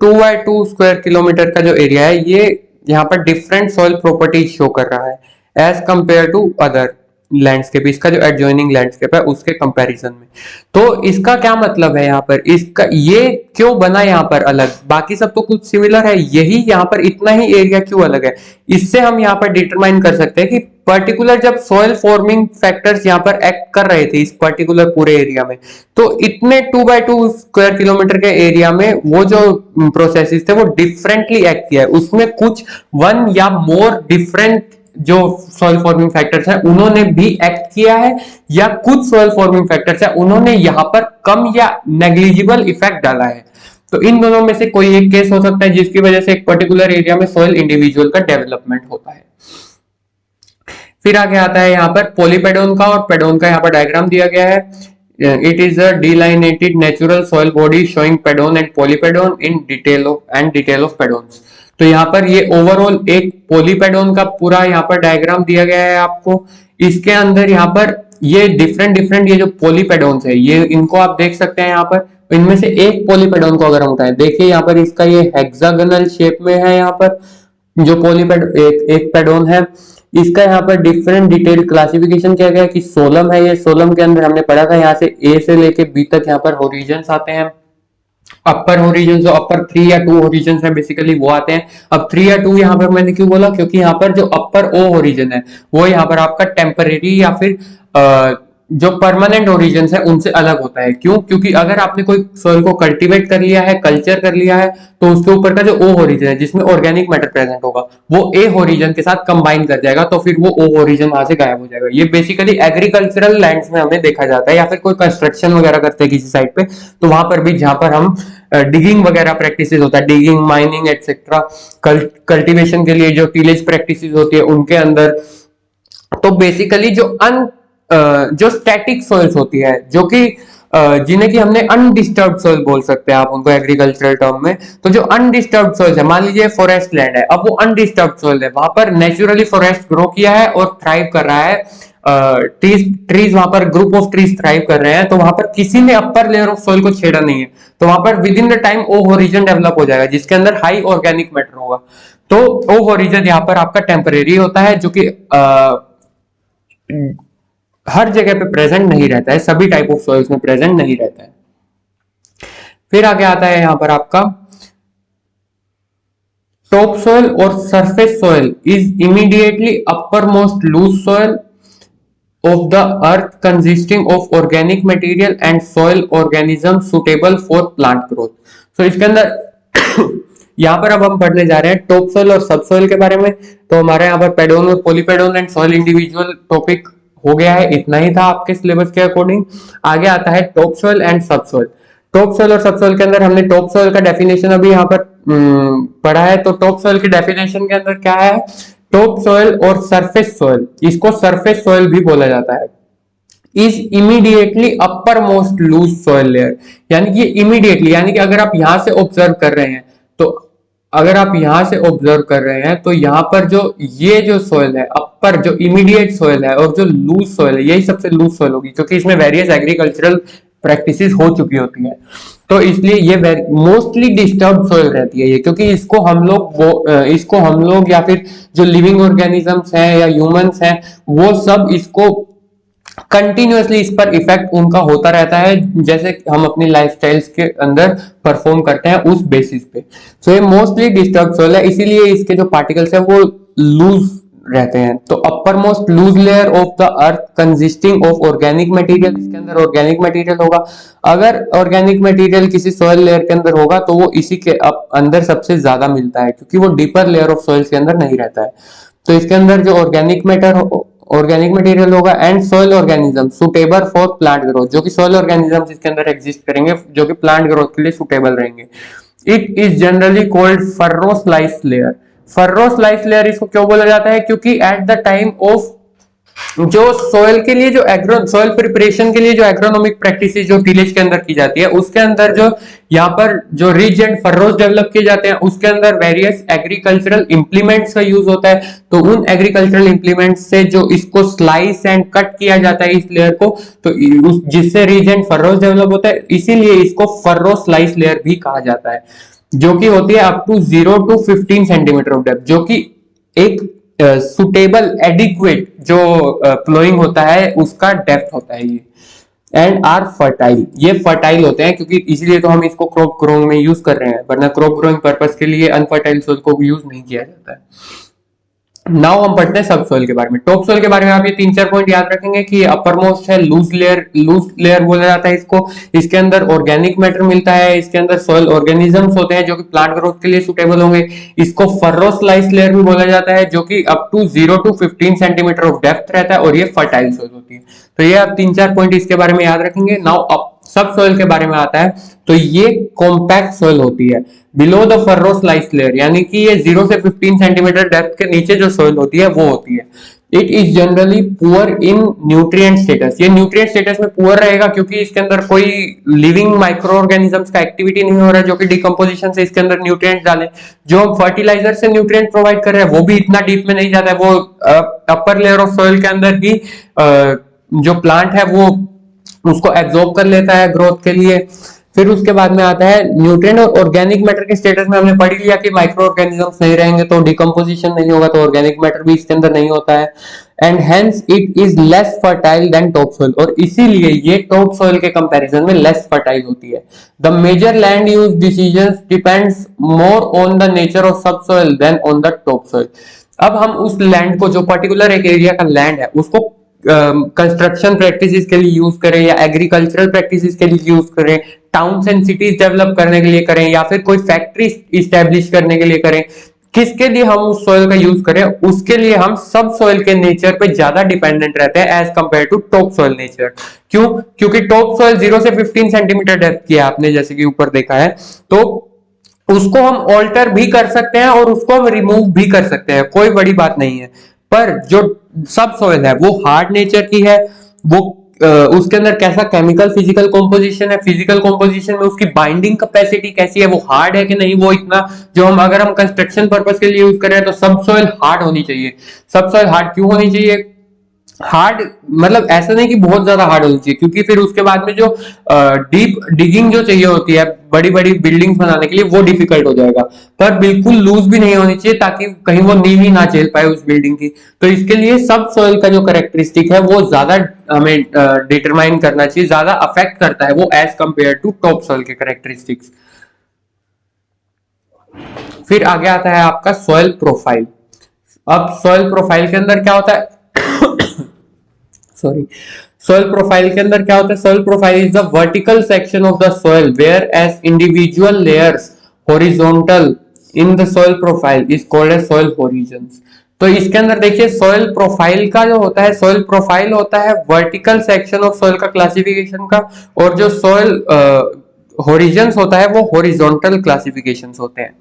2 बाय 2 स्क्वायर किलोमीटर का जो एरिया है, ये यहाँ पर डिफरेंट सॉइल प्रॉपर्टीज शो कर रहा है as compare to other landscape, इसका जो एडजॉइनिंग लैंडस्केप है उसके कंपैरिजन में। तो इसका क्या मतलब है यहाँ पर, इसका ये क्यों बना यहाँ पर अलग, बाकी सब तो कुछ सिमिलर है, यही यहाँ पर इतना ही एरिया क्यों अलग है, इससे हम यहाँ पर डिटरमाइन कर सकते हैं कि पर्टिकुलर जब सॉइल फॉर्मिंग फैक्टर्स यहाँ पर एक्ट कर रहे थे इस पर्टिकुलर पूरे एरिया में, तो इतने 2 बाय 2 स्क्वायर किलोमीटर के एरिया में वो जो प्रोसेसेस थे वो डिफरेंटली एक्ट किया है, उसमें कुछ वन या मोर डिफरेंट जो सॉइल फॉर्मिंग फैक्टर्स हैं उन्होंने भी एक्ट किया है, या कुछ सॉइल फॉर्मिंग फैक्टर्स हैं उन्होंने यहां पर कम या नेग्लिजिबल इफेक्ट डाला है। तो इन दोनों में से कोई एक केस हो सकता है जिसकी वजह से एक पर्टिकुलर एरिया में सॉइल इंडिविजुअल का डेवलपमेंट होता है। फिर आगे आता है यहाँ पर पॉलीपेडोन का, और पेडोन का यहाँ पर डायग्राम दिया गया है। It is a delineated natural soil body showing pedon and polypedon in detail of pedons. तो यहाँ पर ये ओवरऑल एक पॉलीपेडोन का पूरा यहाँ पर डायग्राम दिया गया है आपको। इसके अंदर यहाँ पर ये डिफरेंट ये जो पॉलीपेडोन्स है, ये इनको आप देख सकते हैं यहाँ पर। इनमें से एक पॉलीपेडोन को अगर हम उठाएं, देखिए यहाँ पर इसका ये हेक्सागोनल शेप में है, यहाँ पर जो पॉलीपेड एक पेडोन है, इसका यहाँ पर डिफरेंट डिटेल क्लासिफिकेशन किया गया है कि सोलम है। ये सोलम के अंदर हमने पढ़ा था यहाँ से ए से लेके बी तक यहाँ पर होरिजन्स आते हैं। अपर होरिजन, जो अपर 3 या 2 होरिजन है बेसिकली वो आते हैं। अब 3 या 2 यहाँ पर मैंने क्यों बोला, क्योंकि यहाँ पर जो अपर ओ होरिजन है वो यहाँ पर आपका टेम्परेरी या फिर जो परमानेंट ओरिजिन है उनसे अलग होता है। क्यों? क्योंकि अगर आपने कोई सॉइल को कल्टीवेट कर लिया है, कल्चर कर लिया है, तो उसके ऊपर का जो ओ ओरिजिन है जिसमें ऑर्गेनिक मैटर प्रेजेंट होगा वो ए ओरिजिन के साथ कंबाइन कर जाएगा, तो फिर वो ओ ओरिजिन वहां से गायब हो जाएगा। ये बेसिकली एग्रीकल्चरल लैंड्स में हमें देखा जाता है, या फिर कोई कंस्ट्रक्शन वगैरह करते हैं किसी साइड पे, तो वहां पर भी जहां पर हम डिगिंग वगैरह प्रैक्टिस होता है, डिगिंग, माइनिंग एक्सेट्रा, कल्टीवेशन के लिए जो टीलेज प्रैक्टिस होती है उनके अंदर, तो बेसिकली जो स्टैटिक सॉइल्स होती है, जो कि जिन्हें कि हमने अनडिस्टर्ब्ड सॉइल बोल सकते हैं आप उनको एग्रीकल्चरल टर्म में। तो जो अनडिस्टर्ब्ड सॉइल है, मान लीजिए फॉरेस्ट लैंड है, अब वो अनडिस्टर्ब्ड सॉइल है, वहां पर नेचुरली फॉरेस्ट ग्रो किया है और थ्राइव कर रहा है, ट्रीज वहां पर ग्रुप ऑफ ट्रीज थ्राइव कर रहे हैं, तो वहां पर किसी ने अपर लेयर ऑफ सॉइल को छेड़ा नहीं है, तो वहां पर within the time O horizon develop हो जाएगा जिसके अंदर हाई ऑर्गेनिक मैटर होगा। तो ओ होरिजन यहाँ पर आपका टेम्परेरी होता है, जो कि हर जगह पे प्रेजेंट नहीं रहता है, सभी टाइप ऑफ सॉइल्स में प्रेजेंट नहीं रहता है। फिर आगे आता है यहां पर आपका टॉप सॉइल और surface soil is immediately uppermost loose soil of the earth consisting of organic material and soil organism suitable for plant growth. तो इसके अंदर यहाँ पर अब हम पढ़ने जा रहे हैं टॉप सॉइल और सब सॉइल के बारे में। तो हमारे यहाँ पर पेडोन और पॉलीपेडोन एंड सॉइल इंडिविजुअल टॉपिक हो गया है, इतना ही था आपके सिलेबस के अकॉर्डिंग। आगे आता है टॉप सॉइल एंड सब सॉइल। टॉप सॉइल और सब सॉइल के अंदर हमने टॉप सॉइल का डेफिनेशन अभी यहाँ पर पढ़ा है। तो टॉप सॉइल की डेफिनेशन के अंदर क्या है, टॉप सॉइल और सरफेस सॉइल, इसको सरफेस सॉइल भी बोला जाता है, is immediately uppermost loose soil layer. यानी कि इमीडिएटली, यानी कि अगर आप यहां से ऑब्जर्व कर रहे हैं, तो अगर आप यहां से ऑब्जर्व कर रहे हैं तो यहाँ पर जो ये जो सॉइल है, अपर जो इमीडिएट सॉइल है और जो लूज सॉइल है, यही सबसे लूज सॉइल होगी, क्योंकि इसमें वेरियस एग्रीकल्चरल प्रैक्टिसेस हो चुकी होती है, तो इसलिए ये मोस्टली डिस्टर्ब सॉइल रहती है ये, क्योंकि इसको हम लोग या फिर जो लिविंग ऑर्गेनिजम्स हैं या ह्यूमंस हैं वो सब इसको कंटिन्यूअसली इस पर इफेक्ट उनका होता रहता है, जैसे हम अपनी लाइफस्टाइल्स के अंदर परफॉर्म करते हैं उस बेसिस पे। सो ये मोस्टली डिस्टर्ब सॉइल है, इसीलिए इसके जो पार्टिकल्स है वो लूज रहते हैं। तो uppermost loose layer of the earth consisting of organic material, इसके अंदर ऑर्गेनिक मटेरियल होगा। अगर ऑर्गेनिक मटेरियल किसी सॉइल लेयर के अंदर होगा तो वो इसी के अंदर सबसे ज्यादा मिलता है, क्योंकि वो डीपर लेयर ऑफ सॉइल के अंदर नहीं रहता है। तो इसके अंदर जो ऑर्गेनिक मटेरियल होगा and soil organism suitable for plant growth, जो कि सॉइल ऑर्गेनिज्म इसके अंदर एग्जिस्ट करेंगे जो कि प्लांट ग्रोथ के लिए सुटेबल रहेंगे। It is generally called furrow slice layer. Furrow slice layer इसको क्यों बोला जाता है, क्योंकि एट द टाइम ऑफ जो सॉइल के लिए जो सॉइल प्रिपरेशन के लिए जो एग्रोनॉमिक प्रैक्टिसेस जो टिलेज के अंदर की जाती है, उसके अंदर जो यहाँ पर जो रिज एंड फर्रोज डेवलप किए जाते हैं, उसके अंदर वेरियस एग्रीकल्चरल इंप्लीमेंट्स का यूज होता है। तो उन एग्रीकल्चरल इंप्लीमेंट्स से जो इसको स्लाइस एंड कट किया जाता है इस लेयर को, तो जिससे रिज एंड फर्रोज डेवलप होता है, इसीलिए इसको फर्रोस्लाइस लेयर भी कहा जाता है, जो कि होती है up to 0 to 15 centimetre of depth, जो कि एक सुटेबल एडिक्वेट जो फ्लोइंग होता है उसका डेप्थ होता है ये। एंड आर फर्टाइल, ये फर्टाइल होते हैं, क्योंकि इसीलिए तो हम इसको क्रॉप ग्रोइंग में यूज कर रहे हैं, वरना क्रॉप ग्रोइंग पर्पस के लिए अनफर्टाइल सोइल को यूज नहीं किया जाता है। नाउ हम पढ़ते हैं सब सोइल के बारे में। टॉप सोइल के बारे में आप ये 3-4 पॉइंट याद रखेंगे कि अपर मोस्ट है लूज लेयर बोला जाता है इसको। इसके अंदर ऑर्गेनिक मैटर मिलता है, इसके अंदर सॉइल ऑर्गेनिजम्स होते हैं जो कि प्लांट ग्रोथ के लिए सुटेबल होंगे। इसको फर्रोस्लाइस लेयर भी बोला जाता है, जो कि up to 0 to 15 centimetre of depth रहता है, और ये फर्टाइल सॉइल होती है। तो ये आप 3-4 पॉइंट इसके बारे में याद रखेंगे। नाउ अब सब सॉइल के बारे में आता है, तो ये कॉम्पैक्ट सॉइल होती है बिलो द फर्रोस्लाइस लेयर, यानी कि ये 0 से 15 सेंटीमीटर डेप्थ के नीचे जो सॉइल होती है वो होती है। It is generally poor in nutrient status, ये न्यूट्रिएंट स्टेटस में पुअर रहेगा क्योंकि इसके अंदर कोई लिविंग माइक्रो ऑर्गेनिजम्स का एक्टिविटी नहीं हो रहा है जो कि डिकम्पोजिशन से इसके अंदर न्यूट्रिएंट डालें। जो हम फर्टिलाइजर से न्यूट्रिएंट प्रोवाइड कर रहे हैं वो भी इतना डीप में नहीं जाता है, वो अपर लेयर ऑफ सॉइल के अंदर ही जो प्लांट है वो उसको एब्जॉर्ब कर लेता है ग्रोथ के लिए। फिर उसके बाद में आता है न्यूट्रिएंट और ऑर्गेनिक मैटर के स्टेटस में हमने पढ़ लिया कि माइक्रो ऑर्गेनिजम्स नहीं रहेंगे तो डिकम्पोजिशन नहीं होगा, तो ऑर्गेनिक मैटर भी इसके अंदर नहीं होता है। And hence it is less fertile than top soil, और इसीलिए ये टॉप सॉइल के कंपैरिजन में लेस फर्टाइल होती है। The major land use decisions depends more on the nature of sub soil than on the top soil. अब हम उस लैंड को, जो पर्टिकुलर एक एरिया का लैंड है, उसको कंस्ट्रक्शन प्रैक्टिसेस के लिए यूज करें या एग्रीकल्चरल प्रैक्टिसेस के लिए यूज करें, टाउन्स एंड सिटीज डेवलप करने के लिए करें, या फिर कोई फैक्ट्री इस्टेब्लिश करने के लिए करें, किसके लिए हम उस सॉइल का यूज करें, उसके लिए हम सब सॉइल के नेचर पे ज्यादा डिपेंडेंट रहते हैं as compare to top soil nature. क्यों? क्योंकि टॉप सॉइल 0 से 15 सेंटीमीटर डेप्थ की है, आपने जैसे कि ऊपर देखा है, तो उसको हम ऑल्टर भी कर सकते हैं और उसको हम रिमूव भी कर सकते हैं, कोई बड़ी बात नहीं है। पर जो सब सॉइल है वो हार्ड नेचर की है, वो उसके अंदर कैसा केमिकल फिजिकल कॉम्पोजिशन है, फिजिकल कॉम्पोजिशन में उसकी बाइंडिंग कैपेसिटी कैसी है, वो हार्ड है कि नहीं, वो इतना जो हम अगर हम कंस्ट्रक्शन पर्पस के लिए यूज कर रहे हैं तो सब सॉइल हार्ड होनी चाहिए। सब सॉइल हार्ड क्यों होनी चाहिए? हार्ड मतलब ऐसा नहीं कि बहुत ज्यादा हार्ड होनी चाहिए, क्योंकि फिर उसके बाद में जो डीप डिगिंग जो चाहिए होती है बड़ी बड़ी बिल्डिंग्स बनाने के लिए वो डिफिकल्ट हो जाएगा। पर बिल्कुल लूज भी नहीं होनी चाहिए ताकि कहीं वो नींव ही ना झेल पाए उस बिल्डिंग की। तो इसके लिए सब सॉइल का जो कैरेक्टरिस्टिक है वो ज्यादा हमें डिटरमाइन करना चाहिए, ज्यादा अफेक्ट करता है वो as compare to top soil के कैरेक्टरिस्टिक्स। फिर आगे आता है आपका सॉइल प्रोफाइल। अब सॉइल प्रोफाइल के अंदर क्या होता है सॉरी सॉइल प्रोफाइल के अंदर क्या होता है? Soil profile is the vertical section of the soil whereas individual layers horizontal in the soil profile is called as soil horizons. तो इसके अंदर देखिए सॉइल प्रोफाइल का जो होता है, सॉइल प्रोफाइल होता है वर्टिकल सेक्शन ऑफ सॉइल का क्लासिफिकेशन का, और जो सॉइल होरिजन्स होता है वो हॉरिजॉन्टल क्लासिफिकेशंस होते हैं।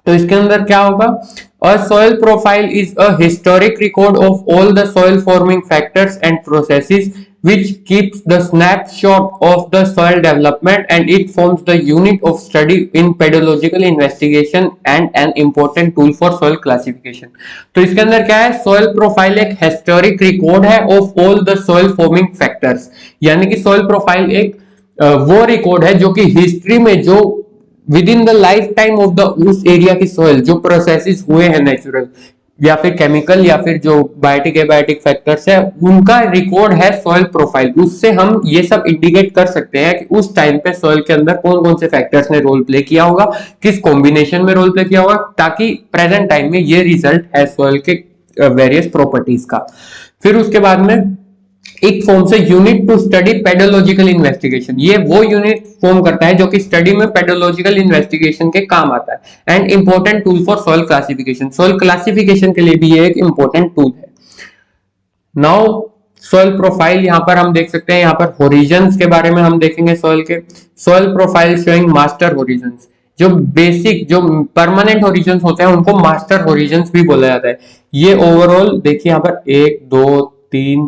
तो इसके अंदर क्या होगा? A soil profile is a historic record of all the soil forming factors and processes which keeps the snapshot of the soil development, and it forms the unit of study in pedological investigation and an important tool for soil classification. तो इसके अंदर क्या है? soil profile एक historic record है of all the soil forming factors, यानी कि soil profile एक वो रिकॉर्ड है जो कि हिस्ट्री में जो with in the life time of the उस एरिया की सॉइल जो प्रोसेसेस हुए हैं नेचुरल, या फिर केमिकल या फिर जो बायोटिक एबायोटिक फैक्टर्स है उनका रिकॉर्ड है सॉइल प्रोफाइल। उससे हम ये सब इंडिकेट कर सकते हैं कि उस टाइम पे सॉइल के अंदर कौन कौन से फैक्टर्स ने रोल प्ले किया होगा, किस कॉम्बिनेशन में रोल प्ले किया होगा, ताकि प्रेजेंट टाइम में ये रिजल्ट है सॉइल के वेरियस प्रॉपर्टीज का। फिर उसके बाद में एक फॉर्म से unit to study pedological investigation, ये वो यूनिट फॉर्म करता है जो कि स्टडी में पेडोलॉजिकल इन्वेस्टिगेशन के काम आता है। And important tool for soil classification, soil classification के लिए भी ये एक इंपॉर्टेंट टूल है। नाउ सॉइल प्रोफाइल, यहाँ पर हम देख सकते हैं, यहाँ पर होरिजन्स के बारे में हम देखेंगे सॉइल के। Soil profile showing master Horizons, जो बेसिक जो परमानेंट होरिजन्स होते हैं उनको मास्टर होरिजन्स भी बोला जाता है। ये ओवरऑल देखिए यहाँ पर 1 2 3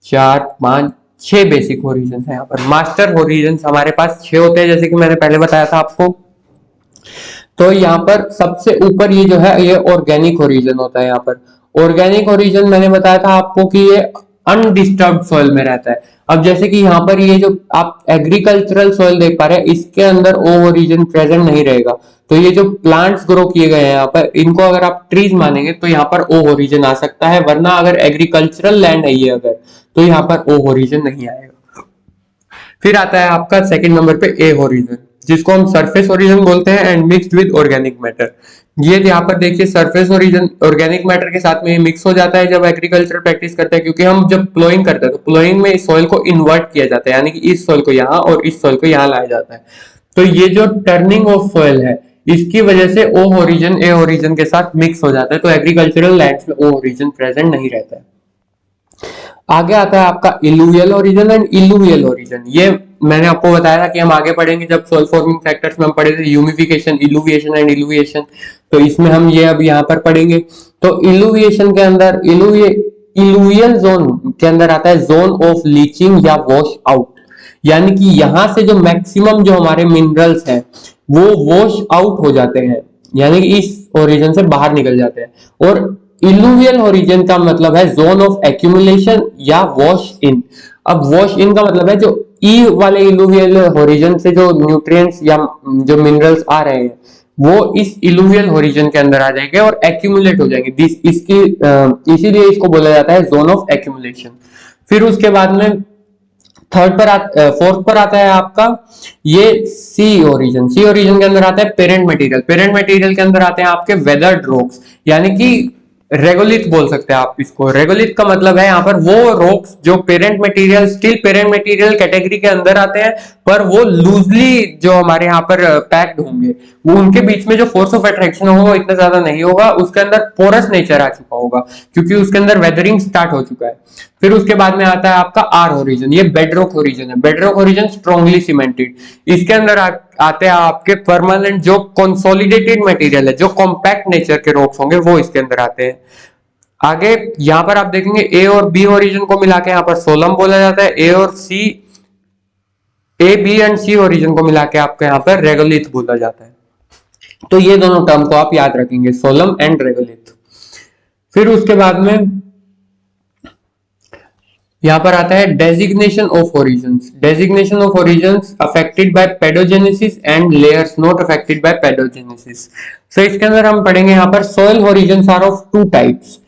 4 5 6 बेसिक होरिजन है। यहाँ पर मास्टर होरिजन हमारे पास 6 होते हैं, जैसे कि मैंने पहले बताया था आपको। तो यहाँ पर सबसे ऊपर ये जो है ये ऑर्गेनिक होरिजन होता है। यहाँ पर ऑर्गेनिक होरिजन मैंने बताया था आपको कि ये अनडिस्टर्ब्ड सॉइल में रहता है। अब जैसे कि यहाँ पर ये जो आप एग्रीकल्चरल सॉइल देख पा रहे हैं, इसके अंदर ओ ओरिजिन प्रेजेंट नहीं रहेगा। तो ये जो प्लांट्स ग्रो किए गए हैं यहाँ पर, इनको अगर आप ट्रीज मानेंगे तो यहाँ पर ओ ओरिजिन आ सकता है, वरना अगर एग्रीकल्चरल लैंड है ये अगर, तो यहाँ पर ओ ओरिजिन नहीं आएगा। फिर आता है आपका सेकंड नंबर पे ए ओरिजिन, जिसको हम सरफेस ओरिजिन बोलते हैं and mixed with organic matter. ये यहाँ पर देखिए सरफेस ओरिजिन ऑर्गेनिक मैटर के साथ में मिक्स हो जाता है जब एग्रीकल्चर प्रैक्टिस करते हैं, क्योंकि हम जब प्लोइंग करते हैं तो प्लोइंग में इस सॉइल को इन्वर्ट किया जाता है, यानी कि इस सॉइल को यहाँ और इस सॉइल को यहाँ लाया जाता है। तो ये जो टर्निंग ऑफ सॉइल है, इसकी वजह से ओ ओरिजिन ए ओरिजिन के साथ मिक्स हो जाता है, तो एग्रीकल्चरल लैंड्स में ओ ओरिजिन प्रेजेंट नहीं रहता है। आगे आता है आपका eluvial origin and eluvial origin. ये मैंने आपको बताया था कि हम आगे पढ़ेंगे जब सॉइल फॉर्मिंग फैक्टर्स में हम पढ़े थे ह्यूमिफिकेशन, इलुविएशन एंड इलुविएशन, तो इसमें हम ये अब यहाँ पर पढ़ेंगे। तो इलुविएशन के अंदर इलुवियल जोन के अंदर आता है जोन ऑफ लीचिंग या वॉश आउट, यानी कि यहां से जो मैक्सिमम जो हमारे मिनरल्स हैं वो वॉश आउट हो जाते हैं, यानी कि इस ओरिजिन से बाहर निकल जाते हैं। और इलुवियल ओरिजिन का मतलब है जोन ऑफ एक्यूमुलेशन या वॉश इन। अब वॉश इन का मतलब है जो ई वाले इलुवियल ओरिजिन से जो न्यूट्रिएंट्स या जो मिनरल्स आ रहे हैं वो इस इलुवियल ओरिजिन के अंदर आ जाएंगे और एक्यूमुलेट हो जाएंगे। इसकी इसीलिए इसको बोला जाता है जोन ऑफ एक्यूमुलेशन। फिर उसके बाद में फोर्थ पर आता है आपका ये सी ओरिजिन। सी ओरिजिन के अंदर आता है पेरेंट मटेरियल। पेरेंट मटेरियल के अंदर आते हैं आपके वेदर्ड रॉक्स, यानी कि रेगोलिथ बोल सकते हैं आप इसको। रेगोलिथ का मतलब है यहाँ पर वो रॉक्स जो parent material, still parent material category के अंदर आते हैं, पर वो लूजली जो हमारे यहाँ पर पैक्ड होंगे, वो उनके बीच में जो फोर्स ऑफ अट्रैक्शन होगा वो इतना ज्यादा नहीं होगा, उसके अंदर पोरस नेचर आ चुका होगा क्योंकि उसके अंदर वेदरिंग स्टार्ट हो चुका है। फिर उसके बाद में आता है आपका आर ओरिजिन। ये बेडरॉक ओरिजिन है। Bedrock origin strongly cemented. इसके अंदर आते हैं आपके परमानेंट जो कंसोलिडेटेड मटेरियल है, जो कॉम्पैक्ट नेचर के रॉक्स होंगे वो इसके अंदर आते हैं। आगे यहाँ पर आप देखेंगे ए और बी ओरिजिन को मिला के यहाँ पर सोलम बोला जाता है। ए और C, A B and C origin को मिला के आपको यहाँ पर रेगोलिथ बोला जाता है। तो ये दोनों टर्म को आप याद रखेंगे, सोलम एंड रेगोलिथ। फिर उसके बाद में यहां पर आता है designation of origins. Designation of origins affected by pedogenesis and layers not affected by pedogenesis. So इसके अंदर हम पढ़ेंगे यहाँ पर soil origins are of two types,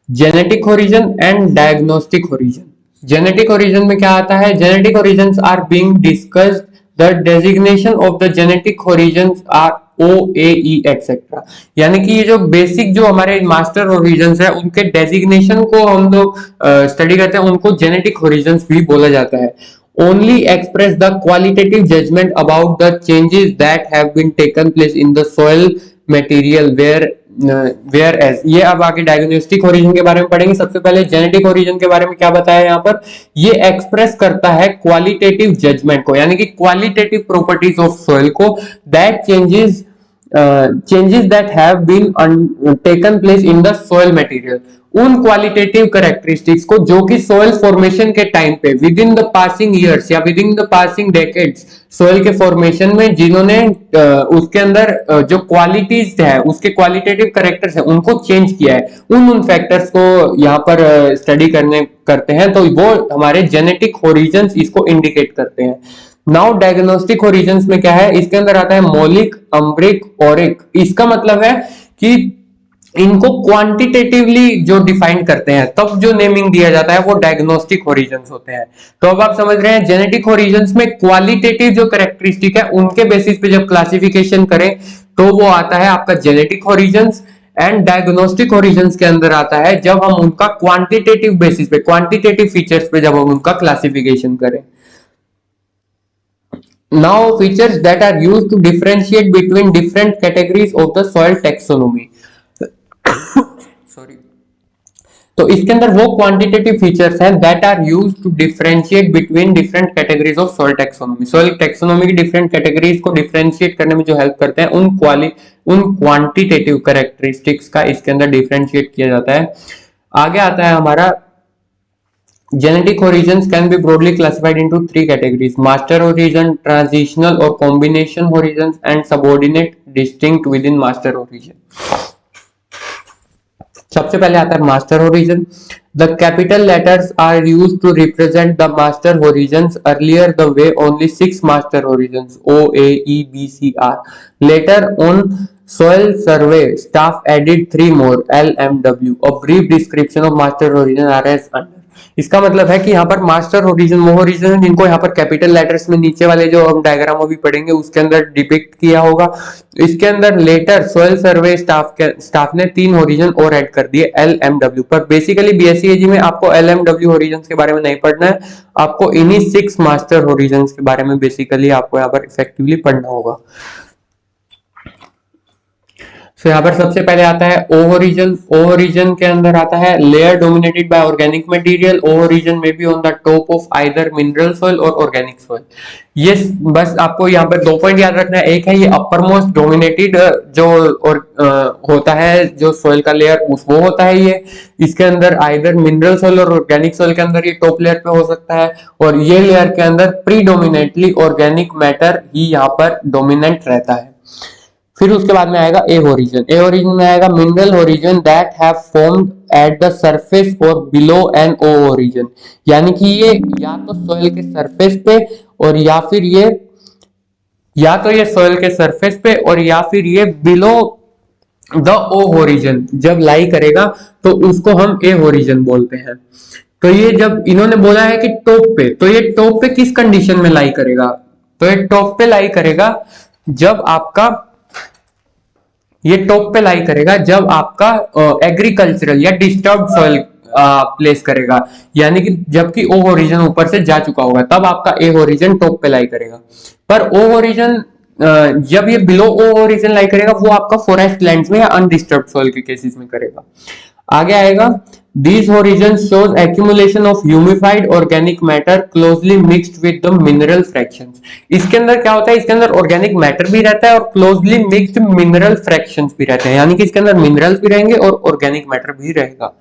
genetic origin and diagnostic origin. Genetic origin में क्या आता है? Genetic origins are being discussed, the designation of the genetic origins are O A E etcetera. यानी कि ये जो बेसिक जो हमारे मास्टर ओरिजिन्स है उनके डेजिग्नेशन को हम लोग स्टडी करते हैं, उनको जेनेटिक ओरिजिन्स भी बोला जाता है। Only express the qualitative judgement about the changes that have been taken place in the soil material whereas. ये अब आगे डायग्नोस्टिक ओरिजिन के बारे में पढ़ेंगे। सबसे पहले जेनेटिक ओरिजिन के बारे में क्या बताया यहाँ पर? ये एक्सप्रेस करता है क्वालिटेटिव जजमेंट को, यानी कि क्वालिटेटिव प्रॉपर्टीज ऑफ सॉइल को, that changes that have been taken place in the soil material. उन क्वालिटेटिव कैरेक्टरिस्टिक्स को जो कि सॉइल फॉर्मेशन के टाइम पे within the passing years या within the passing decades soil के formation में जिन्होंने उसके अंदर जो क्वालिटीज है, उसके क्वालिटेटिव कैरेक्टर्स है, उनको चेंज किया है, उन फैक्टर्स को यहाँ पर स्टडी करते हैं, तो वो हमारे जेनेटिक ओरिजिन्स इसको इंडिकेट करते हैं। नाउ डायग्नोस्टिक ओरिजिन्स में क्या है? इसके अंदर आता है मौलिक, अम्बरिक, ओरिक। इसका मतलब है कि इनको क्वांटिटेटिवली जो डिफाइन करते हैं तब जो नेमिंग दिया जाता है वो डायग्नोस्टिक ओरिजिन्स होते हैं। तो अब आप समझ रहे हैं जेनेटिक ओरिजिन्स में क्वालिटेटिव जो कैरेक्टरिस्टिक है उनके बेसिस पे जब क्लासिफिकेशन करें तो वो आता है आपका genetic origins. And diagnostic origins के अंदर आता है जब हम उनका क्वांटिटेटिव बेसिस पे, क्वांटिटेटिव फीचर्स पे जब हम उनका क्लासिफिकेशन करें। Now features that are used to differentiate between different categories of the soil taxonomy. Sorry. तो इसके अंदर वो क्वांटिटेटिव फीचर्स हैं that are used to differentiate between different categories of soil taxonomy. Soil taxonomy की different categories को differentiate करने में जो हेल्प करते हैं उन क्वांटिटेटिव कैरेक्टरिस्टिक्स का इसके अंदर डिफरेंशिएट किया जाता है। आगे आता है हमारा genetic origins can be broadly classified into three categories: master origin, transitional or combination origins, and subordinate distinct within master origin. सबसे पहले आता है master origin. The capital letters are used to represent the master origins. Earlier the they only 6 master origins O, A, E, B, C, R. Later on soil survey staff added 3 more L, M, W. A brief description of master origin are as under. इसका मतलब है कि यहाँ पर master origin वो origin है जिनको यहाँ पर कैपिटल लेटर्स में नीचे वाले जो हम डायग्राम अभी पढ़ेंगे उसके अंदर डिपिक्ट किया होगा। इसके अंदर लेटर सॉइल सर्वे स्टाफ ने 3 ओरिजिन और ऐड कर दिए एल एम डब्ल्यू। पर बेसिकली बीएससी में आपको एल एम डब्ल्यू ओरिजिन के बारे में नहीं पढ़ना है, आपको इन्हीं 6 मास्टर ओरिजिन के बारे में बेसिकली आपको यहाँ पर इफेक्टिवली पढ़ना होगा। तो यहाँ पर सबसे पहले आता है ओ ओरिजिन। ओ ओरिजिन के अंदर आता है layer dominated by organic material. O origin में B on the top of either mineral soil or organic soil. ये बस आपको यहाँ पर 2 पॉइंट याद रखना है। एक है ये अपर मोस्ट डोमिनेटेड जो और होता है जो सॉइल का लेयर वो होता है ये। इसके अंदर either mineral soil or organic soil के अंदर ये टॉप लेयर पे हो सकता है और ये लेयर के अंदर प्रीडोमिनेटली ऑर्गेनिक मैटर ही यहाँ पर डोमिनेंट रहता है। फिर उसके बाद में आएगा ए ओरिजिन। ए ओरिजिन में आएगा mineral origin that have formed at the surface और बिलो एन ओ ओरिजिन। यानी कि ये या तो सॉइल के सरफेस पे और या फिर ये सॉइल के सरफेस पे और या फिर ये बिलो द ओ ओरिजिन जब लाई करेगा तो उसको हम ए ओरिजिन बोलते हैं। तो ये जब इन्होंने बोला है कि टॉप पे, तो ये टॉप पे किस कंडीशन में लाई करेगा? तो ये टॉप पे लाई करेगा जब आपका एग्रीकल्चरल या डिस्टर्ब्ड सॉइल प्लेस करेगा। यानी कि जबकि ओ ओरिजिन ऊपर से जा चुका होगा तब आपका ए ओरिजिन टॉप पे लाई करेगा। पर ओ ओरिजिन जब ये बिलो ओ ओरिजिन लाई करेगा वो आपका फॉरेस्ट लैंड्स में या अनडिस्टर्ब्ड सॉइल के केसेस में करेगा। आगे आएगा These origins shows accumulation of humified organic matter closely mixed with the mineral fractions. इसके अंदर क्या होता है? इसके अंदर organic matter भी रहता है और closely mixed mineral fractions भी रहते हैं। यानी कि इसके अंदर minerals भी रहेंगे और organic matter भी रहेगा।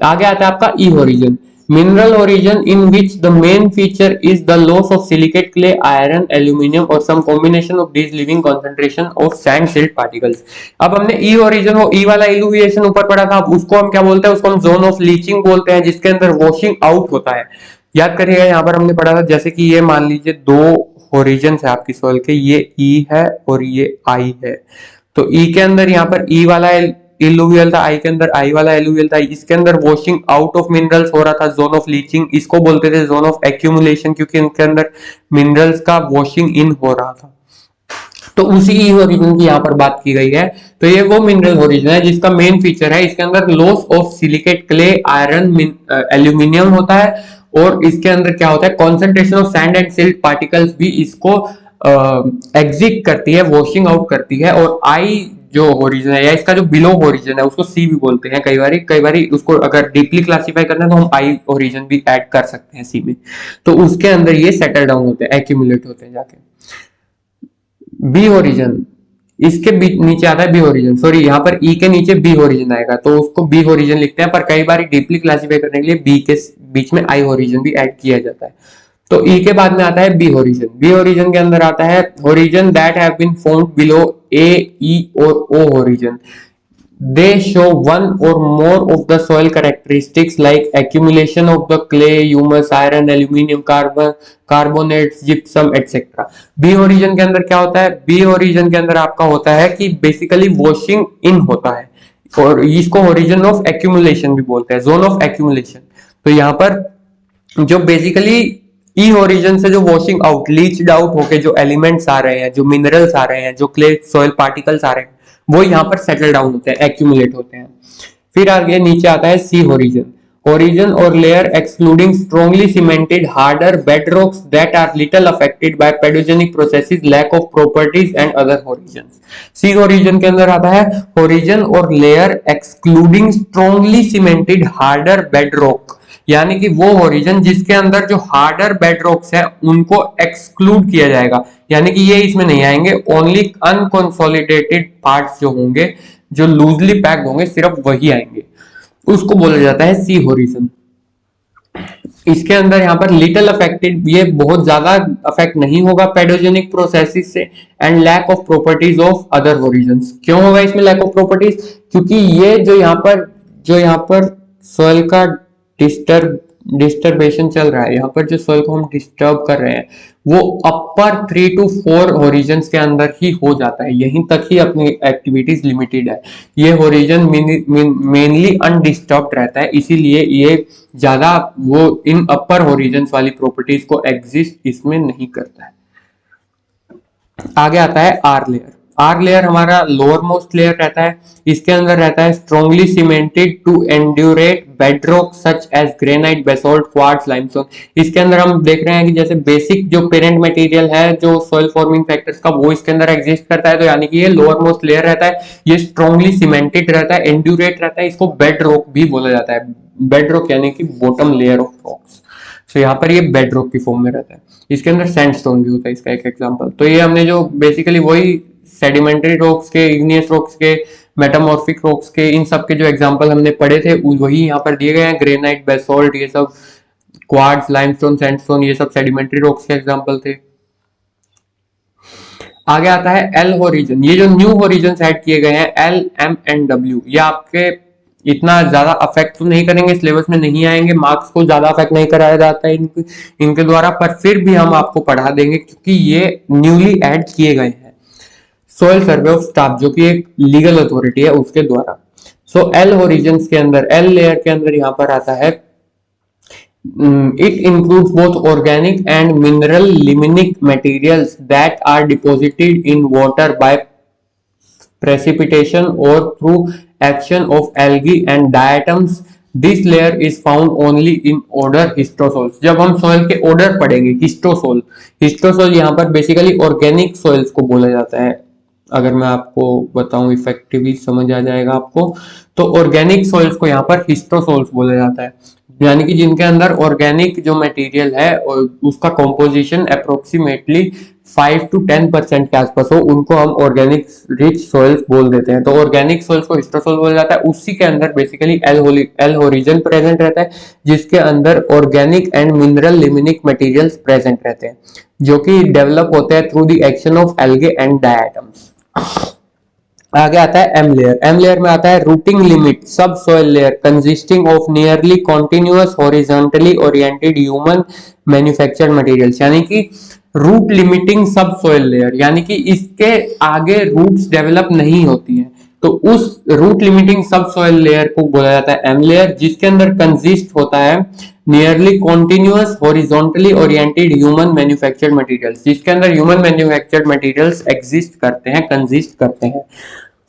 आगे आता है आपका E origin. Mineral origin in which the main feature is the loss of silicate clay, iron, aluminium or some combination of these leaving concentration of sand silt particles. अब हमने E origin वो E वाला इल्यूविएशन ऊपर पढ़ा था, अब उसको हम क्या बोलते हैं? उसको हम जोन ऑफ लीचिंग बोलते हैं जिसके अंदर वॉशिंग आउट होता है। याद करिएगा यहाँ पर हमने पढ़ा था जैसे कि ये मान लीजिए 2 ओरिजिन है आपकी सॉइल के, ये E है और ये I है। तो E के अंदर यहाँ पर E वाला इल्यूवियल था, आई के अंदर आई वाला इल्यूवियल था। इसके अंदर वॉशिंग आउट ऑफ मिनरल्स हो रहा था, जोन ऑफ लीचिंग। इसको बोलते थे जोन ऑफ एक्यूमुलेशन क्योंकि इनके अंदर मिनरल्स का वॉशिंग इन हो रहा था। तो उसी ई ओरिजिन की यहाँ पर बात की गई है। तो ये वो मिनरल ओरिजिन है जिसका मेन फीचर है इसके अंदर loss of silicate clay, iron, aluminium होता है और इसके अंदर क्या होता है? Concentration of sand and silt particles भी इसको एग्जिट करती है, वॉशिंग आउट करती है। और आई जो ओरिजिन है या इसका जो बिलो ओरिजिन है उसको सी भी बोलते हैं कई बारी उसको अगर डीपली क्लासिफाई करना है तो हम आई ओरिजिन भी ऐड कर सकते हैं सी में। तो उसके अंदर ये सेटल डाउन होते हैं, एक्यूमुलेट होते हैं जाके। बी ओरिजिन, इसके नीचे आता है बी ओरिजिन, सॉरी यहाँ पर ई के नीचे बी ओरिजिन आएगा तो उसको बी ओरिजिन लिखते हैं। पर कई बार डीपली क्लासिफाई करने के लिए बी के बीच में आई ओरिजिन भी ऐड किया जाता है। तो ई के बाद में आता है बी ओरिजिन। बी ओरिजिन के अंदर आता है origin that have been found below A, E और O origin. They show one or more of the soil characteristics like accumulation of the clay, humus, iron, aluminium, carbonates, gypsum, etc. B origin के अंदर क्या होता है? B origin के अंदर आपका होता है कि बेसिकली वॉशिंग इन होता है। और इसको ओरिजिन ऑफ एक्यूमुलेशन भी बोलते हैं, जोन ऑफ एक्यूमुलेशन। तो यहाँ पर जो बेसिकली ई ओरिजिन से जो वॉशिंग आउट, लीच्ड आउट होके जो एलिमेंट्स आ रहे हैं, जो मिनरल्स आ रहे हैं, जो क्ले सॉइल पार्टिकल्स आ रहे हैं, वो यहाँ पर सेटल डाउन होते हैं, एक्यूमुलेट होते हैं। फिर आगे नीचे आता है सी origin, origin or layer excluding strongly cemented harder bedrocks that are little affected by pedogenic processes, lack of properties and other origins। C origin के अंदर आता है origin और layer excluding strongly cemented harder bedrock, यानी कि वो origin जिसके अंदर जो हार्डर बेडरॉक्स है उनको एक्सक्लूड किया जाएगा, यानी कि ये इसमें नहीं आएंगे, ओनली अनकंसोलिडेटेड पार्ट्स जो होंगे, जो लूजली पैक्ड होंगे, सिर्फ वही आएंगे, उसको बोला जाता है सी ओरिजिन। इसके अंदर यहाँ पर लिटिल अफेक्टेड, ये बहुत ज्यादा अफेक्ट नहीं होगा पेडोजेनिक प्रोसेसेस से, and lack of properties of other origins. क्यों होगा इसमें लैक ऑफ प्रॉपर्टीज? क्योंकि ये जो यहाँ पर सॉइल का डिस्टर्बेशन चल रहा है, यहाँ पर जो सॉइल को हम डिस्टर्ब कर रहे हैं वो अपर 3 to 4 ओरिजिन्स के अंदर ही हो जाता है, यहीं तक ही अपनी एक्टिविटीज लिमिटेड है। ये ओरिजिन मेनली अनडिस्टर्ब्ड रहता है, इसीलिए ये ज्यादा वो इन अपर ओरिजिन्स वाली प्रॉपर्टीज को एग्जिस्ट इसमें नहीं करता है। आगे आता है आर लेयर। आर लेयर हमारा लोअर मोस्ट लेयर रहता है, इसके अंदर रहता है strongly cemented to indurate bedrock such as granite, basalt, quartz, limestone. इसके अंदर हम देख रहे हैं कि जैसे बेसिक जो पेरेंट मटेरियल है जो सॉइल फॉर्मिंग फैक्टर्स का, वो इसके अंदर एग्जिस्ट करता है, तो यानी कि ये लोअर मोस्ट लेयर रहता है, ये स्ट्रॉन्गली सीमेंटेड रहता है, एंड्यूरेट रहता है, इसको बेडरॉक भी बोला जाता है। बेडरॉक यानी कि बॉटम लेयर ऑफ रॉक्स। तो यहाँ पर ये बेडरॉक की फॉर्म में रहता है, इसके अंदर सैंडस्टोन भी होता है, इसका एक एग्जांपल। तो ये हमने जो बेसिकली वही सेडिमेंट्री रॉक्स के, इग्नियस रॉक्स के, मेटामॉर्फिक रॉक्स के, इन सब के जो एग्जांपल हमने पढ़े थे वही यहाँ पर दिए गए हैं। ग्रेनाइट, बेसोल्ट, ये सब क्वार्ट्ज, लाइमस्टोन, सैंडस्टोन, ये सब सेडिमेंट्री रॉक्स के एग्जांपल थे। आगे आता है एल ओरिजिन। ये जो न्यू ओरिजिन ऐड किए गए हैं एल, एम एंड डब्ल्यू, ये आपके इतना ज्यादा अफेक्ट तो नहीं करेंगे, सिलेबस में नहीं आएंगे, मार्क्स को ज्यादा अफेक्ट नहीं कराया जाता है इनके द्वारा, पर फिर भी हम आपको पढ़ा देंगे क्योंकि ये न्यूली ऐड किए गए हैं सॉइल सर्वे ऑफ स्टाफ, जो कि एक लीगल अथॉरिटी है, उसके द्वारा। सो एल ओरिजिन के अंदर, एल लेयर के अंदर यहाँ पर आता है it includes both organic and mineral liminic materials that are deposited in water by precipitation or through action of algae and diatoms. This layer is found only in odor histosols। जब हम soil के order पढ़ेंगे, हिस्टोसोल, हिस्टोसोल यहाँ पर basically organic soils को बोला जाता है, अगर मैं आपको बताऊं इफेक्टिवली समझ आ जाएगा आपको। तो ऑर्गेनिक सॉइल्स को यहाँ पर हिस्टोसोल्स बोला जाता है, यानी कि जिनके अंदर ऑर्गेनिक जो मटेरियल है और उसका कॉम्पोजिशन अप्रोक्सीमेटली 5 to 10% के आसपास हो, उनको हम ऑर्गेनिक रिच सॉइल्स बोल देते हैं। तो ऑर्गेनिक सॉइल्स को हिस्टोसोल बोला जाता है। उसी के अंदर बेसिकली एल ओरिजिन प्रेजेंट रहता है, जिसके अंदर organic and mineral limnic materials present रहते हैं, जो कि डेवलप होते हैं through the action of algae and diatoms. आगे आता है एम लेयर। एम लेयर में आता है रूटिंग लिमिट सब soil layer consisting of nearly continuous horizontally oriented human manufactured materials, यानी कि रूट लिमिटिंग सब सॉइल लेयर, यानी कि इसके आगे रूट्स डेवलप नहीं होती है, तो उस रूट लिमिटिंग सब सॉइल लेयर को बोला जाता है एम लेयर, जिसके अंदर कंसिस्ट होता है nearly continuous horizontally oriented human manufactured materials, जिसके अंदर ह्यूमन मैन्युफैक्चर्ड मटेरियल्स एग्जिस्ट करते हैं, कंसिस्ट करते हैं।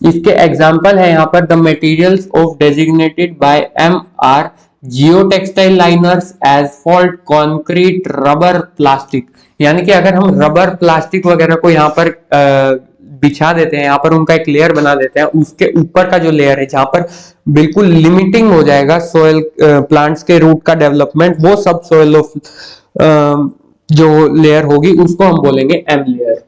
इसके एग्जांपल है यहाँ पर the materials of designated by M are geotextile liners, asphalt, concrete, rubber, plastic. यानी कि अगर हम रबर, प्लास्टिक वगैरह को यहाँ पर बिछा देते हैं, यहाँ पर उनका एक लेयर बना देते हैं, उसके ऊपर का जो लेयर है जहां पर बिल्कुल लिमिटिंग हो जाएगा सॉइल प्लांट्स के रूट का डेवलपमेंट, वो सब सॉइल ऑफ जो लेयर होगी उसको हम बोलेंगे एम लेयर।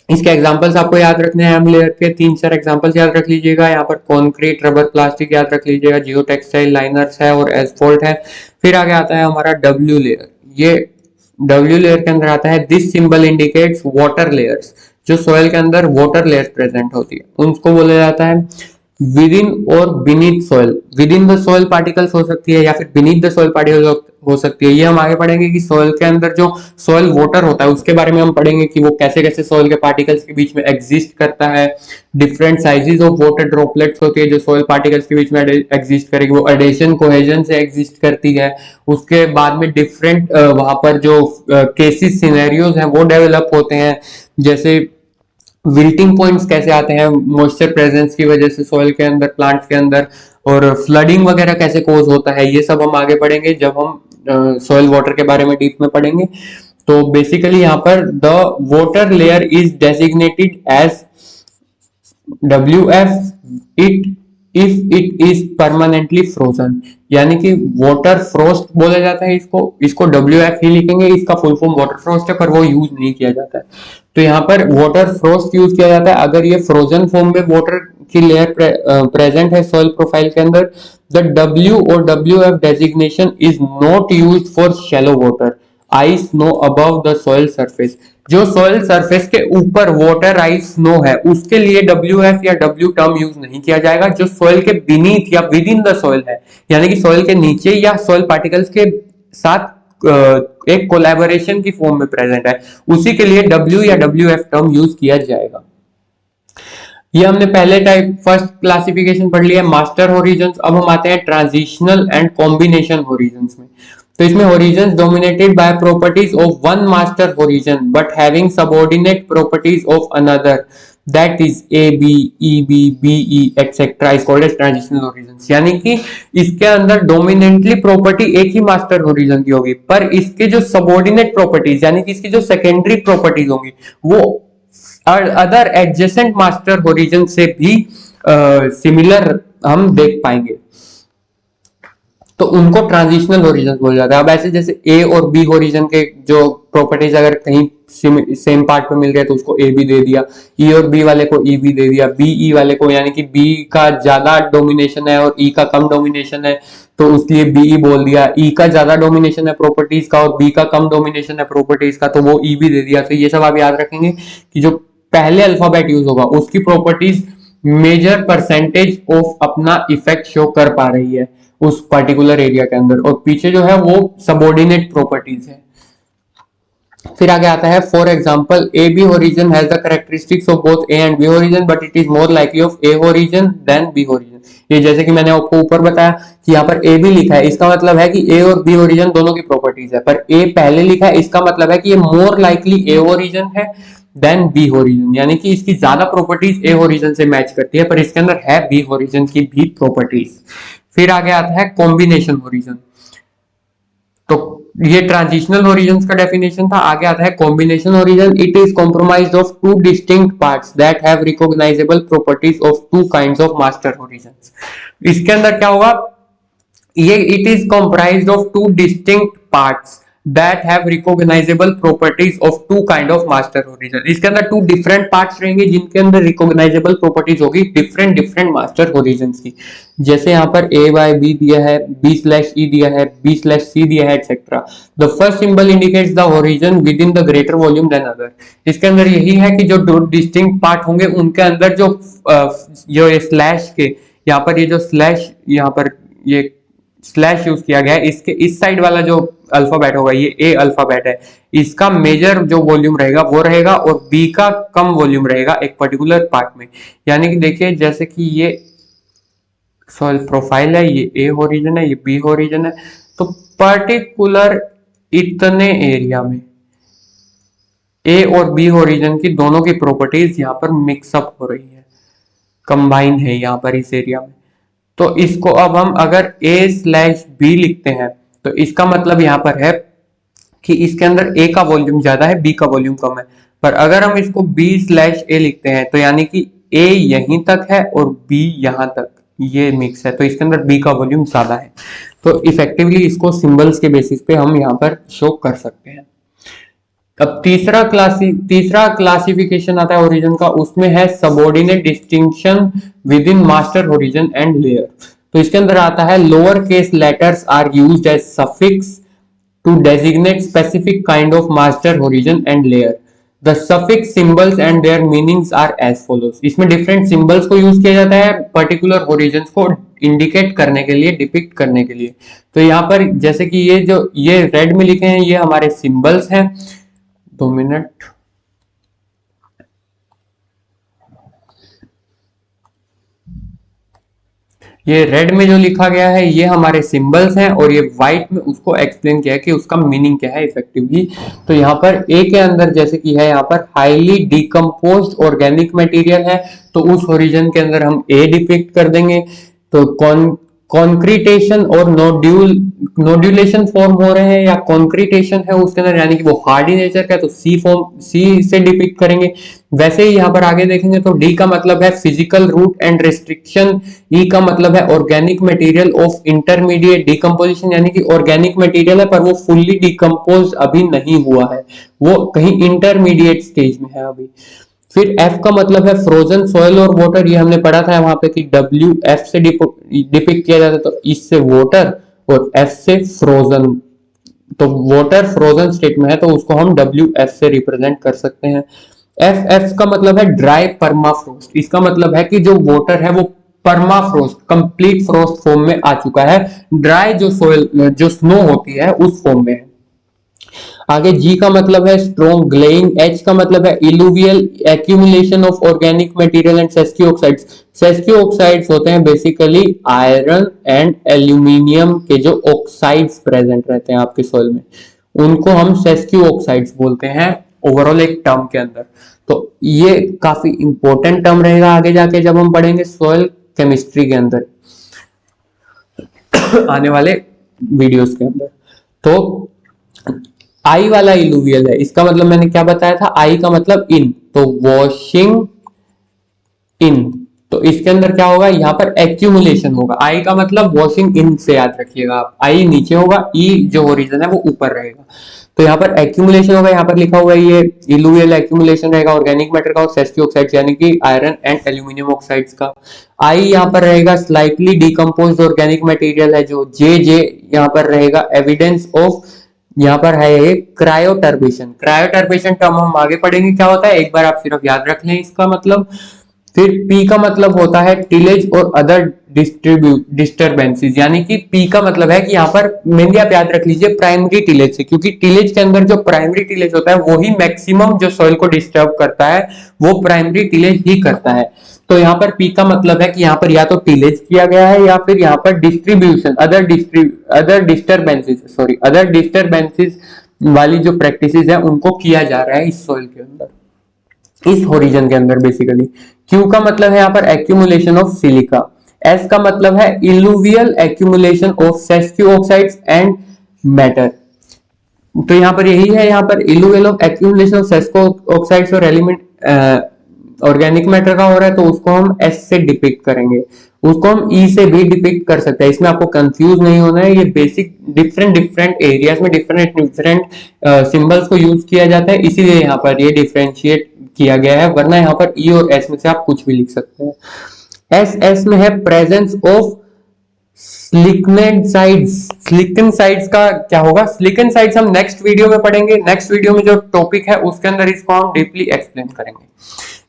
इसके एग्जांपल्स आपको याद रखने हैं, एम लेयर के 3-4 एग्जांपल्स याद रख लीजिएगा। यहाँ पर कॉन्क्रीट, रबर, प्लास्टिक याद रख लीजिएगा, जियो टेक्सटाइल लाइनर्स है और एसफॉल्ट है। फिर आगे आता है हमारा डब्ल्यू लेयर। ये डब्ल्यू लेयर के अंदर आता है this symbol indicates water layers, जो सॉइल के अंदर वाटर लेयर प्रेजेंट होती है उनको बोला जाता है विद इन और beneath soil. With in the soil particles हो सकती है या फिर बीनीथ द सॉइल पार्टिकल हो सकती है। ये हम आगे पढ़ेंगे कि सॉइल के अंदर जो सॉइल वाटर होता है उसके बारे में हम पढ़ेंगे कि वो कैसे कैसे सॉइल के पार्टिकल्स के बीच में एग्जिस्ट करता है। Different sizes of water droplets होती है जो सॉइल पार्टिकल्स के बीच में एग्जिस्ट करेगी, वो एडेशन कोहेजन से एग्जिस्ट करती है। उसके बाद में डिफरेंट वहां पर जो केसेस सिनेरियोज हैं वो डेवलप होते हैं, जैसे विल्टिंग पॉइंट्स कैसे आते हैं मॉइस्चर प्रेजेंस की वजह से सॉइल के अंदर, प्लांट्स के अंदर, और फ्लडिंग वगैरह कैसे कोज होता है, ये सब हम आगे पढ़ेंगे जब हम सॉइल वाटर के बारे में डीप में पढ़ेंगे। तो बेसिकली यहाँ पर the water layer is designated as WF it if it is permanently frozen, यानी कि वाटर फ्रोस्ट बोला जाता है इसको WF ही लिखेंगे, इसका फुल फॉर्म वाटर फ्रोस्ट है पर वो यूज नहीं किया जाता है। तो यहाँ पर वाटर फ्रोस्ट यूज किया जाता है अगर ये फ्रोजन फॉर्म में वाटर की लेयर प्रेजेंट है सॉइल प्रोफाइल के अंदर। द W और WF designation is not used for shallow water ice snow above the soil surface. जो सॉइल सरफेस के ऊपर वाटर आइस स्नो है उसके लिए WF या W टर्म यूज नहीं किया जाएगा। जो सॉइल के बीनीथ या विद इन द सॉइल है, यानी कि सॉइल के नीचे या सॉइल पार्टिकल्स के साथ एक कोलैबोरेशन की फॉर्म में प्रेजेंट है, उसी के लिए W या WF टर्म यूज किया जाएगा। ये हमने पहले टाइप फर्स्ट क्लासिफिकेशन पढ़ लिया, मास्टर होरिजन्स। अब हम आते हैं ट्रांजिशनल एंड कॉम्बिनेशन होरिजन्स में। तो इसमें horizons dominated by properties of one master horizon but having subordinate properties of another, that is AB, EB, BE etcetera is called as transitional horizons. यानी कि इसके अंदर डोमिनेंटली प्रॉपर्टी एक ही master horizon की होगी पर इसके जो सबऑर्डिनेट प्रॉपर्टीज यानी कि इसकी जो सेकेंडरी प्रॉपर्टीज होंगी वो अदर एडजेसेंट मास्टर होरिजन से भी सिमिलर हम देख पाएंगे, तो उनको ट्रांजिशनल होरिजन बोला जाता है। अब ऐसे जैसे ए और बी होरिजन के जो प्रॉपर्टीज अगर कहीं सेम पार्ट पे मिल गए तो उसको ए भी दे दिया, ई और बी वाले को ई भी दे दिया, बी ई वाले को यानी कि बी का ज्यादा डोमिनेशन है और ई का कम डोमिनेशन है तो उसलिए बीई बोल दिया, ई का ज्यादा डोमिनेशन है प्रॉपर्टीज का और बी का कम डोमिनेशन है प्रॉपर्टीज का तो वो ई भी दे दिया। तो ये सब आप याद रखेंगे कि जो पहले अल्फाबेट यूज होगा उसकी प्रॉपर्टीज मेजर परसेंटेज ऑफ अपना इफेक्ट शो कर पा रही है उस पर्टिकुलर एरिया के अंदर, और पीछे जो है वो सबऑर्डिनेट प्रॉपर्टीज है। फिर आगे आता है for example A B horizon has the characteristics of both A and B horizon but it is more likely of A horizon than B horizon. ये जैसे कि मैंने आपको ऊपर बताया कि यहाँ पर ए बी लिखा है, इसका मतलब है कि ए और बी होरिजन दोनों की प्रॉपर्टीज है, पर ए पहले लिखा है इसका मतलब है कि ये मोर लाइकली ए होरिजन है देन बी होरिजन, यानी कि इसकी ज्यादा प्रॉपर्टीज ए होरिजन से मैच करती है पर इसके अंदर है बी होरिजन की भी प्रॉपर्टीज। फिर आगे आता है कॉम्बिनेशन होरिजन। तो ये ट्रांजिशनल होरिजन्स का डेफिनेशन था। आगे आता है combination horizon. It is compromised of two distinct parts that have recognizable properties of two kinds of master horizons. इसके अंदर क्या होगा, ये it is comprised of two distinct parts that have recognizable properties of two kind of master horizon। इसके अंदर to different parts रहेंगे जिनके अंदर रिकॉग्नाइजेबल प्रॉपर्टीज होगी डिफरेंट मास्टर होरिजन्स की। जैसे यहाँ पर a by b दिया है, b/e दिया है, b/c दिया है etcetera. The first symbol indicates the horizon within the greater volume than other. इसके अंदर यही है कि जो दो डिस्टिंक्ट पार्ट होंगे उनके अंदर जो स्लैश के यहाँ पर ये जो स्लैश यहाँ पर ये स्लैश यूज किया गया है, इसके इस साइड वाला जो अल्फाबेट होगा ये ए अल्फाबेट है, इसका मेजर जो वॉल्यूम रहेगा वो रहेगा और बी का कम वॉल्यूम रहेगा एक पर्टिकुलर पार्ट में। यानी कि देखिए जैसे कि ये सॉइल प्रोफाइल है, ये ए होरिजन है, ये बी होरिजन है, तो पर्टिकुलर इतने एरिया में ए और बी होरिजन की दोनों की प्रॉपर्टीज यहाँ पर मिक्सअप हो रही है, कंबाइन है यहाँ पर इस एरिया में। तो इसको अब हम अगर a/b लिखते हैं तो इसका मतलब यहां पर है कि इसके अंदर a का वॉल्यूम ज्यादा है, b का वॉल्यूम कम है। पर अगर हम इसको b/a लिखते हैं तो यानी कि a यहीं तक है और b यहां तक, ये मिक्स है तो इसके अंदर b का वॉल्यूम ज्यादा है। तो इफेक्टिवली इसको सिंबल्स के बेसिस पे हम यहाँ पर शो कर सकते हैं। अब तीसरा क्लासिफिकेशन आता है ओरिजिन का, उसमें है subordinate distinction within master horizon and layer. तो इसके अंदर आता है lower case letters are used as suffix to designate specific kind of master horizon and layer. The suffix symbols and their meanings are as follows. इसमें different symbols को use किया जाता है पर्टिकुलर ओरिजिन्स को इंडिकेट करने के लिए, depict करने के लिए। तो यहाँ पर जैसे कि ये रेड में लिखे हैं, ये हमारे सिंबल्स हैं। 2 मिनट। ये रेड में जो लिखा गया है ये हमारे सिंबल्स हैं, और ये व्हाइट में उसको एक्सप्लेन किया है कि उसका मीनिंग क्या है इफेक्टिवली। तो यहाँ पर ए के अंदर जैसे कि है यहाँ पर हाईली डिकम्पोज्ड ऑर्गेनिक मटेरियल है, तो उस ओरिजिन के अंदर हम ए डिपिक्ट कर देंगे। तो कॉन्क्रीटेशन और नोड्यूलेशन फॉर्म हो रहे हैं या कॉन्क्रीटेशन है उसके अंदर, यानी कि वो हार्डी नेचर का है, तो सी से डिपिक्ट करेंगे। वैसे ही यहाँ पर आगे देखेंगे तो डी का मतलब है फिजिकल रूट एंड रेस्ट्रिक्शन, ई का मतलब है organic material of intermediate decomposition, यानी कि ऑर्गेनिक मटेरियल है पर वो फुल्ली डिकम्पोज अभी नहीं हुआ है, वो कहीं इंटरमीडिएट स्टेज में है अभी। फिर एफ का मतलब है फ्रोजन सॉइल और वाटर, ये हमने पढ़ा था वहां पे कि डब्ल्यू एफ से डिपिक्ट किया जाता है, तो इससे वाटर और एफ से फ्रोजन, तो वाटर फ्रोजन स्टेट में है तो उसको हम डब्ल्यू एफ से रिप्रेजेंट कर सकते हैं। एफ का मतलब है ड्राई परमाफ्रोस्ट, इसका मतलब है कि जो वाटर है वो परमाफ्रोस्ट, कंप्लीट फ्रोस्ट फॉर्म में आ चुका है, ड्राई जो सोइल जो स्नो होती है उस फॉर्म में है। आगे जी का मतलब है स्ट्रॉन्ग ग्लेइंग, एच का मतलब है illuvial accumulation of organic material and sesqui oxides. Sesqui oxides होते हैं बेसिकली आयरन एंड एल्यूमिनियम के जो ऑक्साइड्स प्रेजेंट रहते हैं आपके सॉइल में, उनको हम सेस्की ऑक्साइड्स बोलते हैं ओवरऑल एक टर्म के अंदर। तो ये काफी इंपॉर्टेंट टर्म रहेगा आगे जाके जब हम पढ़ेंगे सॉइल केमिस्ट्री के अंदर आने वाले वीडियोस के अंदर। तो आई वाला इलुवियल है, इसका मतलब मैंने क्या बताया था, आई का मतलब इन, तो वॉशिंग इन, तो इसके अंदर क्या होगा, यहाँ पर एक्यूमुलेशन होगा। आई का मतलब वॉशिंग इन से याद रखिएगा आप, आई नीचे होगा, ई जो ओरिजिन है वो ऊपर रहेगा। तो यहाँ पर एक्यूमुलेशन होगा, यहाँ पर लिखा हुआ है ये इलुवियल एक्यूमुलेशन रहेगा ऑर्गेनिक मैटर का और सेस्की ऑक्साइड्स यानी कि आयरन एंड एल्यूमिनियम ऑक्साइड्स का। आई यहाँ पर रहेगा स्लाइटली डिकम्पोज्ड ऑर्गेनिक मटेरियल है जो जे यहाँ पर रहेगा एविडेंस ऑफ, यहाँ पर है एक क्रायोटर्बेशन। क्रायोटर्बेशन टर्म हम आगे पढ़ेंगे क्या होता है, एक बार आप सिर्फ याद रख लें इसका मतलब। फिर पी का मतलब होता है टिलेज और अदर डिस्टर्बेंसेस, यानी कि पी का मतलब है कि यहाँ पर मेनली आप याद रख लीजिए प्राइमरी टिलेज से, क्योंकि टिलेज के अंदर जो प्राइमरी टिलेज होता है वही मैक्सिमम जो सॉइल को डिस्टर्ब करता है, वो प्राइमरी टिलेज ही करता है। तो यहाँ पर पी का मतलब है कि यहाँ पर या तो टिलेज किया गया है या फिर यहाँ पर डिस्ट्रीब्यूशन अदर डिस्टर्बेंसेस वाली जो प्रैक्टिसेस है उनको किया जा रहा है इस सॉइल के अंदर, इस ओरिजिन के अंदर बेसिकली। क्यू का मतलब है यहाँ पर एक्यूमुलेशन ऑफ सिलिका। एस का मतलब है illuvial accumulation of sesqui oxides and matter. तो यहाँ पर यही है, यहाँ पर illuvial of accumulation of sesqui oxides और एलिमेंट ऑर्गेनिक मैटर का हो रहा है, तो उसको हम एस से डिपिक्ट करेंगे। उसको हम ई से भी डिपिक्ट कर सकते हैं, इसमें आपको कंफ्यूज नहीं होना है। ये बेसिक डिफरेंट एरियाज में डिफरेंट सिंबल्स को यूज किया जाता है, इसीलिए यहाँ पर ये डिफरेंशिएट किया गया है, वरना यहाँ पर ई और एस में से आप कुछ भी लिख सकते हैं। एस में है प्रेजेंस ऑफ स्लिकनसाइड्स का क्या होगा, स्लिकनसाइड्स हम नेक्स्ट वीडियो में पढ़ेंगे। नेक्स्ट वीडियो में जो टॉपिक है उसके अंदर इसको हम डीपली एक्सप्लेन करेंगे।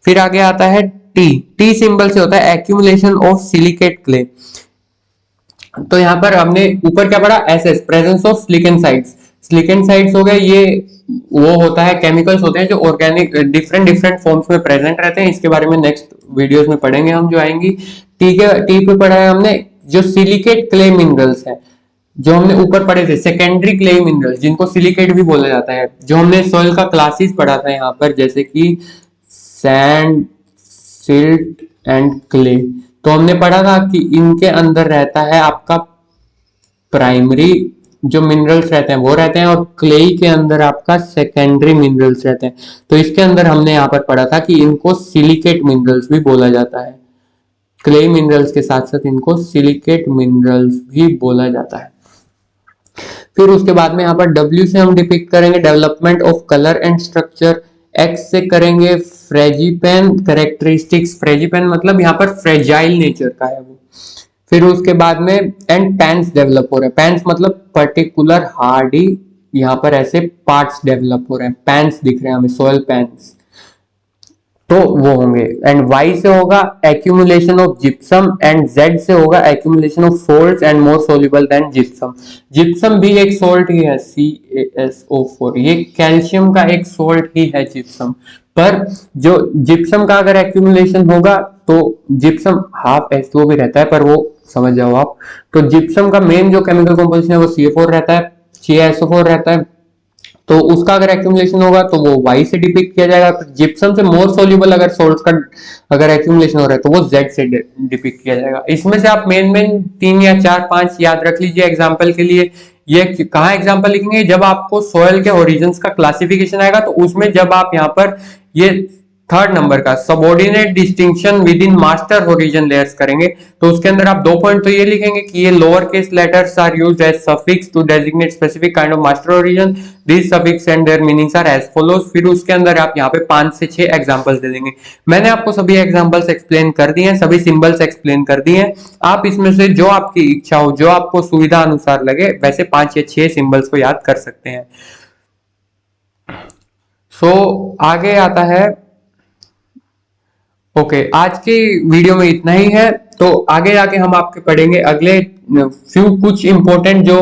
फिर आगे आता है टी सिंबल से होता है एक्यूमुलेशन ऑफ सिलिकेट क्ले। तो यहाँ पर हमने ऊपर क्या पढ़ा, एस प्रेजेंस ऑफ स्लिकनसाइड्स हो गए, ये वो होता है केमिकल्स होते हैं जो ऑर्गेनिक डिफरेंट फॉर्म्स में प्रेजेंट रहते हैं, इसके बारे में नेक्स्ट वीडियोस में पढ़ेंगे हम जो आएंगी। टी पे पढ़ा है हमने जो सिलिकेट क्ले मिनरल्स है, जो हमने ऊपर पढ़े थे सेकेंडरी क्ले मिनरल्स जिनको सिलिकेट भी बोला जाता है, जो हमने सॉइल का क्लासेस पढ़ा था यहाँ पर, जैसे कि सैंड, सिल्ट एंड क्ले। तो हमने पढ़ा था कि इनके अंदर रहता है आपका प्राइमरी जो मिनरल्स रहते हैं वो रहते हैं, और क्ले के अंदर आपका सेकेंडरी मिनरल्स रहते हैं। तो इसके अंदर हमने यहाँ पर पढ़ा था कि इनको सिलिकेट मिनरल्स भी बोला जाता है, क्ले मिनरल्स के साथ साथ इनको सिलिकेट मिनरल्स भी बोला जाता है। फिर उसके बाद में यहाँ पर डब्ल्यू से हम डिपिक्ट करेंगे development of colour and structure, x से करेंगे फ्रेजिपेन कैरेक्टरिस्टिक्स, फ्रेजिपेन मतलब यहाँ पर फ्रेजाइल नेचर का है वो। फिर उसके बाद में एंड पैंस डेवलप हो रहे हैं, पैंस मतलब पर्टिकुलर हार्डी यहाँ पर ऐसे पार्ट्स डेवलप हो रहे हैं, पैन्स दिख रहे हैं हमें, सॉइल पैन्स, तो वो होंगे। एंड वाई से होगा accumulation of gypsum, and Z से होगा accumulation of salt and more soluble than gypsum. Gypsum भी एक सोल्ट ही है, CaSO4, ये कैल्शियम का एक सोल्ट ही है जिप्सम। पर जो जिप्सम का अगर एक्यूमुलेशन होगा तो जिप्सम हाफ H2O भी रहता है, पर वो समझ जाओ आप। तो जिप्सम का मेन जो केमिकल कंपोजिशन है वो CA4 रहता है, CaSO4 रहता है, तो उसका अगर एक्यूमुलेशन होगा तो वो Y से डिपिक्ट किया जाएगा। तो जिप्सम से मोर सोल्यूबल अगर सोल्ट का अगर एक्यूमुलेशन हो रहा है तो वो Z से डिपिक्ट किया जाएगा। इसमें से आप मेन 3 या 4 5 याद रख लीजिए एग्जांपल के लिए। ये कहाँ एग्जांपल लिखेंगे, जब आपको सॉइल के ओरिजिन्स का क्लासिफिकेशन आएगा, तो उसमें जब आप यहाँ पर ये थर्ड नंबर का subordinate distinction within master origin layers करेंगे, तो उसके अंदर आप 2 पॉइंट तो ये लिखेंगे कि ये lower case letters are used as suffix to designate specific kind of master origin, this suffix and their meanings are as follows. फिर उसके अंदर आप यहाँ पे 5 से 6 एग्जांपल्स दे देंगे। मैंने आपको सभी एग्जांपल्स एक्सप्लेन कर दिए हैं, सभी सिंबल्स एक्सप्लेन कर दिए हैं। आप इसमें से जो आपकी इच्छा हो, जो आपको सुविधा अनुसार लगे, वैसे 5 या 6 सिंबल्स को याद कर सकते हैं। आगे आता है, ओके, आज की वीडियो में इतना ही है। तो आगे जाके हम आपके पढ़ेंगे अगले कुछ इंपॉर्टेंट जो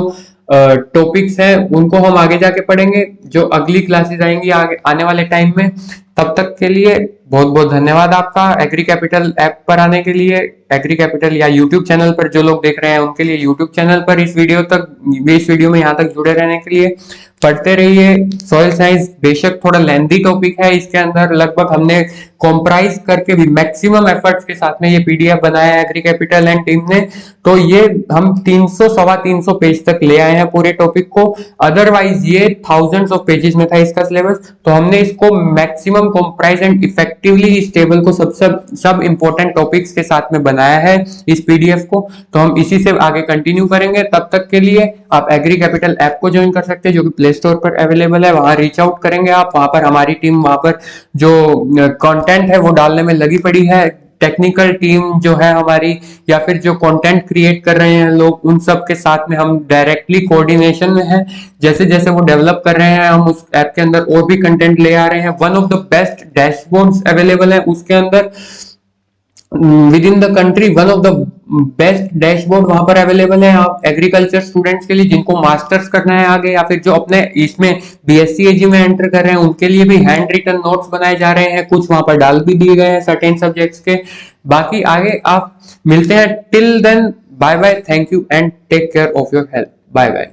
टॉपिक्स हैं, उनको हम आगे जाके पढ़ेंगे, जो अगली क्लासेस आएंगी आगे आने वाले टाइम में। तब तक के लिए बहुत बहुत धन्यवाद आपका एग्री कैपिटल ऐप पर आने के लिए। एग्री कैपिटल या यूट्यूब चैनल पर जो लोग देख रहे हैं उनके लिए यूट्यूब चैनल पर इस वीडियो में यहाँ तक जुड़े रहने के लिए पढ़ते रहिए। सॉइल साइंस बेशक थोड़ा लेंथी टॉपिक है, इसके अंदर लगभग हमने कॉम्प्राइज करके भी मैक्सिमम एफर्ट्स के साथ में ये PDF बनाया है एग्री कैपिटल एंड टीम ने। तो ये हम 300-325 पेज तक ले आए हैं पूरे टॉपिक को। अदरवाइज ये थाउजेंड्स ऑफ पेजेस में था इसका सिलेबस, तो हमने इसको मैक्सिमम कॉम्प्राइज एंड इफेक्टिवली इस टेबल को सब इंपॉर्टेंट टॉपिक्स के साथ में बनाया है इस PDF को। तो हम इसी से आगे कंटिन्यू करेंगे। तब तक के लिए आप एग्री कैपिटल ऐप को ज्वाइन कर सकते हैं, जो कि प्ले स्टोर पर अवेलेबल है। वहां रीच आउट करेंगे आप, वहां पर हमारी टीम वहां पर जो कंटेंट है वो डालने में लगी पड़ी है। टेक्निकल टीम जो है हमारी, या फिर जो कंटेंट क्रिएट कर रहे हैं लोग, उन सब के साथ में हम डायरेक्टली कोऑर्डिनेशन में हैं। जैसे जैसे वो डेवलप कर रहे हैं, हम उस ऐप के अंदर और भी कंटेंट ले आ रहे हैं। One of the best dashboards available है उसके अंदर with in the country, one of the best dashboard वहां पर अवेलेबल है। आप एग्रीकल्चर स्टूडेंट्स के लिए जिनको मास्टर्स करना है आगे, या फिर जो अपने इसमें BSc AG में एंटर कर रहे हैं, उनके लिए भी हैंड रिटन नोट्स बनाए जा रहे हैं। कुछ वहां पर डाल भी दिए गए हैं सर्टेन सब्जेक्ट्स के। बाकी आगे आप मिलते हैं। Till then bye bye, thank you and take care of your health. Bye bye.